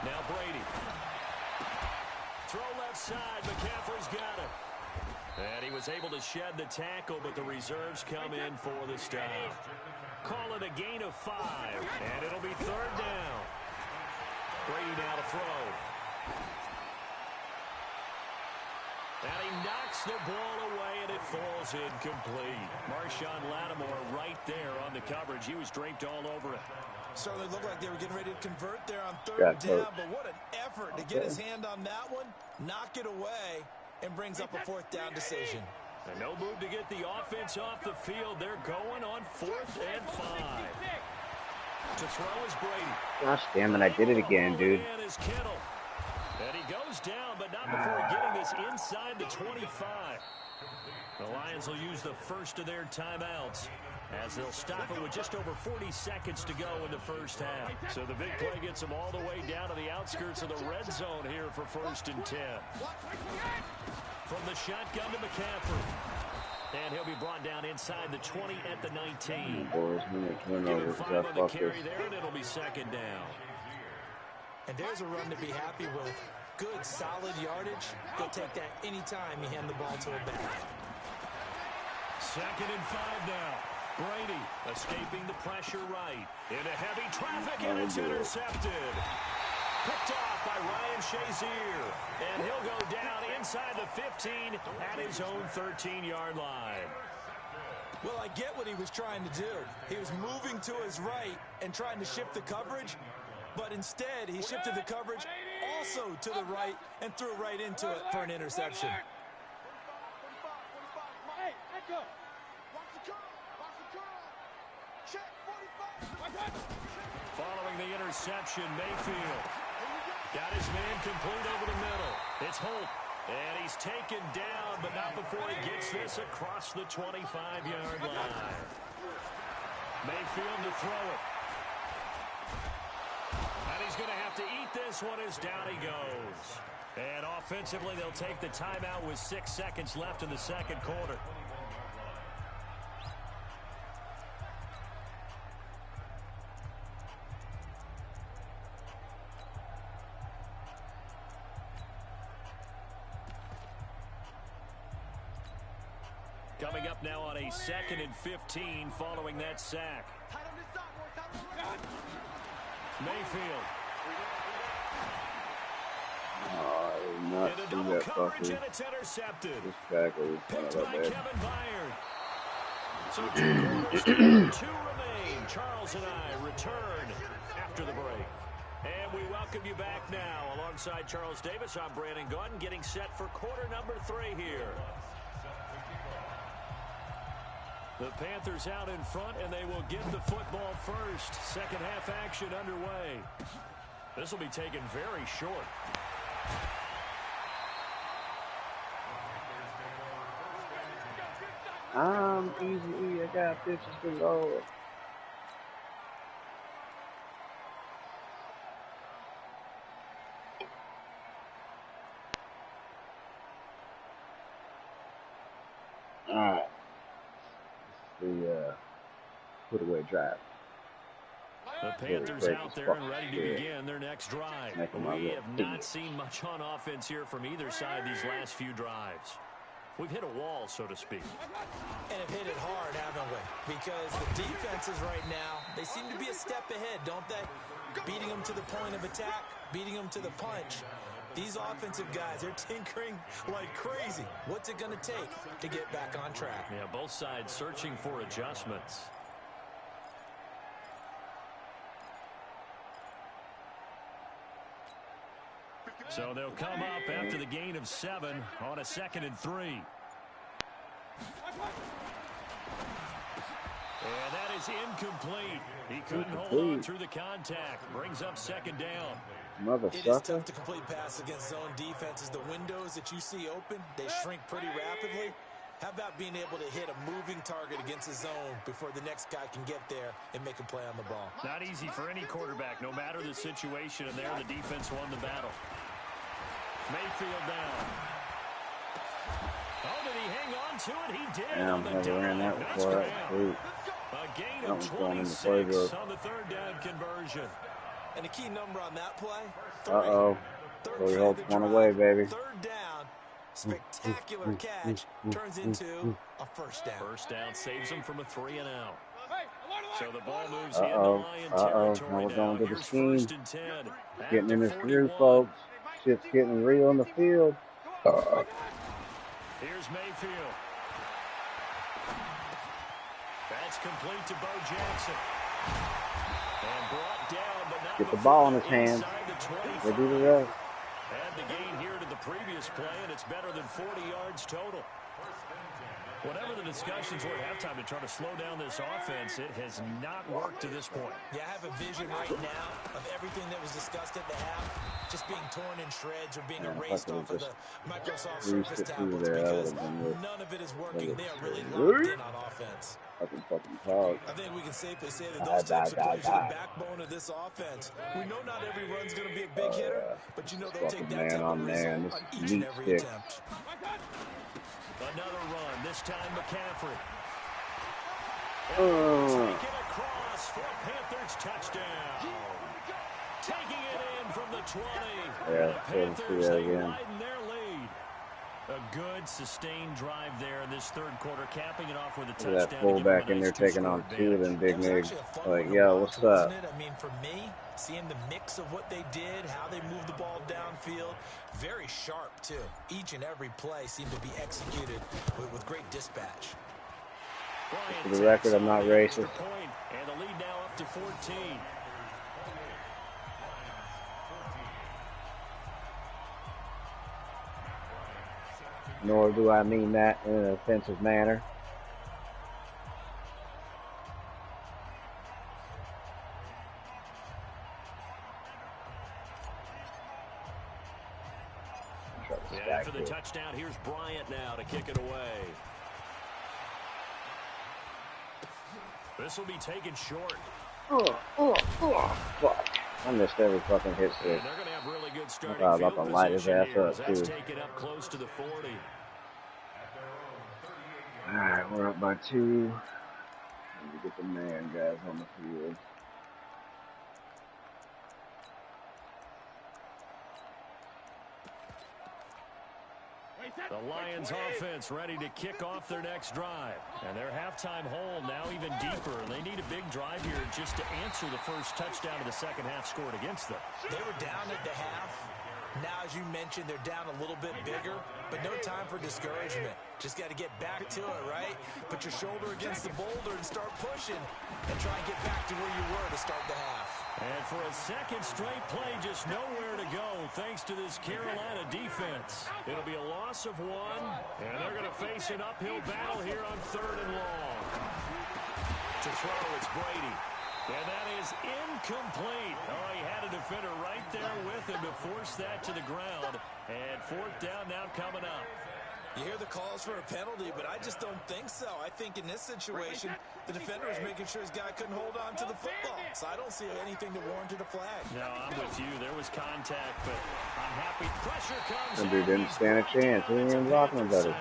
Now Brady. Throw left side, McCaffrey's got it. And he was able to shed the tackle, but the reserves come in for the stop. Call it a gain of 5, and it'll be 3rd down. Brady now to throw. And he knocks the ball away, and it falls incomplete. Marshawn Lattimore right there on the coverage. He was draped all over it. Certainly looked like they were getting ready to convert there on 3rd down, but what an effort to get his hand on that one, knock it away, and brings up a 4th down decision. And no move to get the offense off the field. They're going on 4th and 5. To throw is Brady. Gosh damn it, I did it again, dude. And he goes down, but not before getting this inside the 25. The Lions will use the first of their timeouts as they'll stop it with just over 40 seconds to go in the first half. So the big play gets them all the way down to the outskirts of the red zone here for 1st and 10. From the shotgun to McCaffrey. And he'll be brought down inside the 20 at the 19. Getting 5 on the carry there, and it'll be 2nd down. And there's a run to be happy with. Good, solid yardage. He'll take that anytime you hand the ball to a back. 2nd and 5 now. Brady escaping the pressure right. Into heavy traffic, and it's intercepted. Picked off by Ryan Shazier. And he'll go down inside the 15 at his own 13-yard line. Well, I get what he was trying to do. He was moving to his right and trying to shift the coverage. But instead, he shifted the coverage also to the right and threw right into it for an interception. Following the interception, Mayfield got his man complete over the middle. It's Holt, and he's taken down, but not before he gets this across the 25-yard line. Mayfield to throw it. And he's going to have to eat this one as down he goes. And offensively, they'll take the timeout with 6 seconds left in the 2nd quarter. Coming up now on a 2nd and 15 following that sack. Mayfield. Oh, I did not Into see double that coverage, fucker. and it's intercepted. This tackle is Picked not by that Kevin Byard. So 2 quarters to go, 2 remain. Charles and I return after the break. And we welcome you back now. Alongside Charles Davis, I'm Brandon Gaudin, getting set for quarter number 3 here. The Panthers out in front, and they will get the football first. Second half action underway. This will be taken very short. Easy. I got this. It's been low. Alright. This is the put away drive. The Panthers out there and ready to begin their next drive. We have not seen much on offense here from either side these last few drives. We've hit a wall, so to speak. And have hit it hard, haven't we? Because the defenses right now, they seem to be a step ahead, don't they? Beating them to the point of attack, beating them to the punch. These offensive guys, they're tinkering like crazy. What's it going to take to get back on track? Yeah, both sides searching for adjustments. So they'll come up after the gain of 7 on a 2nd and 3. And that is incomplete. He couldn't hold on through the contact. Brings up 2nd down. It is tough to complete passes against zone defenses. The windows that you see open, they shrink pretty rapidly. How about being able to hit a moving target against the zone before the next guy can get there and make a play on the ball? Not easy for any quarterback, no matter the situation, and there the defense won the battle. Mayfield down. Oh, did he hang on to it? He did. Yeah, on the never ran that before. A gain of 26 on the 3rd down conversion. And a key number on that play, 3. Uh-oh. So we hold one away, baby. 3rd down. Spectacular catch turns into a 1st down. 1st down saves him from a 3-and-out. So the ball moves into Lion territory now. We're going to the Here's scheme. 1st and 10. Getting in this groove, folks. Shit's getting real on the field. Here's Mayfield. That's complete to Bo Jackson. And brought down, but not get the ball in his hands. They do the rest. Add the gain here to the previous play, and it's better than 40 yards total. Whatever the discussions were at halftime to try to slow down this offense, it has not worked to this point. Yeah, I have a vision right now of everything that was discussed at the half just being torn in shreds or being erased off of the Microsoft Surface tablets because none of it is working. They are really locked in on offense. I think we can safely say that those types of plays are the backbone of this offense. We know not every run's going to be a big hitter, but you know they'll take that type of result on each and every attempt. Another run, this time McCaffrey. Taken across for a Panthers touchdown. Taking it in from the 20. Yeah, the Panthers, they widen their lead. A good, sustained drive there in this 3rd quarter, capping it off with a touchdown. That fullback in there taking on 2 of them big nigs. Like, yo, what's up? I mean, for me, seeing the mix of what they did, how they moved the ball downfield, very sharp, too. Each and every play seemed to be executed with great dispatch. For the record, I'm not racist. And the lead now up to 14. Nor do I mean that in an offensive manner. Yeah, after the touchdown, here's Bryant now to kick it away. This will be taken short. Fuck. I missed every fucking hit They're going to have really good starting field about to light his ass up, that's too. taken up close to the 40. Alright, we're up by 2. Need to get the man guys on the field. The Lions offense ready to kick off their next drive. And their halftime hole now even deeper. And they need a big drive here just to answer the first touchdown of the second half scored against them. They were down at the half. Now, as you mentioned, they're down a little bit bigger, but no time for discouragement. Just got to get back to it, right? Put your shoulder against the boulder and start pushing and try and get back to where you were to start the half. And for a second straight play, just nowhere to go thanks to this Carolina defense. It'll be a loss of 1, and they're going to face an uphill battle here on 3rd and long. To throw, it's Brady. And that is incomplete. Oh, he had a defender right there with him to force that to the ground. And 4th down now coming up. You hear the calls for a penalty, but I just don't think so. I think in this situation, the defender was making sure his guy couldn't hold on to the football. So I don't see anything that warranted a flag. No, I'm with you. There was contact, but I'm happy. Pressure comes That dude didn't stand a chance. He didn't even block nobody.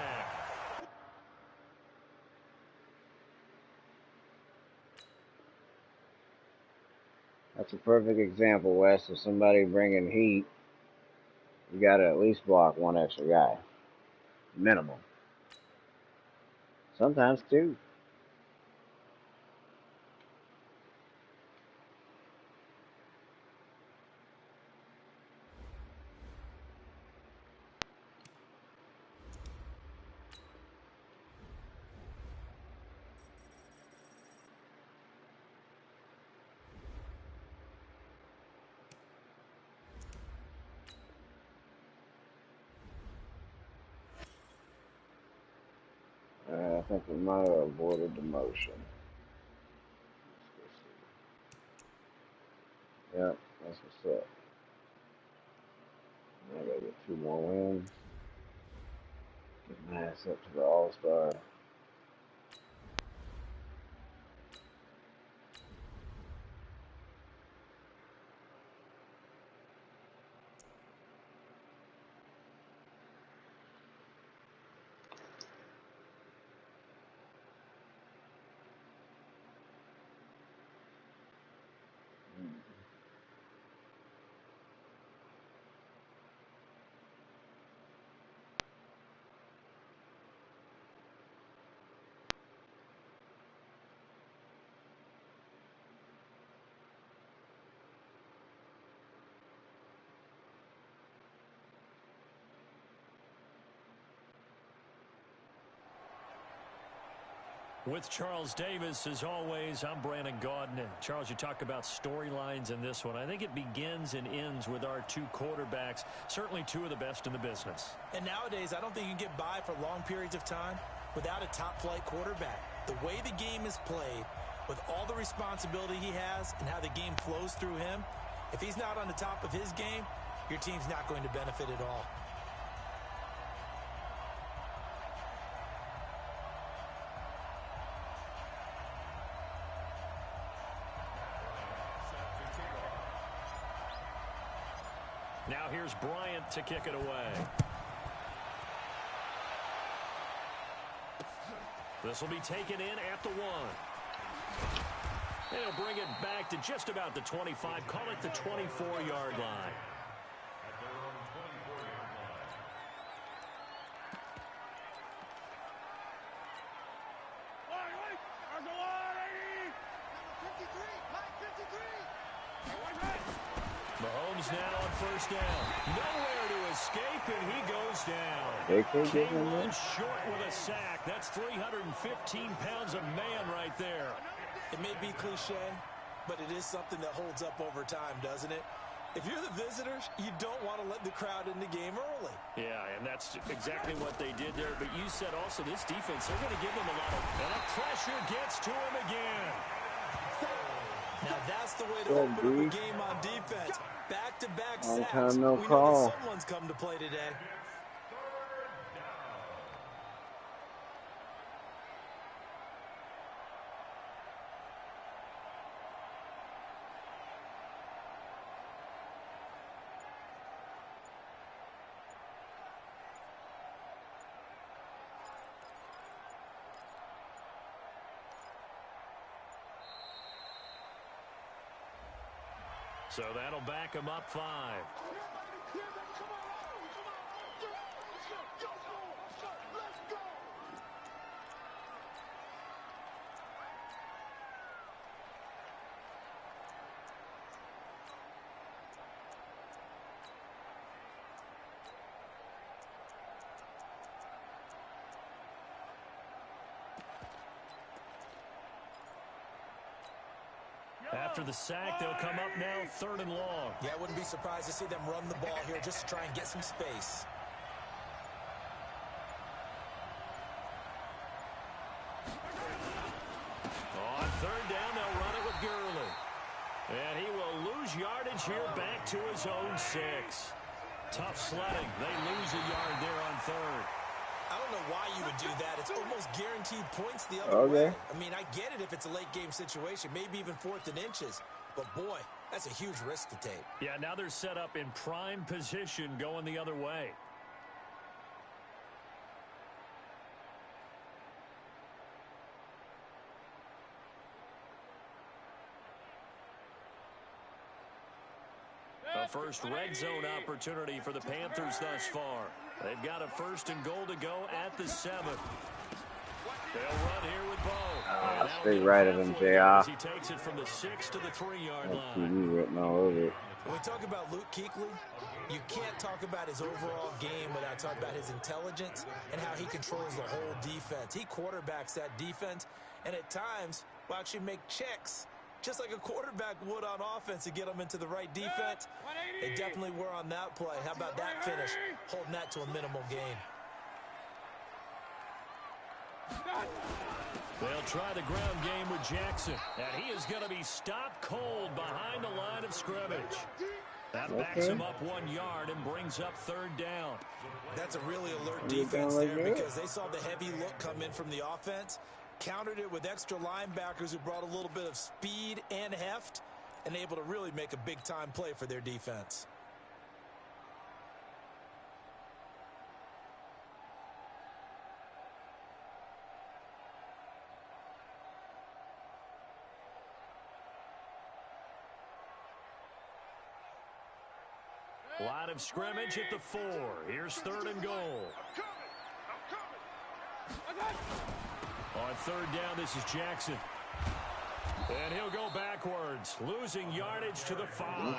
That's a perfect example, Wes, of somebody bringing heat. You got to at least block one extra guy. Minimum. Sometimes 2. I think we might have avoided the motion. Yep, that's what's up. I gotta get 2 more wins. Get my ass up to the All-Star. With Charles Davis, as always, I'm Brandon Gaudin. Charles, you talk about storylines in this one. I think it begins and ends with our 2 quarterbacks, certainly 2 of the best in the business. And nowadays, I don't think you can get by for long periods of time without a top-flight quarterback. The way the game is played, with all the responsibility he has and how the game flows through him, if he's not on the top of his game, your team's not going to benefit at all. Now here's Bryant to kick it away. This will be taken in at the 1. And he'll bring it back to just about the 25. Call it the 24-yard line. Mahomes now on 1st down. Nowhere to escape, and he goes down. Came one short with a sack. That's 315 pounds of man right there. It may be cliche, but it is something that holds up over time, doesn't it? If you're the visitors, you don't want to let the crowd in the game early. Yeah, and that's exactly what they did there. But you said also this defense, they're going to give them a lot of... And the pressure gets to him again. Now that's the way to open up a game on defense. Back-to-back sacks. Long time no we call. know that someone's come to play today. So that'll back him up 5. After the sack, they'll come up now 3rd and long. Yeah, I wouldn't be surprised to see them run the ball here just to try and get some space. On 3rd down, they'll run it with Gurley. And he will lose yardage here back to his own 6. Tough sledding. They lose a yard there on 3rd. I don't know why you would do that. It's almost guaranteed points the other way. I mean, I get it if it's a late-game situation, maybe even 4th and inches. But, boy, that's a huge risk to take. Yeah, now they're set up in prime position going the other way. A first red zone opportunity for the Panthers thus far. They've got a 1st and goal to go at the 7. They'll run here with Bo. Stay right of him, JR. He takes it from the 6 to the 3-yard line. TV written all over it. When we talk about Luke Kuechly, you can't talk about his overall game without talking about his intelligence and how he controls the whole defense. He quarterbacks that defense, and at times will actually make checks, just like a quarterback would on offense to get them into the right defense. They definitely were on that play. How about that finish? Holding that to a minimal gain. They'll try the ground game with Jackson, and he is going to be stopped cold behind the line of scrimmage. That backs him up 1 yard and brings up 3rd down. That's a really alert defense there because they saw the heavy look come in from the offense, countered it with extra linebackers who brought a little bit of speed and heft, and able to really make a big-time play for their defense. Line of scrimmage at the 4. Here's 3rd and goal. On 3rd down, this is Jackson. And he'll go backwards, losing yardage to the 5.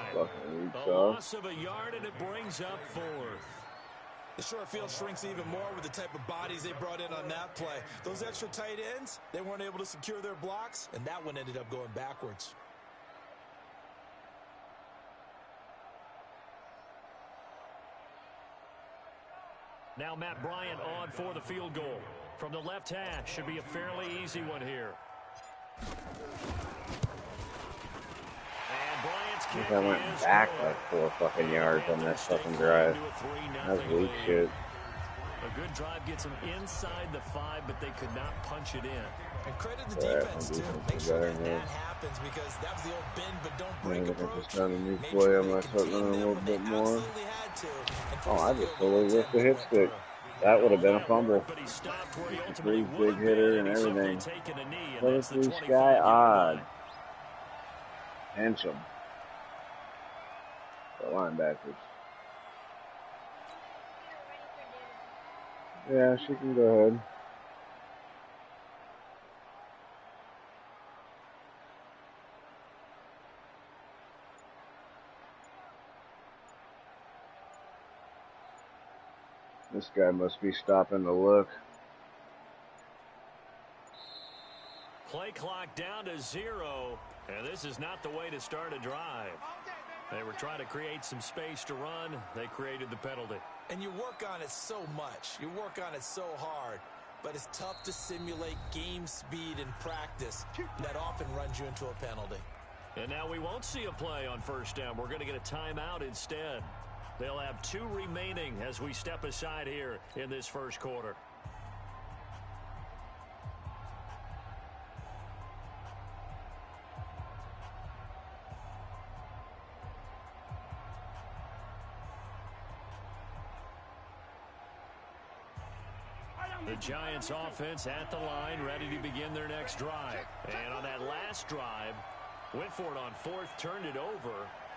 A loss of a yard, and it brings up 4th. The short field shrinks even more with the type of bodies they brought in on that play. Those extra tight ends, they weren't able to secure their blocks, and that one ended up going backwards. Now Matt Bryant on for the field goal. From the left hash, should be a fairly easy one here. And Bryant's kick I went back like 4 fucking yards on that fucking drive. That's weak shit. A good drive gets them inside the 5, but they could not punch it in. And credit the defense, too. Make sure that happens because that was the old bend but don't break approach. Just trying a new play on my foot a little bit more. Oh, I just totally ripped the hit stick. That would have been a fumble. Pretty big hitter and everything. What is this guy odd? Hencham. The linebackers. Yeah, she can go ahead. This guy must be stopping to look. Play clock down to 0, and this is not the way to start a drive. They were trying to create some space to run. They created the penalty. And you work on it so much. You work on it so hard. But it's tough to simulate game speed in practice. That often runs you into a penalty. And now we won't see a play on 1st down. We're going to get a timeout instead. They'll have 2 remaining as we step aside here in this 1st quarter. The Giants offense at the line, ready to begin their next drive. And on that last drive, went for it on 4th, turned it over.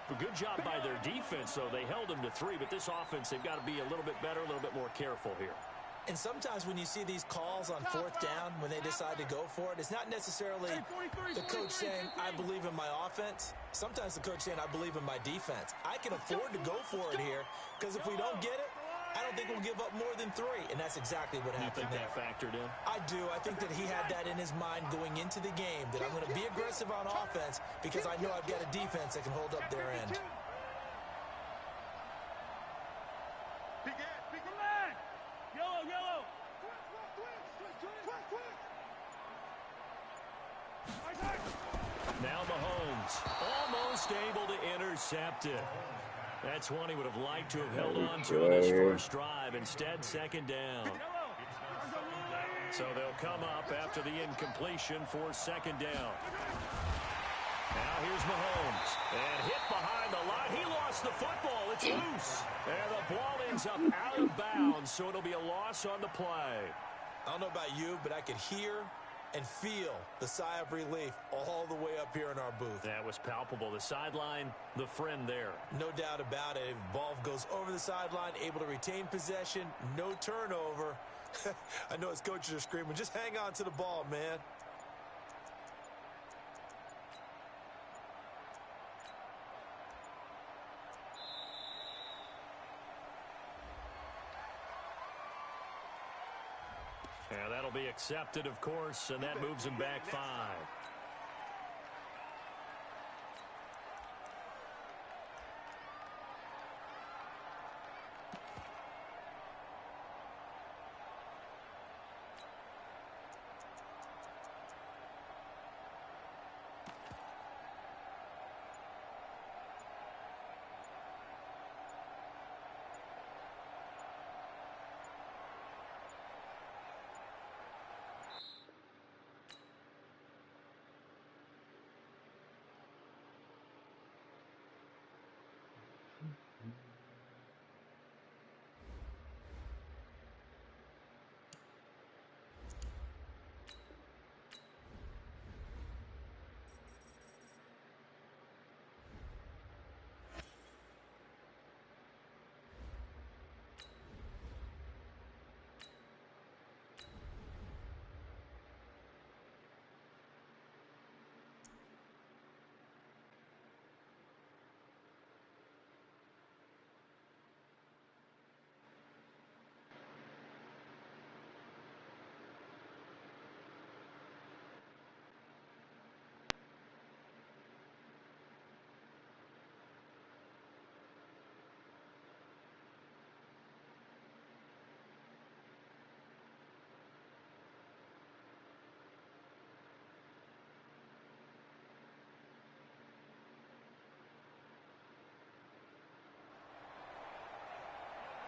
A good job by their defense, though. They held them to 3, but this offense, they've got to be a little bit better, a little bit more careful here. And sometimes when you see these calls on 4th down, when they decide to go for it, it's not necessarily the coach saying, I believe in my offense. Sometimes the coach saying, I believe in my defense. I can afford to go for it here because if we don't get it, I don't think we'll give up more than 3, and that's exactly what happened there. You think that factored in? I do. I think that he had that in his mind going into the game, that I'm going to be aggressive on offense because I know I've got a defense that can hold up their end. Now Mahomes, almost able to intercept it. That's one he would have liked to have held on to in this first drive. Instead, second down. So they'll come up after the incompletion for second down. Now here's Mahomes. And hit behind the line. He lost the football. It's loose. And the ball ends up out of bounds, so it'll be a loss on the play. I don't know about you, but I could hear and feel the sigh of relief all the way up here in our booth. That was palpable. The sideline, the friend there. No doubt about it. Ball goes over the sideline, able to retain possession, no turnover. I know his coaches are screaming, just hang on to the ball, man. Yeah, that'll be accepted, of course, and that moves him back 5.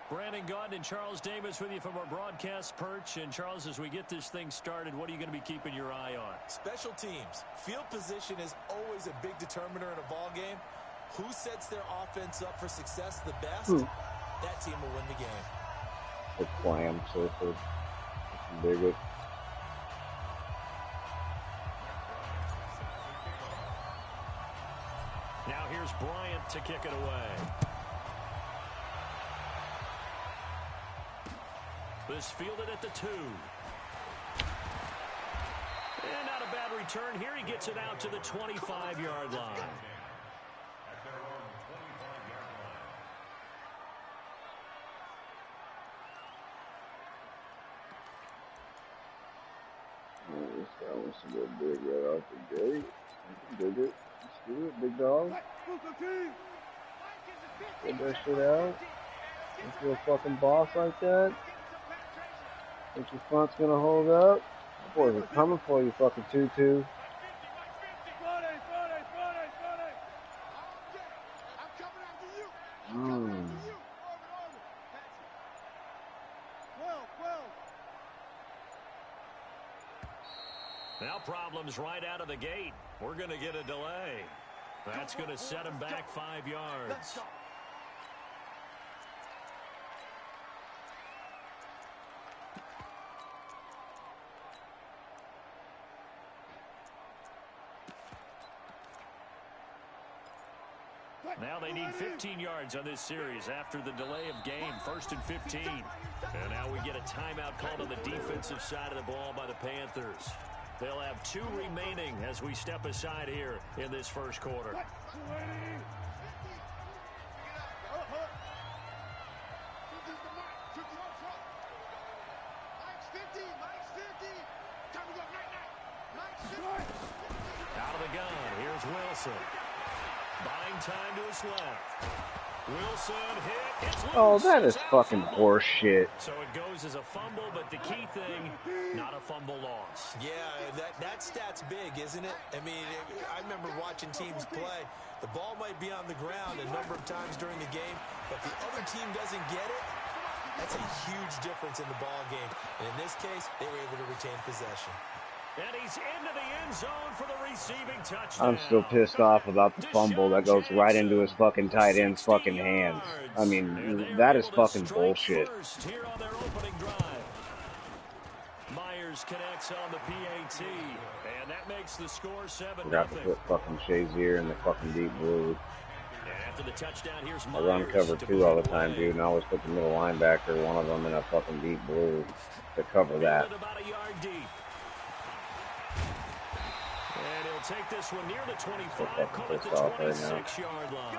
Brandon Gaudin and Charles Davis with you from our broadcast perch. And, Charles, as we get this thing started, what are you going to be keeping your eye on? Special teams. Field position is always a big determiner in a ball game. Who sets their offense up for success the best, that team will win the game. The clam surfer. Dig it. Now here's Bryant to kick it away. This fielded at the 2. And not a bad return here. He gets it out to the 25-yard line. This guy wants to go big right off the gate. I can dig it. Let's do it, big dog. Get that shit out. If you're a fucking boss like that, think your front's gonna hold up? The boys are coming for you, fucking tutu. Now problems right out of the gate. We're going to get a delay. That's going to set him back 5 yards. Now they need 15 yards on this series after the delay of game. 1st and 15. And now we get a timeout called on the defensive side of the ball by the Panthers. They'll have 2 remaining as we step aside here in this first quarter. Here's Wilson. Buying time to his left. Wilson hit. It's loose. Oh, that is fucking horse shit. So it goes as a fumble, but the key thing, not a fumble loss. Yeah, that stat's big, isn't it? I mean, I remember watching teams play. The ball might be on the ground a number of times during the game, but the other team doesn't get it. That's a huge difference in the ball game. And in this case, they were able to retain possession. And he's into the end zone for the receiving touchdown. I'm still pissed off about the fumble that goes right into his fucking tight end's fucking hands. I mean, that is fucking bullshit. Here on their opening drive. Myers connects on the PAT, and that makes the score 7-0. Forgot to put fucking Shazier in the fucking deep blue. After the touchdown, here's I run cover 2 all the time, dude, and I always put the middle linebacker, one of them, in a fucking deep blue to cover that. About a yard deep. And he'll take this one near the 25, call it the 26-yard line.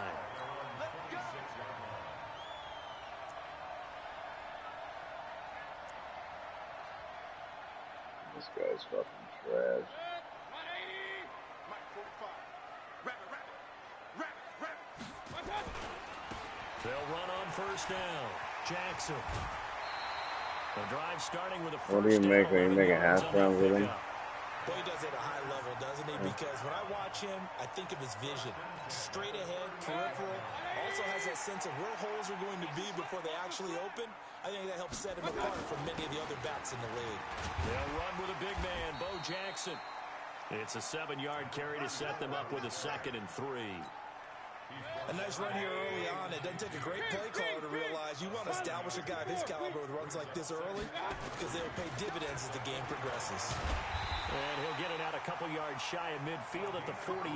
This guy's fucking trash. They'll run on first down. Jackson. The drive starting with a first What do you make when you make a half round with him? Well, he does it at a high level, doesn't he? Because when I watch him, I think of his vision. Straight ahead, peripheral. Also has that sense of where holes are going to be before they actually open. I think that helps set him apart from many of the other backs in the league. They'll run with a big man, Bo Jackson. It's a 7-yard carry to set them up with a 2nd and 3. A nice run here early on. It doesn't take a great play caller to realize you want to establish a guy of his caliber with runs like this early because they'll pay dividends as the game progresses. And he'll get it out a couple yards shy of midfield at the 48.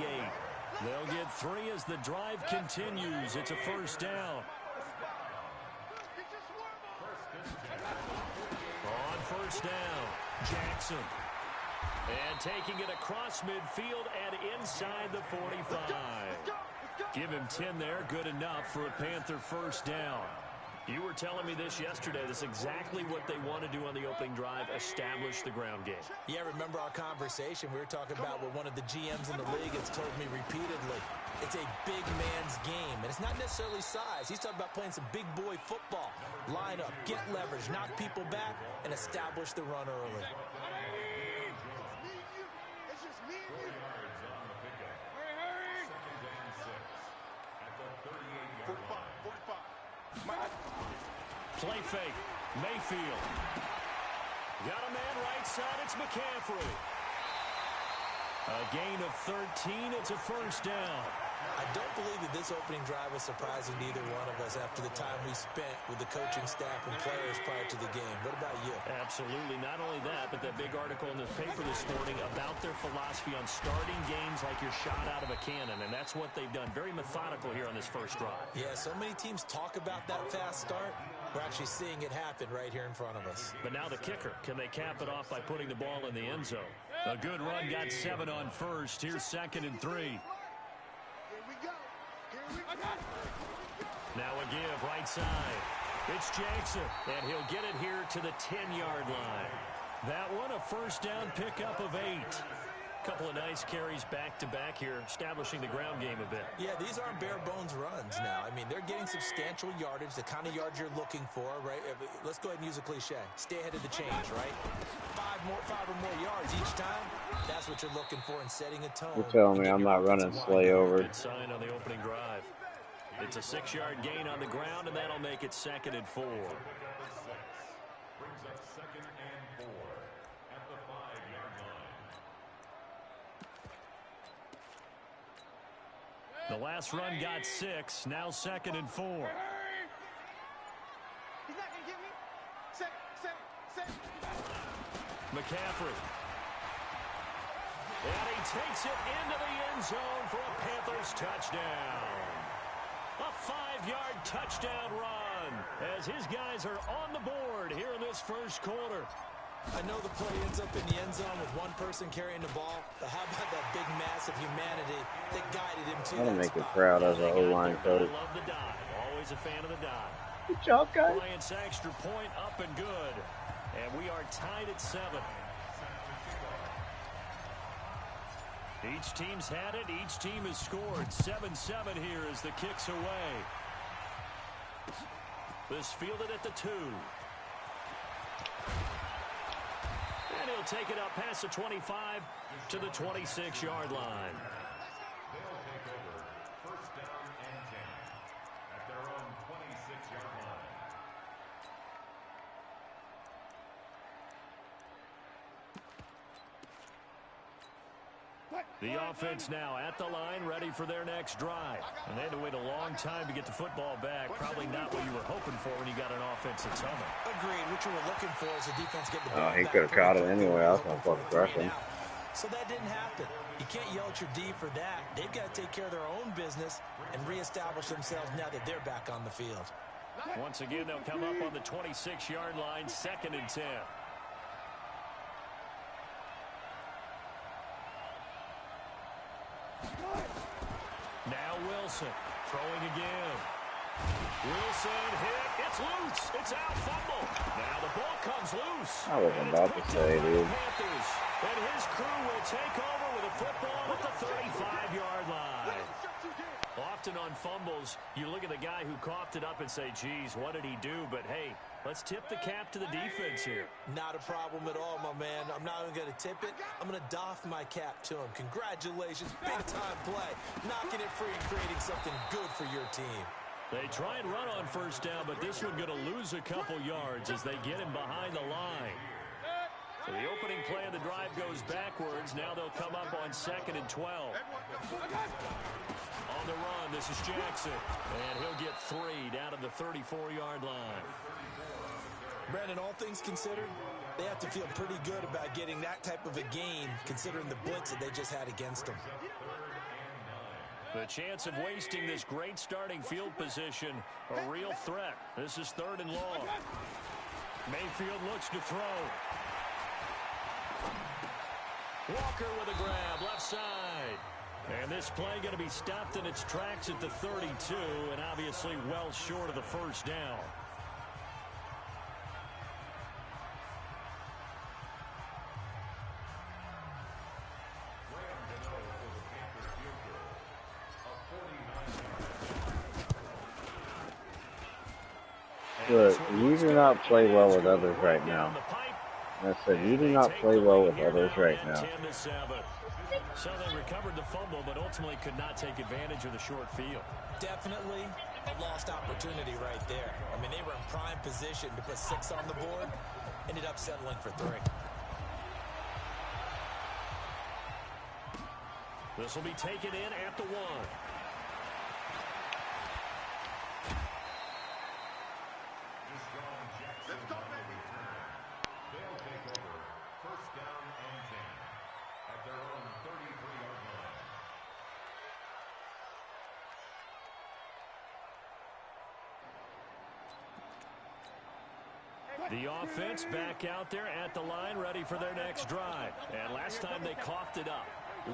They'll get 3 as the drive continues. It's a first down. On first down, Jackson. And taking it across midfield and inside the 45. Give him 10 there, good enough for a Panther first down. You were telling me this yesterday. This is exactly what they want to do on the opening drive, establish the ground game. Yeah, remember our conversation? We were talking about what one of the GMs in the league has told me repeatedly. It's a big man's game, and it's not necessarily size. He's talking about playing some big boy football. Line up, get leverage, knock people back, and establish the run early. Play fake. Mayfield. Got a man right side. It's McCaffrey. A gain of 13. It's a first down. I don't believe that this opening drive was surprising to either one of us after the time we spent with the coaching staff and players prior to the game. What about you? Absolutely. Not only that, but that big article in the paper this morning about their philosophy on starting games like you're shot out of a cannon, and that's what they've done. Very methodical here on this first drive. Yeah, so many teams talk about that fast start. We're actually seeing it happen right here in front of us. But now the kicker. Can they cap it off by putting the ball in the end zone? A good run, got 7 on first. Here's 2nd and 3. Now a give, right side. It's Jackson, and he'll get it here to the 10-yard line. That one, a first down pickup of 8. Couple of nice carries back-to-back here, establishing the ground game a bit. Yeah, these aren't bare-bones runs now. I mean, they're getting substantial yardage, the kind of yards you're looking for, right? Let's go ahead and use a cliche. Stay ahead of the change, right? 5 or more yards each time. That's what you're looking for in setting a tone. You're telling me I'm not running slay over. Good sign on the opening drive. It's a 6-yard gain on the ground, and that'll make it 2nd and 4. The last run got 6. Now 2nd and 4. He's not going to get me. Second. McCaffrey. And he takes it into the end zone for a Panthers touchdown. A 5-yard touchdown run as his guys are on the board here in this first quarter. I know the play ends up in the end zone with one person carrying the ball, but how about that big mass of humanity that guided him to I'm gonna that make spot? it proud as an O-line coach. I love the dive. Always a fan of the dive. Good job, guys. Bryant's extra point up and good. And we are tied at 7. Each team's had it. Each team has scored. 7-7 here as the kick's away. This fielded at the 2. And he'll take it up past the 25 to the 26-yard line. They'll take over first down and 10 at their own 26-yard line. The offense now at the line, ready for their next drive. And they had to wait a long time to get the football back. Probably not what you were hoping for when you got an offense that's humming. Agreed. What you were looking for is the defense getting the ball Oh, he back could have caught it pretty anyway. I was quickly. going to fucking rush him. So that didn't happen. You can't yell at your D for that. They've got to take care of their own business and reestablish themselves now that they're back on the field. Once again, they'll come up on the 26-yard line, 2nd and 10. Now Wilson throwing again. Wilson hit. It's loose. It's out. Fumble. Now the ball comes loose. I was about to say, dude. Panthers. And his crew will take over with a football at the 35-yard line. Often on fumbles, you look at the guy who coughed it up and say, geez, what did he do? But, hey, let's tip the cap to the defense here. Not a problem at all, my man. I'm not even going to tip it. I'm going to doff my cap to him. Congratulations. Big-time play. Knocking it free and creating something good for your team. They try and run on first down, but this one going to lose a couple yards as they get him behind the line. So the opening play of the drive goes backwards. Now they'll come up on 2nd and 12. On the run, this is Jackson. And he'll get 3 down at the 34-yard line. Brandon, all things considered, they have to feel pretty good about getting that type of a game considering the blitz that they just had against them. The chance of wasting this great starting field position, a real threat. This is 3rd and long. Mayfield looks to throw. Walker with a grab, left side. And this play going to be stopped in its tracks at the 32, and obviously well short of the first down. Look, you do not play well with others right now. I said, you do not play well with others right now. So they recovered the fumble, but ultimately could not take advantage of the short field. Definitely a lost opportunity right there. I mean, they were in prime position to put 6 on the board. Ended up settling for 3. This will be taken in at the 1. They'll take over first down and 10 at their own 33-yard line. The offense back out there at the line, ready for their next drive. And last time they coughed it up,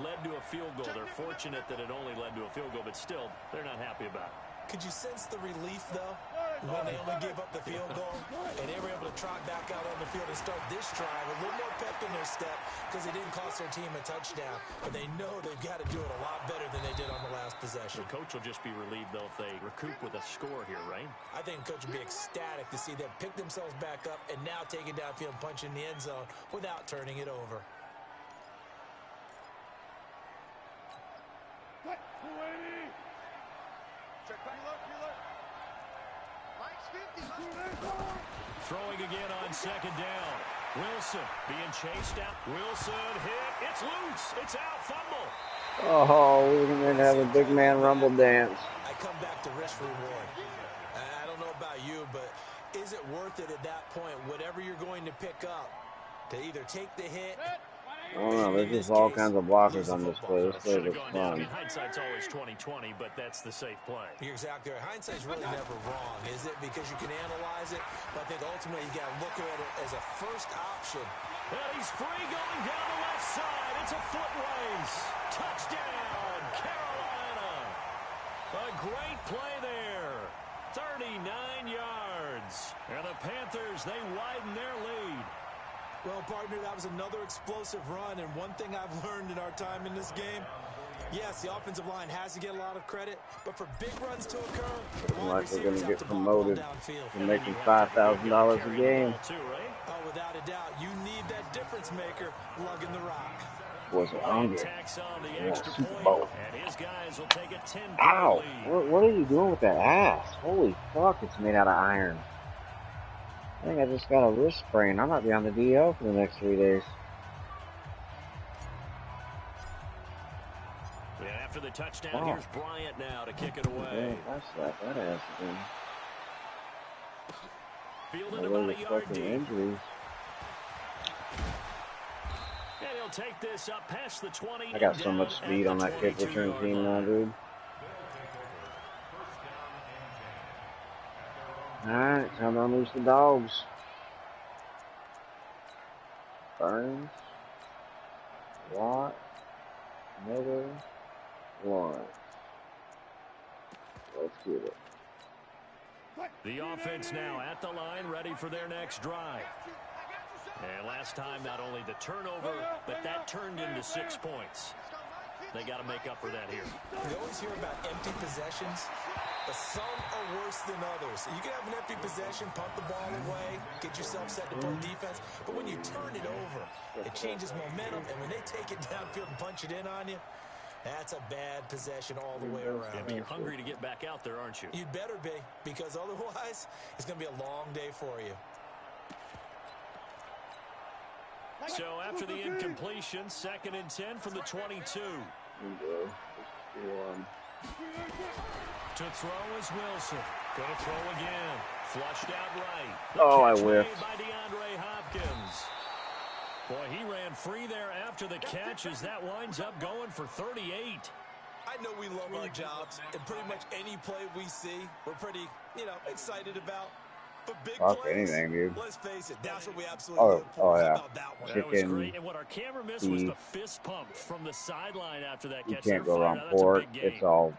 led to a field goal. They're fortunate that it only led to a field goal, but still, they're not happy about it. Could you sense the relief, though, when they only gave up the field goal and they were able to trot back out on the field and start this drive a little more pep in their step because they didn't cost their team a touchdown, but they know they've got to do it a lot better than they did on the last possession. The coach will just be relieved, though, if they recoup with a score here, right? I think the coach will be ecstatic to see them pick themselves back up and now take it downfield and punch in the end zone without turning it over. Throwing again on 2nd down. Wilson being chased out. Wilson hit. It's loose. It's out. Fumble. Oh, we're going to have a big man rumble dance. I come back to risk reward. I don't know about you, but is it worth it at that point, whatever you're going to pick up, to either take the hit? I don't know. There's just all kinds of blockers on this play. This play was fun. Hindsight's always 20/20, but that's the safe play. You're exactly right. Hindsight's really never wrong, is it? Because you can analyze it, but I think ultimately you got to look at it as a first option. And he's free going down the left side. It's a foot race. Touchdown, Carolina. A great play there. 39 yards. And the Panthers, they widen their lead. Well, partner, that was another explosive run, and one thing I've learned in our time in this game, yes, the offensive line has to get a lot of credit, but for big runs to occur, the wide Like we're receivers gonna have get to block well promoted downfield. to making $5,000 a game. Oh, without a doubt, you need that difference maker lugging the rock. Wasn't hungry. Tacks on the Yeah, extra Super point, Bowl. and his guys will take a 10-point Ow! lead. What are you doing with that ass? Holy fuck! It's made out of iron. I think I just got a wrist sprain. I might be on the DL for the next 3 days. Yeah, after the touchdown, here's Bryant now to kick it away. Yeah, I slapped that ass again. Fielded about a yard deep. Injuries. And he'll take this up past the 20. I got so much speed on that kick return team now, dude. Alright, time to unleash the dogs. Burns. Watt. Miller. Lawrence. Let's get it. The offense now at the line, ready for their next drive. And last time, not only the turnover, but that turned into 6 points. They got to make up for that here. We always hear about empty possessions, but some are worse than others. You can have an empty possession, punt the ball away, get yourself set to play defense, but when you turn it over, it changes momentum, and when they take it downfield and punch it in on you, that's a bad possession all the way around. Yeah, but you're hungry to get back out there, aren't you? You'd better be, because otherwise, it's going to be a long day for you. So after the incompletion, 2nd and 10 from the 22. To throw is Wilson. Going to throw again. Flushed out right. Oh, I whiffed. By DeAndre Hopkins. Boy, he ran free there after the catch as that winds up going for 38. I know we love our jobs, and pretty much any play we see, we're pretty, excited about. But big plays, anything, dude. Let's face it, that's what we absolutely look for. Yeah. How about that one? That was great, and what our camera missed was the fist pump from the sideline after that catch. You can't go around port. It's all.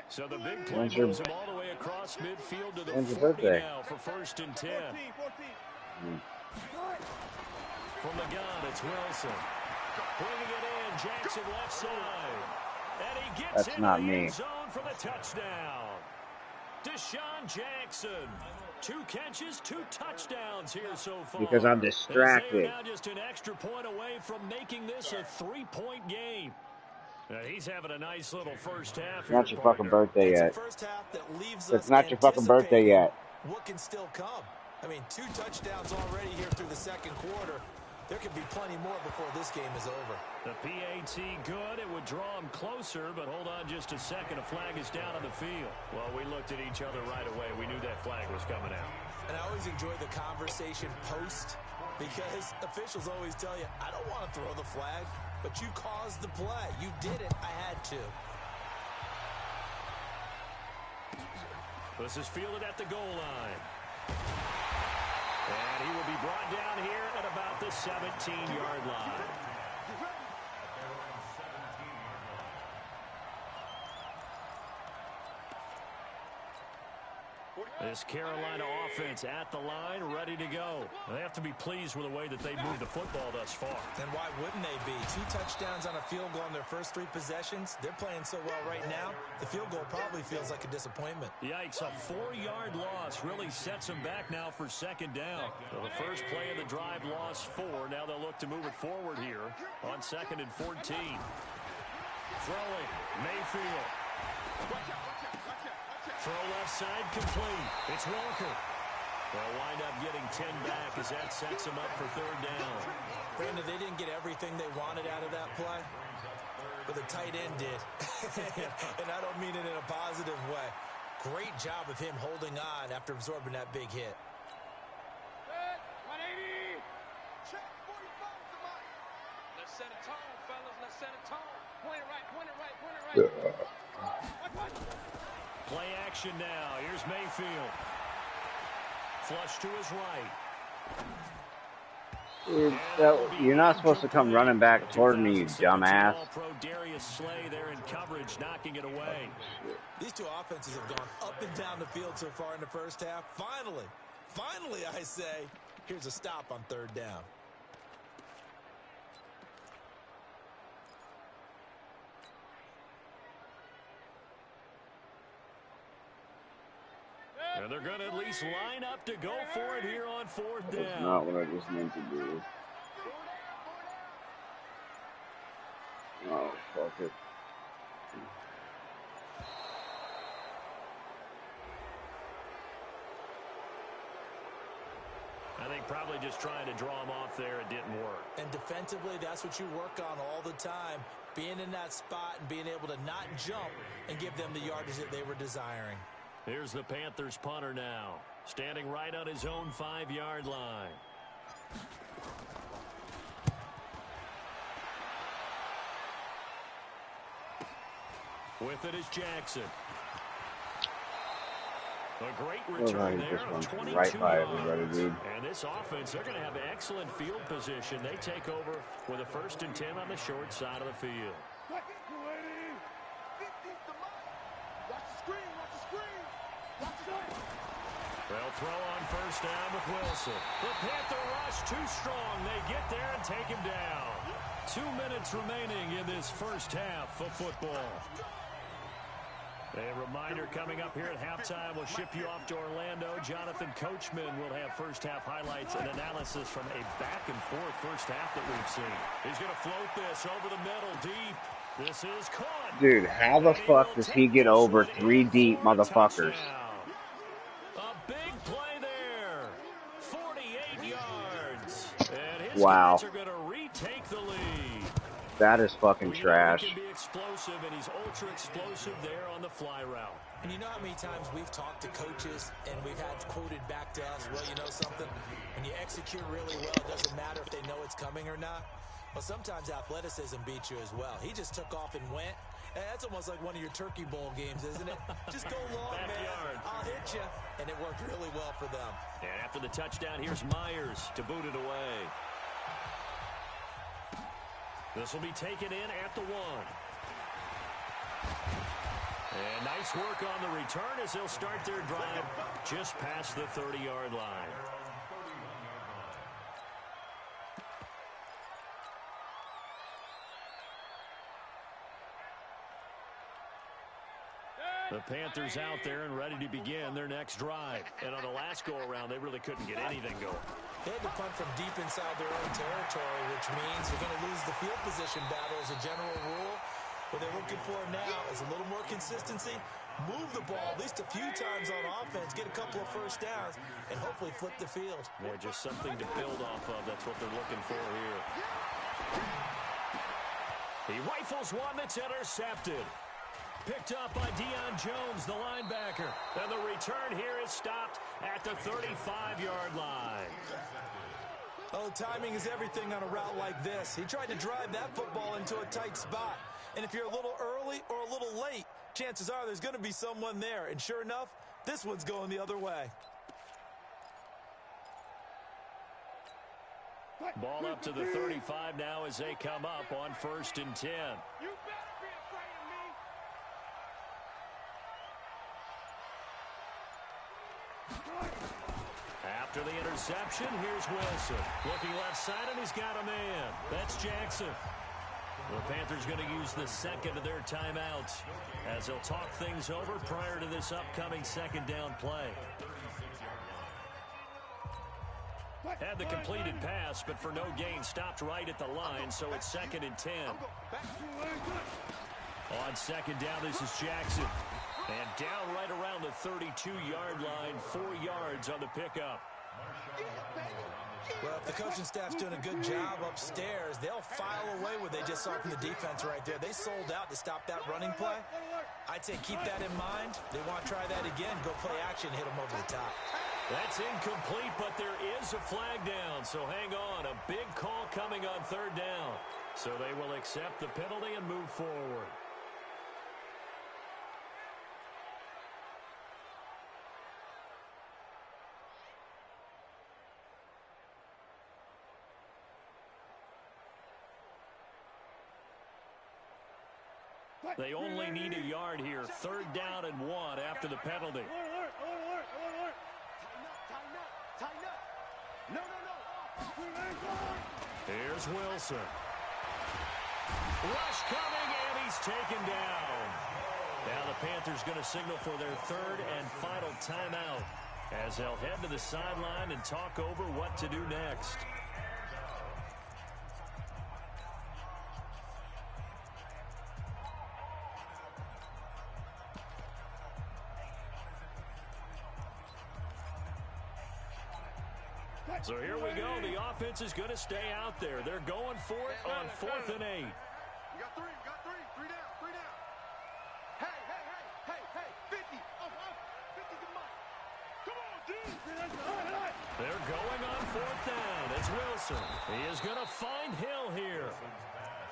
So the big play moves him all the way across midfield to the 40 birthday? Now for 1st and 10. From the gun, it's Wilson. Bringing it in, Jackson left side. And he gets That's in not the me. end zone for the touchdown. Deshaun Jackson. 2 catches, 2 touchdowns here so far. Because I'm distracted. Now just an extra point away from making this a 3-point game. He's having a nice little first half. It's not your fucking birthday yet. It's It's not your fucking birthday yet. What can still come? I mean, 2 touchdowns already here through the 2nd quarter. There could be plenty more before this game is over. The PAT good. It would draw him closer, but hold on just a second. A flag is down on the field. Well, we looked at each other right away. We knew that flag was coming out. And I always enjoy the conversation post because officials always tell you, I don't want to throw the flag, but you caused the play. You did it. I had to. This is fielded at the goal line. And he will be brought down here at about the 17-yard line. This Carolina offense at the line, ready to go. They have to be pleased with the way that they moved the football thus far. And why wouldn't they be? 2 touchdowns on a field goal in their first 3 possessions. They're playing so well right now, the field goal probably feels like a disappointment. Yikes, a 4-yard loss really sets them back now for 2nd down. So the first play of the drive lost 4. Now they'll look to move it forward here on 2nd and 14. Throwing, Mayfield. Throw left side complete. It's Walker. They'll wind up getting 10 back as that sets them up for 3rd down. Brandon, they didn't get everything they wanted out of that play, but the tight end did. And I don't mean it in a positive way. Great job of him holding on after absorbing that big hit. 180. Check 45 to Mike. Let's set a tone, fellas. Let's set a tone. Point it right, point it right, point it right. Play action now. Here's Mayfield. Flush to his right. Dude, you're not supposed to come running back toward me, you dumbass. Pro Darius Slay there in coverage, knocking it away. These 2 offenses have gone up and down the field so far in the first half. Finally, I say, here's a stop on third down. And they're going to at least line up to go for it here on fourth down. That's not what I just meant to do. Oh, fuck it. I think probably just trying to draw him off there, it didn't work. And defensively, that's what you work on all the time. Being in that spot and being able to not jump and give them the yardage that they were desiring. Here's the Panthers punter now, standing right on his own 5-yard line. With it is Jackson. A great return there of 22 right by yards. everybody, dude. And this offense, they're going to have excellent field position. They take over with a 1st and 10 on the short side of the field. They'll throw on 1st down with Wilson. The Panther rush too strong. They get there and take him down. 2 minutes remaining in this first half of football. A reminder coming up here at halftime. We'll ship you off to Orlando. Jonathan Coachman will have first half highlights and analysis from a back-and-forth first half that we've seen. He's going to float this over the middle deep. This is caught. Dude, how the fuck does he get over 3 deep motherfuckers? A big play there. 48 yards. And his wow. guys are going to retake the lead. That is fucking trash. He can be explosive, and he's ultra explosive there on the fly route. And you know how many times we've talked to coaches and we've had quoted back to us, well, you know something? When you execute really well, it doesn't matter if they know it's coming or not. Well, sometimes athleticism beats you as well. He just took off and went. And that's almost like one of your Turkey Bowl games, isn't it? Just go long, man. I'll hit you. And it worked really well for them. And after the touchdown, here's Myers to boot it away. This will be taken in at the 1. And nice work on the return as they'll start their drive just past the 30-yard line. The Panthers out there and ready to begin their next drive. And on the last go-around, they really couldn't get anything going. They had to punt from deep inside their own territory, which means you're going to lose the field position battle as a general rule. What they're looking for now is a little more consistency, move the ball at least a few times on offense, get a couple of first downs, and hopefully flip the field. Yeah, just something to build off of. That's what they're looking for here. He rifles one that's intercepted. Picked up by Deion Jones, the linebacker. And the return here is stopped at the 35-yard line. Oh, timing is everything on a route like this. He tried to drive that football into a tight spot. And if you're a little early or a little late, chances are there's going to be someone there. And sure enough, this one's going the other way. Ball up to the 35 now as they come up on 1st and 10. After the interception, here's Wilson. Looking left side, and he's got a man. That's Jackson. The Panthers going to use the second of their timeouts as they'll talk things over prior to this upcoming 2nd down play. Had the completed pass, but for no gain, stopped right at the line, so it's 2nd and 10. On 2nd down, this is Jackson. And down right around the 32-yard line, 4 yards on the pickup. Well, if the coaching staff's doing a good job upstairs, they'll file away what they just saw from the defense right there. They sold out to stop that running play. I'd say keep that in mind. They want to try that again, go play action, hit them over the top. That's incomplete, but there is a flag down, so hang on. A big call coming on 3rd down. So they will accept the penalty and move forward. They only need a yard here. 3rd down and 1 after the penalty. No, no, no. Here's Wilson. Rush coming, and he's taken down. Now the Panthers going to signal for their third and final timeout as they'll head to the sideline and talk over what to do next. So here we go. The offense is going to stay out there. They're going for it on 4th and 8. You got three. You got three. Three down. Three down. Hey, hey, hey, hey, hey. 50. Up. 50's the mic. Come on, dude. They're going on 4th down. It's Wilson. He is going to find Hill here.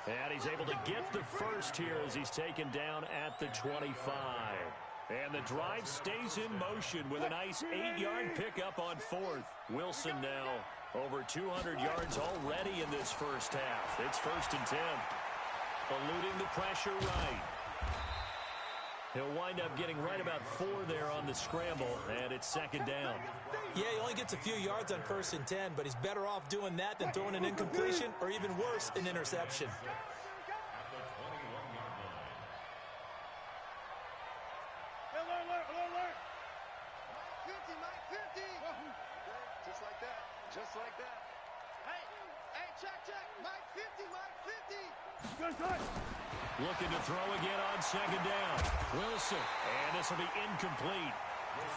And he's able to get the first here as he's taken down at the 25. And the drive stays in motion with a nice 8-yard pickup on 4th. Wilson now over 200 yards already in this first half. It's 1st and 10. Eluding the pressure right. He'll wind up getting right about 4 there on the scramble, and it's 2nd down. Yeah, he only gets a few yards on 1st and 10, but he's better off doing that than throwing an incompletion or even worse, an interception. Just like that. Hey, check. Mike 50, Mike 50. Looking to throw again on 2nd down. Wilson, and this will be incomplete.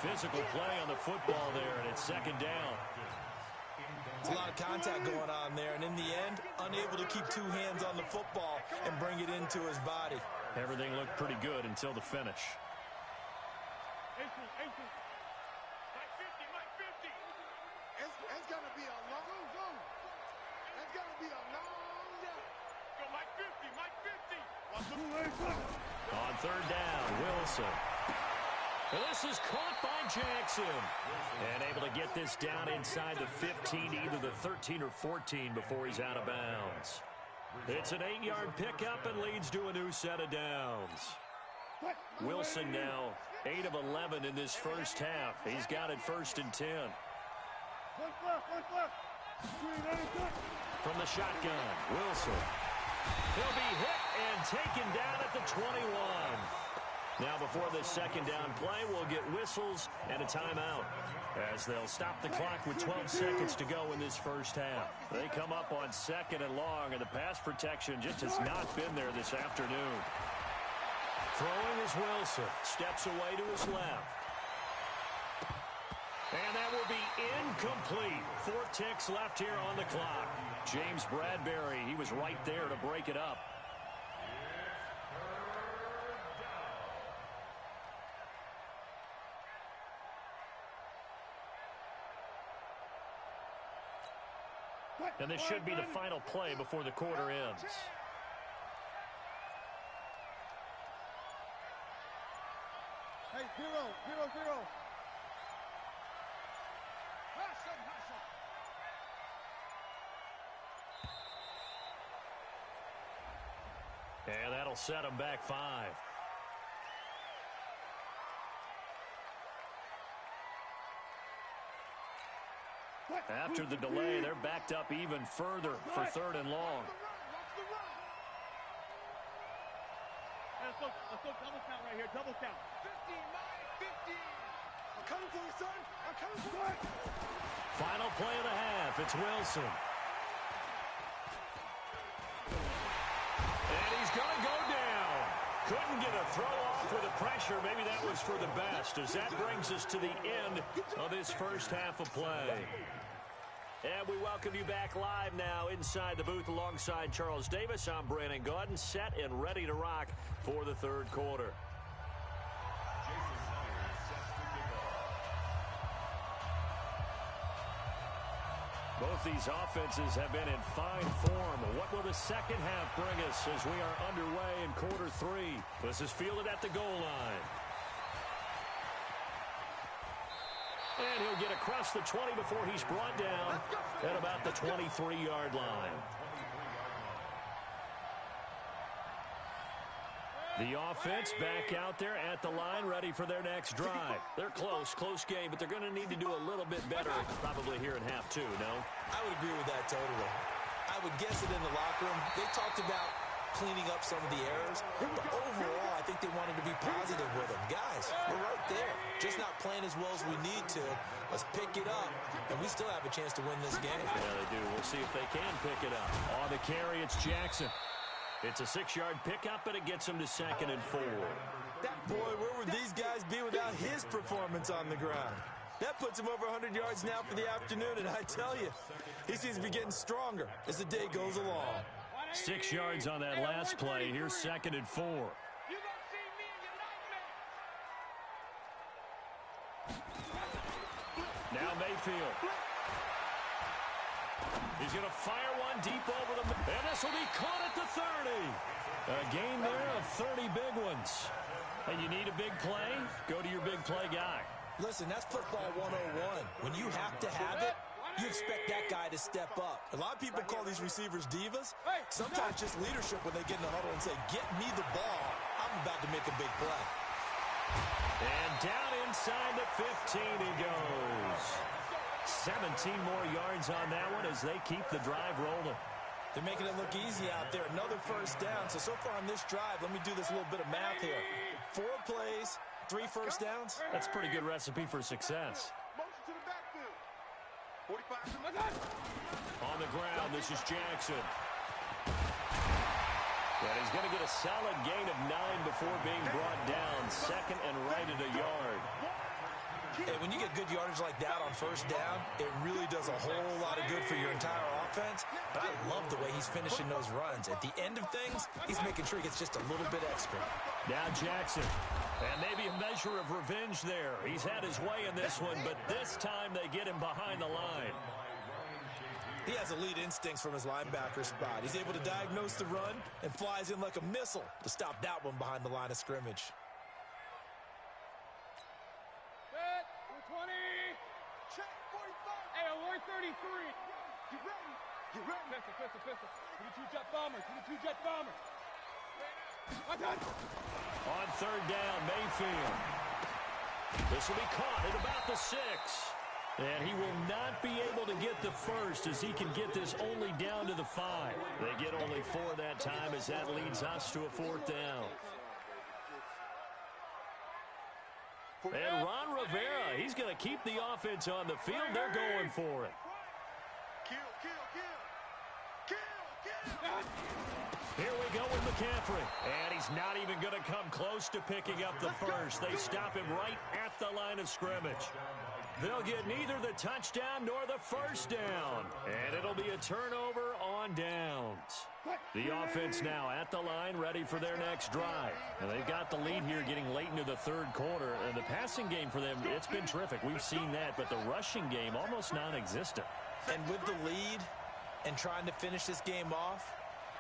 Physical play on the football there, and it's 2nd down. It's a lot of contact going on there, and in the end, unable to keep 2 hands on the football and bring it into his body. Everything looked pretty good until the finish. It's going to be a long go. It's going to be a long day. Go, Mike 50. On 3rd down, Wilson. And this is caught by Jackson. And able to get this down inside the 15, either the 13 or 14 before he's out of bounds. It's an 8-yard pickup and leads to a new set of downs. Wilson now 8 of 11 in this first half. He's got it 1st and 10. From the shotgun, Wilson. He'll be hit and taken down at the 21. Now before this 2nd down play, we'll get whistles and a timeout as they'll stop the clock with 12 seconds to go in this first half. They come up on 2nd and long, and the pass protection just has not been there this afternoon. Throwing is Wilson. Steps away to his left. And that will be incomplete. 4 ticks left here on the clock. James Bradbury, he was right there to break it up. And this should be the final play before the quarter ends. Hey, 0-0-0. And that'll set him back 5. After the delay, they're backed up even further for 3rd and long. Let's go double count right here, double count. 50, Mike, 50. I'm coming for you, son. I'm coming for you. Final play of the half. It's Wilson. And he's going to go down. Couldn't get a throw off with the pressure. Maybe that was for the best, as that brings us to the end of this first half of play. And we welcome you back live now inside the booth alongside Charles Davis. I'm Brandon Gaudin, set and ready to rock for the 3rd quarter. Both these offenses have been in fine form. What will the second half bring us as we are underway in quarter 3? This is fielded at the goal line. And he'll get across the 20 before he's brought down at about the 23-yard line. The offense back out there at the line, ready for their next drive. They're close game, but they're going to need to do a little bit better probably here in half two, no? I would agree with that totally. I would guess it in the locker room. They talked about cleaning up some of the errors, but overall, I think they wanted to be positive with them. Guys, we're right there. Just not playing as well as we need to. Let's pick it up, and we still have a chance to win this game. Yeah, they do. We'll see if they can pick it up. On the carry, it's Jackson. It's a 6-yard pickup, but it gets him to 2nd and 4. Boy, where would these guys be without his performance on the ground? That puts him over 100 yards now for the afternoon, and I tell you, he seems to be getting stronger as the day goes along. 6 yards on that last play. Here's 2nd and 4. Now Mayfield. He's going to fire one deep over the... And this will be caught at the 30. A game there of 30 big ones. And you need a big play? Go to your big play guy. Listen, that's football 101. When you have to have it, you expect that guy to step up. A lot of people call these receivers divas. Sometimes just leadership when they get in the huddle and say, get me the ball. I'm about to make a big play. And down inside the 15 he goes. 17 more yards on that one as they keep the drive rolling. They're making it look easy out there. Another first down. So far on this drive, let me do this little bit of math here. 4 plays, 3 first downs. That's a pretty good recipe for success. Motion to the backfield. 45. On the ground, this is Jackson. And he's going to get a solid gain of 9 before being brought down. 2nd and right at a yard. Hey, when you get good yardage like that on first down, it really does a whole lot of good for your entire offense. But I love the way he's finishing those runs. At the end of things, he's making sure he gets just a little bit extra. Now Jackson. And maybe a measure of revenge there. He's had his way in this one, but this time they get him behind the line. He has elite instincts from his linebacker spot. He's able to diagnose the run and flies in like a missile to stop that one behind the line of scrimmage. Set, 20. Check, 45. Hey, alert 33. Get ready. Get ready. Pistol. 22 jet bomber. 22 jet bomber. On 3rd down, Mayfield. This will be caught at about the 6. And he will not be able to get the first as he can get this only down to the 5. They get only 4 that time as that leads us to a 4th down. And Ron Rivera, he's going to keep the offense on the field. They're going for it. Kill. Here we go with McCaffrey. And he's not even going to come close to picking up the first. They stop him right at the line of scrimmage. They'll get neither the touchdown nor the first down. And it'll be a turnover on downs. The offense now at the line, ready for their next drive. And they've got the lead here getting late into the 3rd quarter. And the passing game for them, it's been terrific. We've seen that, but the rushing game almost non-existent. And with the lead and trying to finish this game off,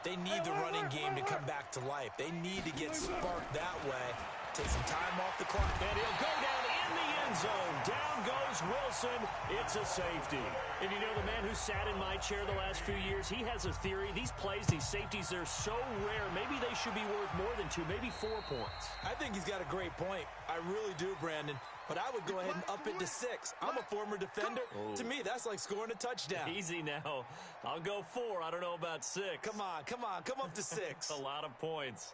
they need the running game to come back to life. They need to get sparked that way. Take some time off the clock. And he'll go down in the end zone. Down goes Wilson. It's a safety. And you know, the man who sat in my chair the last few years, he has a theory. These plays, these safeties, they're so rare. Maybe they should be worth more than 2, maybe 4 points. I think he's got a great point. I really do, Brandon. But I would go ahead and up it to 6. I'm a former defender. Oh. To me, that's like scoring a touchdown. Easy now. I'll go 4. I don't know about 6. Come on. Come up to 6. A lot of points.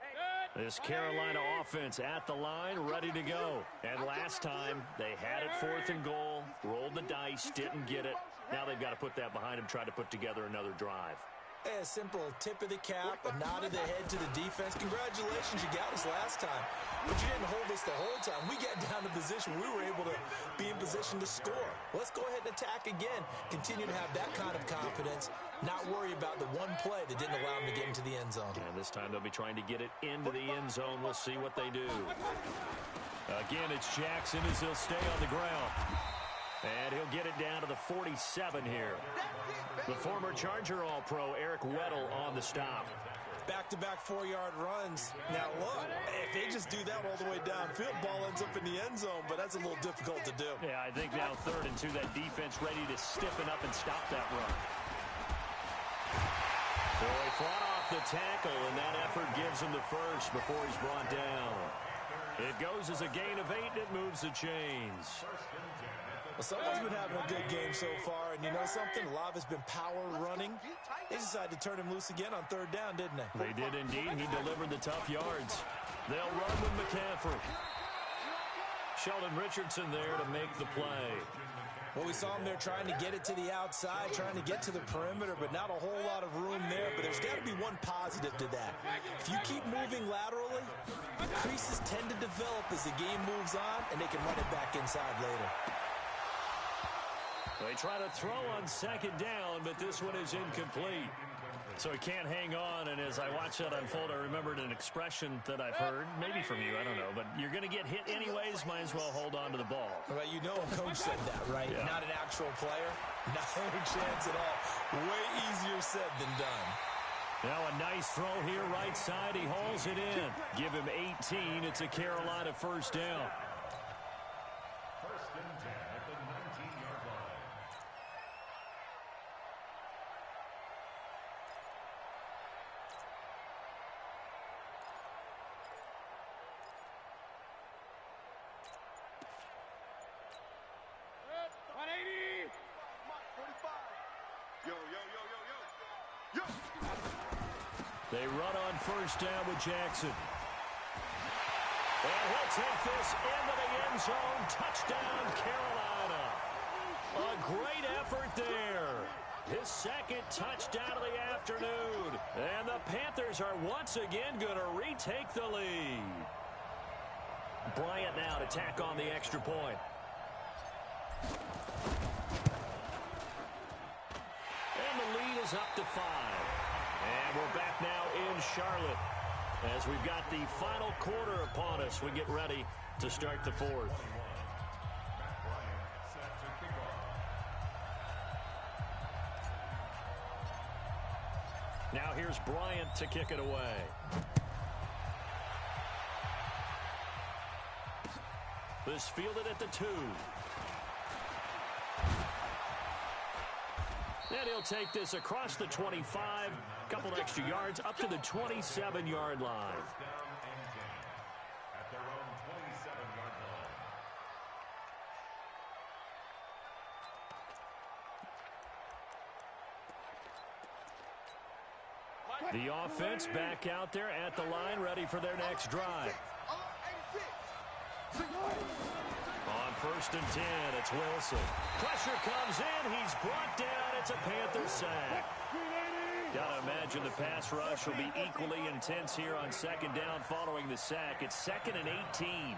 This Carolina offense at the line, ready to go. And last time, they had it 4th and goal, rolled the dice, didn't get it. Now they've got to put that behind them, try to put together another drive. Hey, a simple tip of the cap, a nod of the head to the defense. Congratulations, you got us last time. But you didn't hold us the whole time. We got down to position. We were able to be in position to score. Let's go ahead and attack again. Continue to have that kind of confidence. Not worry about the one play that didn't allow them to get into the end zone. And this time they'll be trying to get it into the end zone. We'll see what they do. Again, it's Jackson as he'll stay on the ground. And he'll get it down to the 47 here. The former Charger All-Pro, Eric Weddle, on the stop. Back-to-back 4-yard runs. Now, look, if they just do that all the way downfield, ball ends up in the end zone, but that's a little difficult to do. Yeah, I think now 3rd and 2, that defense ready to stiffen up and stop that run. So he fought off the tackle, and that effort gives him the first before he's brought down. It goes as a gain of 8, and it moves the chains. Well, someone's been having a good game so far, and you know something? A lot of it's been power running. They decided to turn him loose again on 3rd down, didn't they? They did indeed. He delivered the tough yards. They'll run with McCaffrey. Sheldon Richardson there to make the play. Well, we saw him there trying to get it to the outside, trying to get to the perimeter, but not a whole lot of room there. But there's got to be one positive to that. If you keep moving laterally, creases tend to develop as the game moves on, and they can run it back inside later. They try to throw on 2nd down, but this one is incomplete. So he can't hang on, and as I watch that unfold, I remembered an expression that I've heard, maybe from you, I don't know, but you're going to get hit anyways, might as well hold on to the ball. Well, you know a coach said that, right? Yeah. Not an actual player. Not any chance at all. Way easier said than done. Now a nice throw here, right side. He hauls it in. Give him 18. It's a Carolina 1st down. They run on 1st down with Jackson. And he'll take this into the end zone. Touchdown, Carolina. A great effort there. His 2nd touchdown of the afternoon. And the Panthers are once again going to retake the lead. Bryant now to tack on the extra point. And the lead is up to 5. And we're back now in Charlotte as we've got the final quarter upon us. We get ready to start the 4th. Now here's Bryant to kick it away. This fielded at the 2. And he'll take this across the 25, couple extra yards, up to the 27-yard line. The offense back out there at the line, ready for their next drive. On 1st and 10, it's Wilson. Pressure comes in. He's brought down. It's a Panther sack. Got to imagine the pass rush will be equally intense here on 2nd down following the sack. It's 2nd and 18.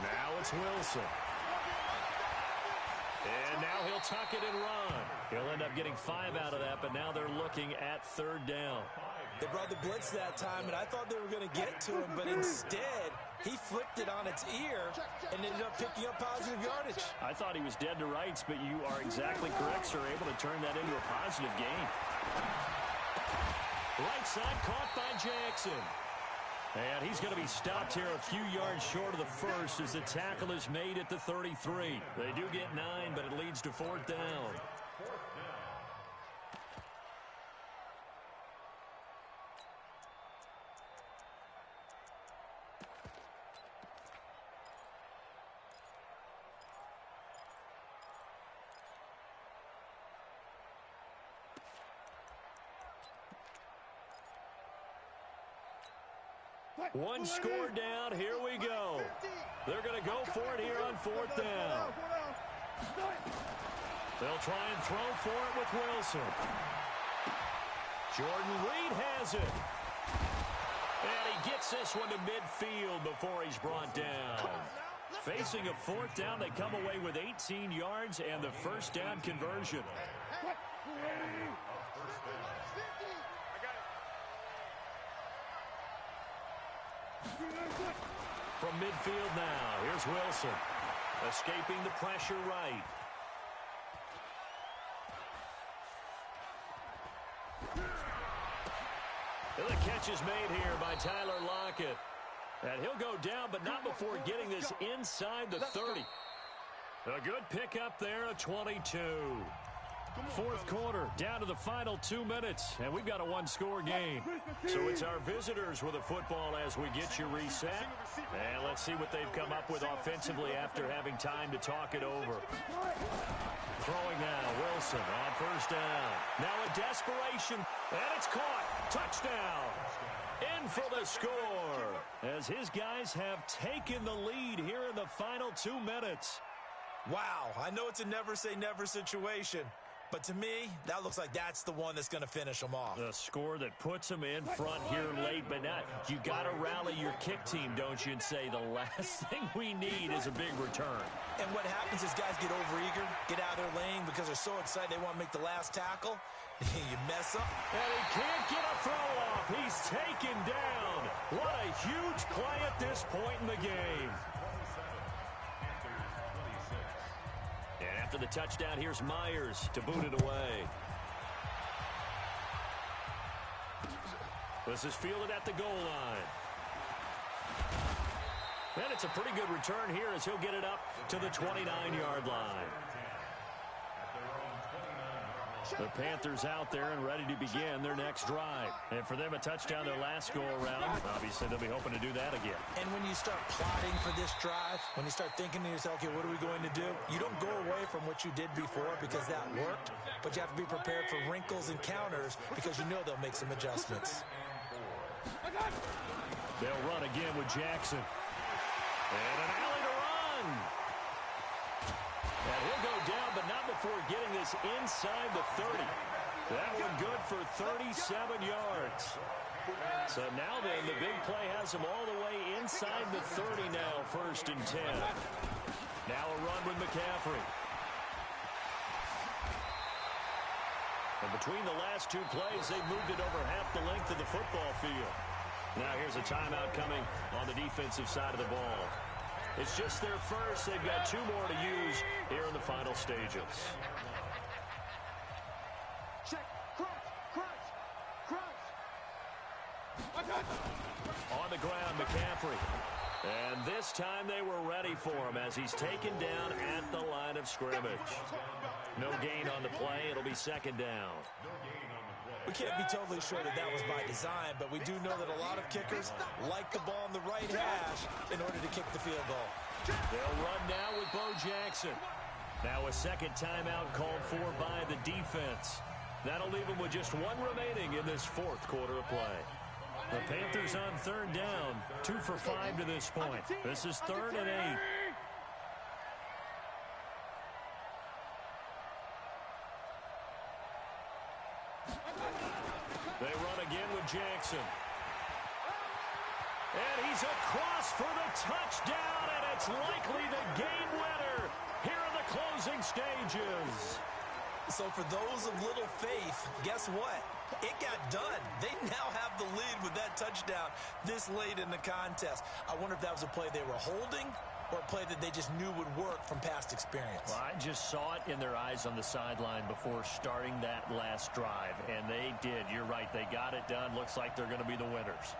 Now it's Wilson. And now he'll tuck it and run. He'll end up getting 5 out of that, but now they're looking at 3rd down. They brought the blitz that time, and I thought they were going to get to him, but instead he flipped it on its ear and ended up picking up positive yardage. I thought he was dead to rights, but you are exactly correct, sir. Able to turn that into a positive gain. Right side caught by Jackson. And he's going to be stopped here a few yards short of the 1st as the tackle is made at the 33. They do get 9, but it leads to 4th down. One score down. Here we go. They're going to go for it here on 4th down. They'll try and throw for it with Wilson. Jordan Reed has it. And he gets this one to midfield before he's brought down. Facing a 4th down, they come away with 18 yards and the 1st down conversion. From midfield now, here's Wilson. Escaping the pressure right. The catch is made here by Tyler Lockett. And he'll go down, but not before getting this inside the 30. A good pickup there, a 22. Fourth quarter, down to the final 2 minutes, and we've got a one-score game. So it's our visitors with the football as we get you reset. And let's see what they've come up with offensively after having time to talk it over. Throwing now, Wilson on first down. Now a desperation, and it's caught. Touchdown. In for the score, as his guys have taken the lead here in the final 2 minutes. Wow, I know it's a never-say-never situation, but to me, that looks like that's the one that's going to finish them off. The score that puts them in front here late, but not. You got to rally your kick team, don't you, and say the last thing we need is a big return. And what happens is guys get overeager, get out of their lane because they're so excited they want to make the last tackle. You mess up. And he can't get a throw off. He's taken down. What a huge play at this point in the game. And after the touchdown, here's Myers to boot it away. This is fielded at the goal line. And it's a pretty good return here as he'll get it up to the 29-yard line. The Panthers out there and ready to begin their next drive. And for them, a touchdown their last go-around. Obviously, they'll be hoping to do that again. And when you start plotting for this drive, when you start thinking to yourself, okay, what are we going to do? You don't go away from what you did before because that worked, but you have to be prepared for wrinkles and counters because you know they'll make some adjustments. They'll run again with Jackson. And an alley to run. And he'll go down, but not before getting this inside the 30. That one good for 37 yards. So now then, the big play has him all the way inside the 30 now, 1st and 10. Now a run with McCaffrey. And between the last two plays, they've moved it over half the length of the football field. Now here's a timeout coming on the defensive side of the ball. It's just their first. They've got 2 more to use here in the final stages. Check. Crunch. On the ground, McCaffrey. And this time they were ready for him as he's taken down at the line of scrimmage. No gain on the play. It'll be 2nd down. We can't be totally sure that that was by design, but we do know that a lot of kickers like the ball on the right hash in order to kick the field goal. They'll run now with Bo Jackson. Now a second timeout called for by the defense. That'll leave them with just 1 remaining in this 4th quarter of play. The Panthers on 3rd down, 2 for 5 to this point. This is 3rd and 8. They run again with Jackson. And he's across for the touchdown, and it's likely the game winner here in the closing stages. So for those of little faith, guess what? It got done. They now have the lead with that touchdown this late in the contest. I wonder if that was a play they were holding or a play that they just knew would work from past experience. Well, I just saw it in their eyes on the sideline before starting that last drive, and they did. You're right. They got it done. Looks like they're going to be the winners.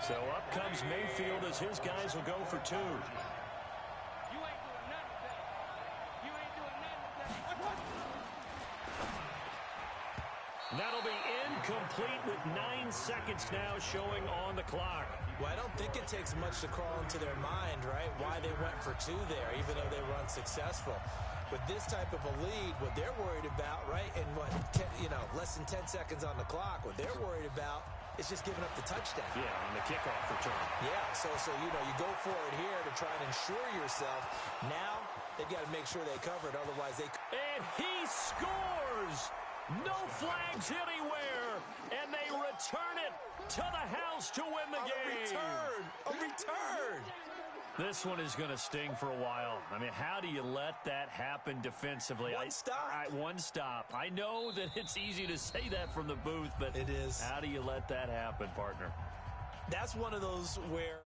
So up comes Mayfield as his guys will go for 2. That'll be incomplete with 9 seconds now showing on the clock. Well, I don't think it takes much to crawl into their mind, right, why they went for 2 there, even though they were unsuccessful. With this type of a lead, what they're worried about, right, and less than 10 seconds on the clock, what they're worried about is just giving up the touchdown. Yeah, on the kickoff return. Yeah, so you go for it here to try and ensure yourself. Now, they've got to make sure they cover it, otherwise they... And he scores! No flags anywhere, and they return it to the house to win the game. A return. This one is going to sting for a while. I mean, how do you let that happen defensively? One stop. I know that it's easy to say that from the booth, but it is. How do you let that happen, partner? That's one of those where...